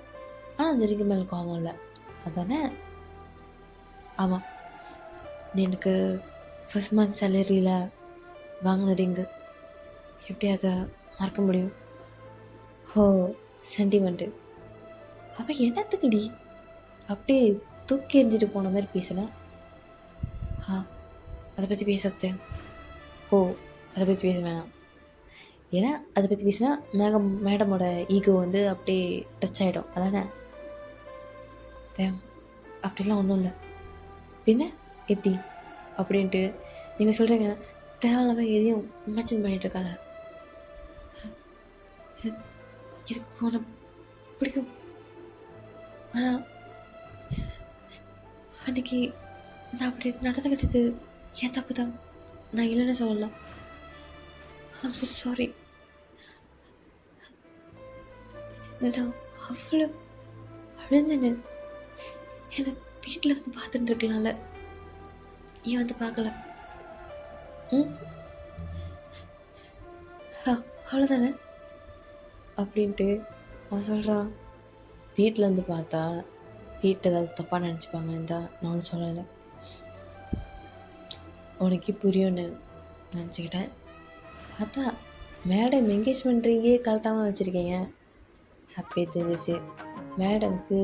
ஆனால் அந்த ரிங்கு மேலே கோவம் இல்லை அதானே? ஆமாம், நீ எனக்கு ஃபஸ்ட் மந்த் சேலரியில் வாங்கின ரிங்கு எப்படி அதை மறக்க முடியும்? ஓ, சென்டிமெண்ட்டு. அப்போ என்னத்துக்குடி அப்படியே தூக்கி எறிஞ்சிட்டு போன மாதிரி பேசலை? அதை பற்றி பேசுறது. ஓ, அதை பற்றி பேச வேணாம். ஏன்னா அதை பற்றி பேசினா மேடமோட ஈகோ வந்து அப்படியே டச் ஆகிடும் அதானே? அப்படிலாம் ஒன்றும் இல்லை. பின்ன எப்படி அப்படின்ட்டு நீங்கள் சொல்கிறீங்க. தேவையில்லாமல் எதையும் இமேஜின் பண்ணிகிட்ருக்காத. எனக்கு உன்னை பிடிக்கும். ஆனால் அன்றைக்கி நான் அப்படி நடந்துக்கிட்டது ஏன் தப்பு தான். நான் இல்லைன்னு சொல்லலை. I'm so sorry. நான் அவ்வளோ அழுந்தேன்னு என்னை வீட்டில் வந்து பார்த்துட்டுருக்கலாம்ல, ஏன் வந்து பார்க்கல? அவ்வளோதானே அப்படின்ட்டு அவன் சொல்கிறான். வீட்டில் வந்து பார்த்தா வீட்டை ஏதாவது தப்பாக நினச்சிப்பாங்கன்னு தான் நான் ஒன்றும் சொல்லலை. உனக்கு புரியும்னு நினச்சிக்கிட்டேன். பார்த்தா மேடம் என்கேஜ்மெண்ட் ரிங்கே கரெக்டாக வச்சுருக்கீங்க. ஹாப்பி தெரிஞ்சிச்சு. மேடம்க்கு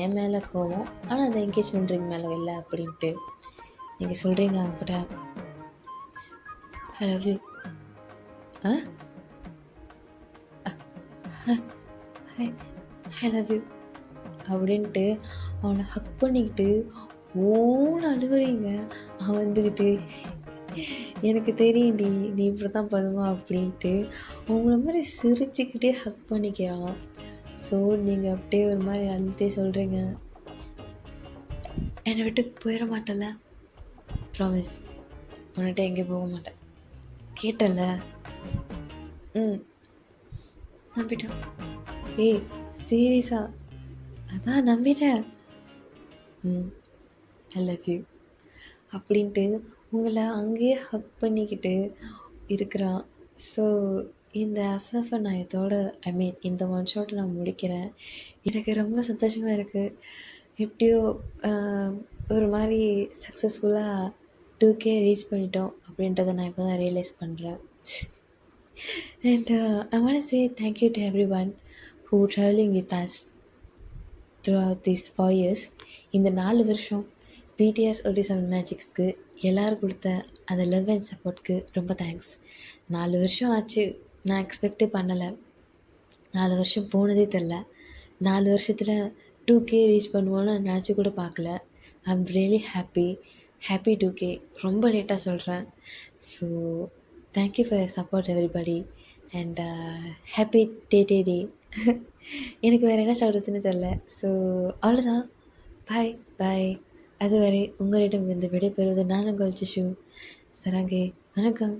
என் மேலே கோவம், ஆனால் அந்த என்கேஜ்மெண்ட் ரிங் மேலே இல்லை அப்படின்ட்டு நீங்கள் சொல்கிறீங்க அவங்ககிட்ட. I love you. I love you அப்படின்ட்டு அவனை ஹக் பண்ணிக்கிட்டு ஓன்னு அழுகுறீங்க. அவன் வந்துக்கிட்டு எனக்கு தெரியும்டி நீ இப்படி தான் பண்ணுவா அப்படின்ட்டு அவங்கள மாதிரி சிரிச்சுக்கிட்டே ஹக் பண்ணிக்கிறான். ஸோ நீங்கள் அப்படியே ஒரு மாதிரி அழுத்தே சொல்கிறீங்க, என்னை விட்டு போயிட மாட்டேல? ப்ராமிஸ், உன்கிட்ட எங்கே போக மாட்டேன். கேட்டல? நம்பிட்டேன். ஏய் சீரியஸா? அதான் நம்பிட்டேன். ஐ லவ் யூ அப்படின்ட்டு உங்களை அங்கேயே ஹக் பண்ணிக்கிட்டு இருக்கிறான். ஸோ இந்த எஃப்எஃப்ஐ நான் இதோட இந்த ஒன் ஷாட்டை நான் முடிக்கிறேன். எனக்கு ரொம்ப சந்தோஷமாக இருக்குது. எப்படியோ ஒரு மாதிரி சக்ஸஸ்ஃபுல்லாக 2K ரீச் பண்ணிட்டோம் அப்படின்றத நான் இப்போ தான் ரியலைஸ் பண்ணுறேன். And I want to say thank you to everyone who traveling with us throughout these 4 years. இந்த 4 வருஷம் BTS OT7 மேஜிக்ஸ்க்கு எல்லோரும் கொடுத்த அந்த லவ் அண்ட் சப்போர்ட்க்கு ரொம்ப தேங்க்ஸ். 4 வருஷம் ஆச்சு, நான் எக்ஸ்பெக்டே பண்ணலை. 4 வருஷம் போனதே தெரில. 4 வருஷத்தில் 2K ரீச் பண்ணுவோன்னு நினச்சி கூட பார்க்கல. I am really happy 2K. ரொம்ப லேட்டாக சொல்கிறேன். So thank you for your support everybody and happy day. எனக்கு வேறு என்ன சொல்கிறதுன்னு தெரில. ஸோ அவ்வளோதான். பாய். அதுவரை உங்களிடம் இருந்து விடைபெறுவது நான் உங்கள் ஜிஷு. சராங்கே, வணக்கம்.